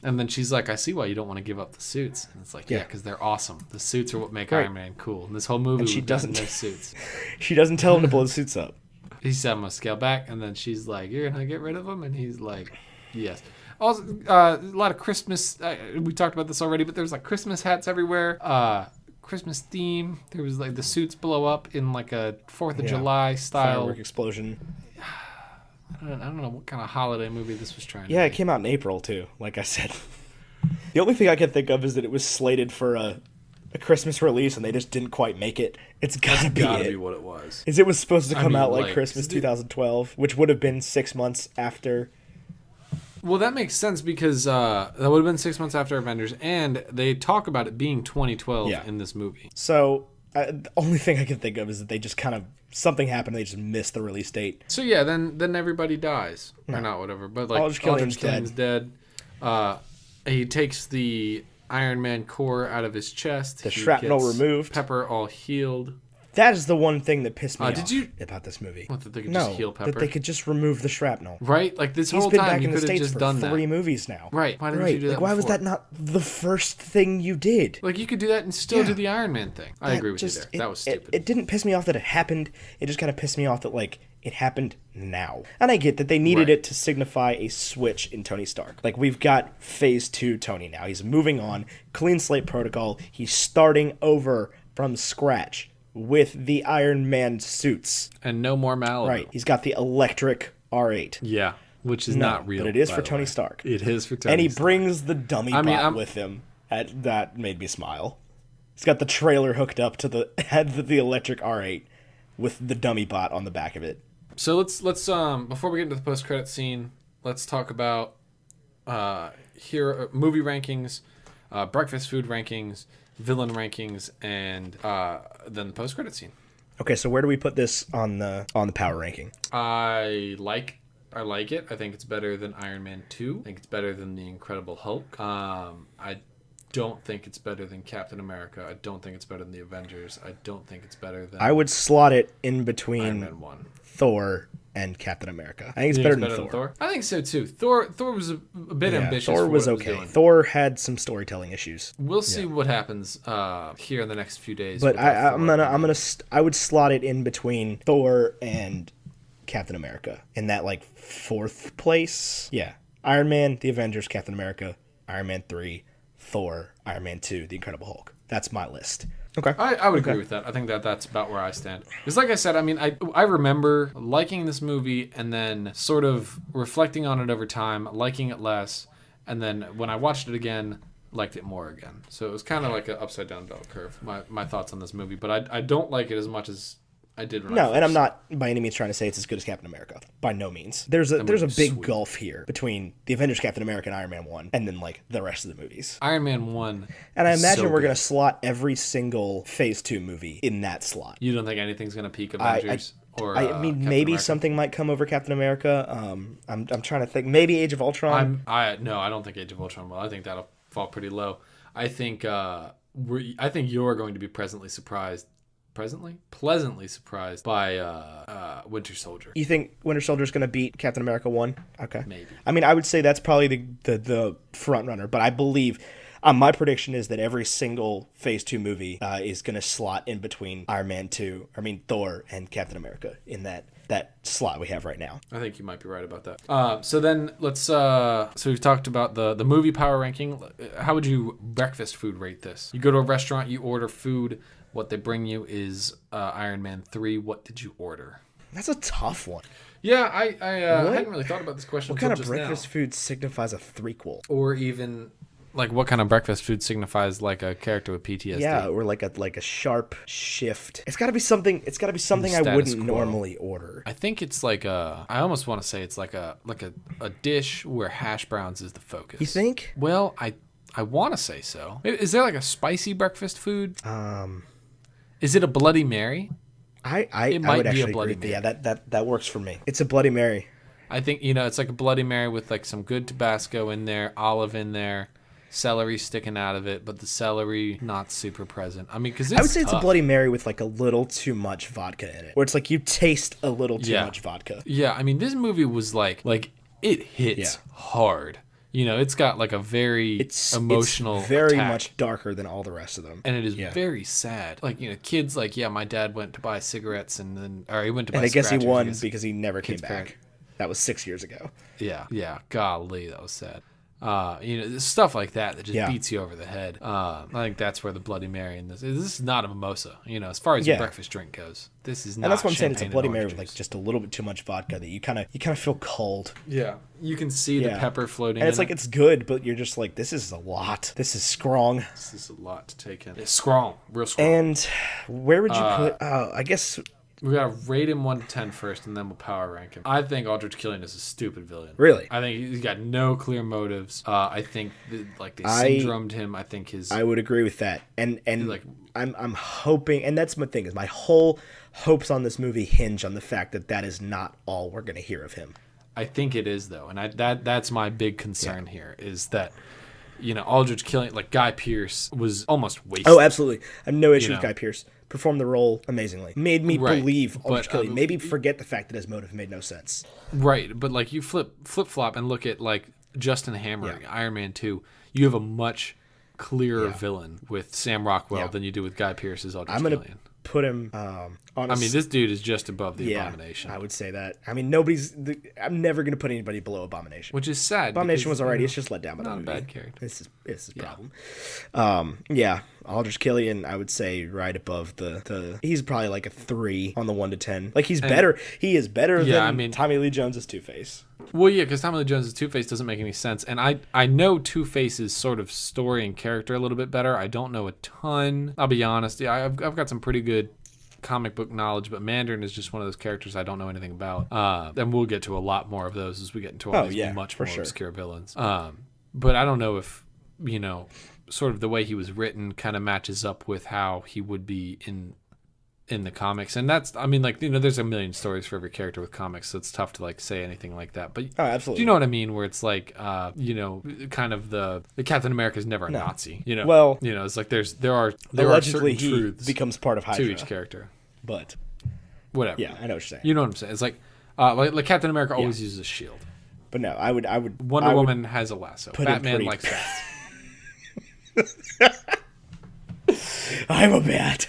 Speaker 1: And then she's like, I see why you don't want to give up the suits. And it's like, yeah, because they're awesome. The suits are what make Iron Man cool. And this whole movie,
Speaker 2: And she doesn't-
Speaker 1: no suits.
Speaker 2: She doesn't tell him to blow the suits up.
Speaker 1: He said, I'm going to scale back. And then she's like, you're going to get rid of them? And he's like, yes. Also, a lot of Christmas. We talked about this already, but there's like Christmas hats everywhere. Christmas theme. There was like the suits blow up in like a 4th of July style.
Speaker 2: Firework explosion.
Speaker 1: I don't know what kind of holiday movie this was trying to
Speaker 2: Yeah,
Speaker 1: be.
Speaker 2: it came out in April too, like I said. The only thing I can think of is that it was slated for a Christmas release and they just didn't quite make it. It's gotta be
Speaker 1: what it was.
Speaker 2: Is it was supposed to come out like
Speaker 1: like,
Speaker 2: Christmas 2012, which would have been 6 months after.
Speaker 1: Well, that makes sense because that would have been 6 months after Avengers, and they talk about it being 2012 in this movie.
Speaker 2: So the only thing I can think of is that they just kind of something happened. They just missed the release date.
Speaker 1: So yeah, then everybody dies or not, whatever. But like
Speaker 2: Aldrich Killian's
Speaker 1: dead. He takes the Iron Man core out of his chest.
Speaker 2: The shrapnel
Speaker 1: gets
Speaker 2: removed.
Speaker 1: Pepper all healed.
Speaker 2: That is the one thing that pissed me off
Speaker 1: did you-
Speaker 2: about this movie.
Speaker 1: What, that they could just heal Pepper?
Speaker 2: that they could just remove the shrapnel.
Speaker 1: Right? Like this
Speaker 2: He's
Speaker 1: whole
Speaker 2: been
Speaker 1: time
Speaker 2: back
Speaker 1: you
Speaker 2: in the
Speaker 1: could have
Speaker 2: States
Speaker 1: just
Speaker 2: for
Speaker 1: done
Speaker 2: 3
Speaker 1: that.
Speaker 2: movies now.
Speaker 1: Right? Why didn't you do that?
Speaker 2: Like, why was
Speaker 1: before?
Speaker 2: that not the first thing you did?
Speaker 1: Like you could do that and still do the Iron Man thing. I agree with you there. That was stupid.
Speaker 2: It didn't piss me off that it happened. It just kind of pissed me off that like it happened now. And I get that they needed it to signify a switch in Tony Stark. Like we've got phase 2 Tony now. He's moving on, clean slate protocol. He's starting over from scratch with the Iron Man suits.
Speaker 1: And no more Malibu.
Speaker 2: Right. He's got the electric R8.
Speaker 1: Yeah. Which is not real.
Speaker 2: But it is
Speaker 1: by
Speaker 2: for
Speaker 1: the
Speaker 2: Tony
Speaker 1: way.
Speaker 2: Stark.
Speaker 1: It is for Tony
Speaker 2: And he
Speaker 1: Stark.
Speaker 2: brings the dummy bot
Speaker 1: I'm-
Speaker 2: with him. That made me smile. He's got the trailer hooked up to the electric R8 with the dummy bot on the back of it.
Speaker 1: So let's before we get into the post-credit scene, let's talk about movie rankings, breakfast food rankings, villain rankings, and then the post-credit scene.
Speaker 2: Okay, so where do we put this on the power ranking?
Speaker 1: I like it. I think it's better than Iron Man 2. I think it's better than The Incredible Hulk. I don't think it's better than Captain America. I don't think it's better than The Avengers. I don't think it's better than
Speaker 2: I would slot it in
Speaker 1: Iron
Speaker 2: between
Speaker 1: Man 1.
Speaker 2: Thor and Captain America. I think it's better than Thor.
Speaker 1: I think so too. Thor was a bit ambitious.
Speaker 2: Thor was okay. Thor had some storytelling issues.
Speaker 1: We'll see what happens here in the next few days.
Speaker 2: But I would slot it in between Thor and Captain America in that like fourth place. Yeah, Iron Man, the Avengers, Captain America, Iron Man 3, Thor, Iron Man 2, the Incredible Hulk. That's my list. Okay.
Speaker 1: I would agree with that. I think that's about where I stand. Because like I said, I mean, I remember liking this movie and then sort of reflecting on it over time, liking it less, and then when I watched it again, liked it more again. So it was kind of like an upside down bell curve, my thoughts on this movie. But I don't like it as much as I did when
Speaker 2: and I'm not by any means trying to say it's as good as Captain America. By no means. There's a big gulf here between the Avengers, Captain America, and Iron Man 1, and then like the rest of the movies.
Speaker 1: Iron Man 1.
Speaker 2: And I imagine we're going to slot every single Phase 2 movie in that slot.
Speaker 1: You don't think anything's going to peak Avengers?
Speaker 2: I mean, maybe
Speaker 1: America?
Speaker 2: something might come over Captain America. I'm trying to think. Maybe Age of Ultron.
Speaker 1: No, I don't think Age of Ultron will. I think that'll fall pretty low. I think you're going to be pleasantly surprised by Winter Soldier.
Speaker 2: You think Winter Soldier is going to beat Captain America 1? Okay.
Speaker 1: Maybe.
Speaker 2: I mean, I would say that's probably the front runner, but I believe my prediction is that every single Phase 2 movie is going to slot in between Thor and Captain America in that slot we have right now.
Speaker 1: I think you might be right about that. So then so we've talked about the movie power ranking. How would you breakfast food rate this? You go to a restaurant, you order food. What they bring you is Iron Man 3. What did you order?
Speaker 2: That's a tough one.
Speaker 1: Yeah, I hadn't really thought about this question.
Speaker 2: What kind of breakfast food signifies a threequel?
Speaker 1: Or even like what kind of breakfast food signifies like a character with PTSD?
Speaker 2: Yeah, or like a sharp shift. It's got to be something. It's got to be something I wouldn't normally order.
Speaker 1: I think it's like I almost want to say it's like a dish where hash browns is the focus.
Speaker 2: You think?
Speaker 1: Well, I want to say so. Is there like a spicy breakfast food? Is it a Bloody Mary?
Speaker 2: It might be a Bloody Mary. Yeah, that works for me. It's a Bloody Mary.
Speaker 1: I think it's like a Bloody Mary with like some good Tabasco in there, olive in there, celery sticking out of it, but the celery not super present. I mean, because
Speaker 2: I would say it's a Bloody Mary with like a little too much vodka in it, where it's like you taste a little too much vodka.
Speaker 1: Yeah, I mean, this movie was like it hits hard. It's got like a very emotional
Speaker 2: very
Speaker 1: attack.
Speaker 2: Much darker than all the rest of them.
Speaker 1: And it is very sad. Like, kids like, my dad went to buy cigarettes and then, or he went to buy
Speaker 2: And I guess he won
Speaker 1: because
Speaker 2: because he never came back. That was 6 years ago.
Speaker 1: Yeah. Golly, that was sad. Stuff like that just beats you over the head. I think that's where the Bloody Mary in this is not a mimosa. As far as your breakfast drink goes, this is not.
Speaker 2: And that's what I'm saying. It's a Bloody Mary with like just a little bit too much vodka that you kind of feel cold.
Speaker 1: Yeah, you can see the pepper floating.
Speaker 2: And it's like it's good, but you're just like, this is a lot. This is strong.
Speaker 1: This is a lot to take in. It's strong, real strong.
Speaker 2: And where would you put? I guess.
Speaker 1: We gotta rate him 1 to 10 first, and then we'll power rank him. I think Aldrich Killian is a stupid villain.
Speaker 2: Really?
Speaker 1: I think he's got no clear motives. I think they syndromed him. I think
Speaker 2: I would agree with that. And like I'm hoping, and that's my thing, is my whole hopes on this movie hinge on the fact that is not all we're gonna hear of him.
Speaker 1: I think it is though, and that's my big concern here is that. Aldrich Killian, like Guy Pearce, was almost wasted.
Speaker 2: Oh, absolutely. I have no issue with Guy Pearce. Performed the role amazingly. Made me believe Aldrich Killian. Maybe forget the fact that his motive made no sense.
Speaker 1: Right, but like you flip-flop and look at like Justin Hammer, Iron Man 2, you have a much clearer villain with Sam Rockwell than you do with Guy Pearce's Aldrich Killian.
Speaker 2: Put him
Speaker 1: this dude is just above the Abomination.
Speaker 2: I would say that. I mean, I'm never going to put anybody below Abomination.
Speaker 1: Which is sad.
Speaker 2: Abomination was already, it's just let down by the movie.
Speaker 1: Not a bad character.
Speaker 2: This is a problem. Aldrich Killian, I would say right above he's probably like a 3 on the 1 to 10. Like he is better than Tommy Lee Jones's Two-Face.
Speaker 1: Well, yeah, because Tommy Lee Jones' Two-Face doesn't make any sense. And I know Two-Face's sort of story and character a little bit better. I don't know a ton. I'll be honest. Yeah, I've got some pretty good comic book knowledge, but Mandarin is just one of those characters I don't know anything about. And we'll get to a lot more of those as we get into all these much more obscure villains. But I don't know if, sort of the way he was written kind of matches up with how he would be in the comics. And that's, there's a million stories for every character with comics, so it's tough to like say anything like that. But
Speaker 2: absolutely.
Speaker 1: Do you know what I mean? Where it's like, kind of the Captain America is never a Nazi.
Speaker 2: Well,
Speaker 1: it's like there are
Speaker 2: allegedly
Speaker 1: certain truths
Speaker 2: becomes part of Hydra
Speaker 1: to each character.
Speaker 2: But
Speaker 1: whatever.
Speaker 2: Yeah, I know what you're saying.
Speaker 1: You know what I'm saying? It's like Like Captain America always uses a shield.
Speaker 2: But no, I would.
Speaker 1: Wonder Woman has a lasso. Batman likes bats.
Speaker 2: I'm a bat.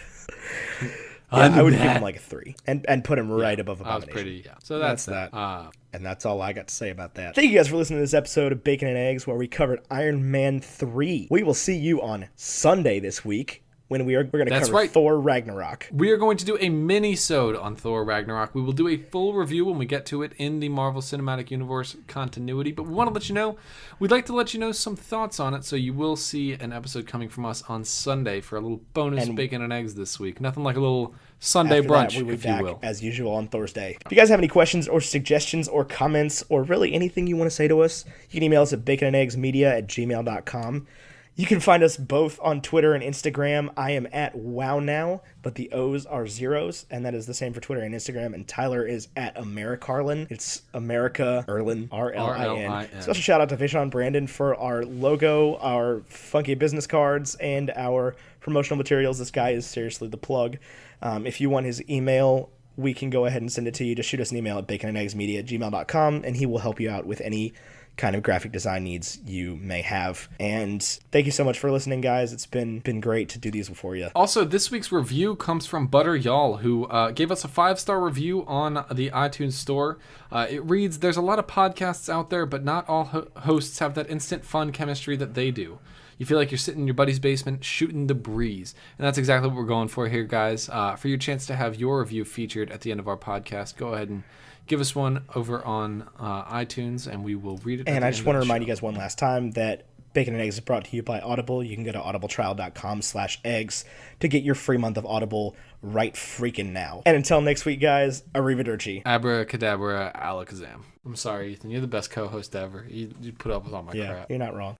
Speaker 2: I would give him like a 3 and put him right above Abomination.
Speaker 1: So that's that.
Speaker 2: And that's all I got to say about that. Thank you guys for listening to this episode of Bacon and Eggs, where we covered Iron Man 3. We will see you on Sunday this week, when we're going to cover Thor Ragnarok.
Speaker 1: We are going to do a mini-sode on Thor Ragnarok. We will do a full review when we get to it in the Marvel Cinematic Universe continuity, but we want to let you know, we'd like to let you know some thoughts on it, so you will see an episode coming from us on Sunday for a little bonus Bacon and Eggs this week. Nothing like a little Sunday brunch, if you will.
Speaker 2: As usual on Thursday. If you guys have any questions or suggestions or comments or really anything you want to say to us, you can email us at baconandeggsmedia@gmail.com. You can find us both on Twitter and Instagram. I am at WowNow, but the O's are zeros, and that is the same for Twitter and Instagram. And Tyler is at Americarlin. It's America Erlin, R-L-I-N. Special shout out to Vashaun Brandon for our logo, our funky business cards, and our promotional materials. This guy is seriously the plug. If you want his email, we can go ahead and send it to you. Just shoot us an email at baconandeggsmedia@gmail.com, and he will help you out with any kind of graphic design needs you may have. And thank you so much for listening, guys. It's been great to do these for you.
Speaker 1: Also, this week's review comes from Butter Y'all, who gave us a 5-star review on the iTunes store. It reads, "There's a lot of podcasts out there, but not all hosts have that instant fun chemistry that they do. You feel like you're sitting in your buddy's basement shooting the breeze." And that's exactly what we're going for here, guys. For your chance to have your review featured at the end of our podcast, go ahead and give us one over on iTunes, and we will read it.
Speaker 2: And I just want to remind you guys one last time that Bacon and Eggs is brought to you by Audible. You can go to audibletrial.com/eggs to get your free month of Audible right freaking now. And until next week, guys, arrivederci.
Speaker 1: Abracadabra, alakazam. I'm sorry, Ethan. You're the best co-host ever. You put up with all my crap.
Speaker 2: You're not wrong.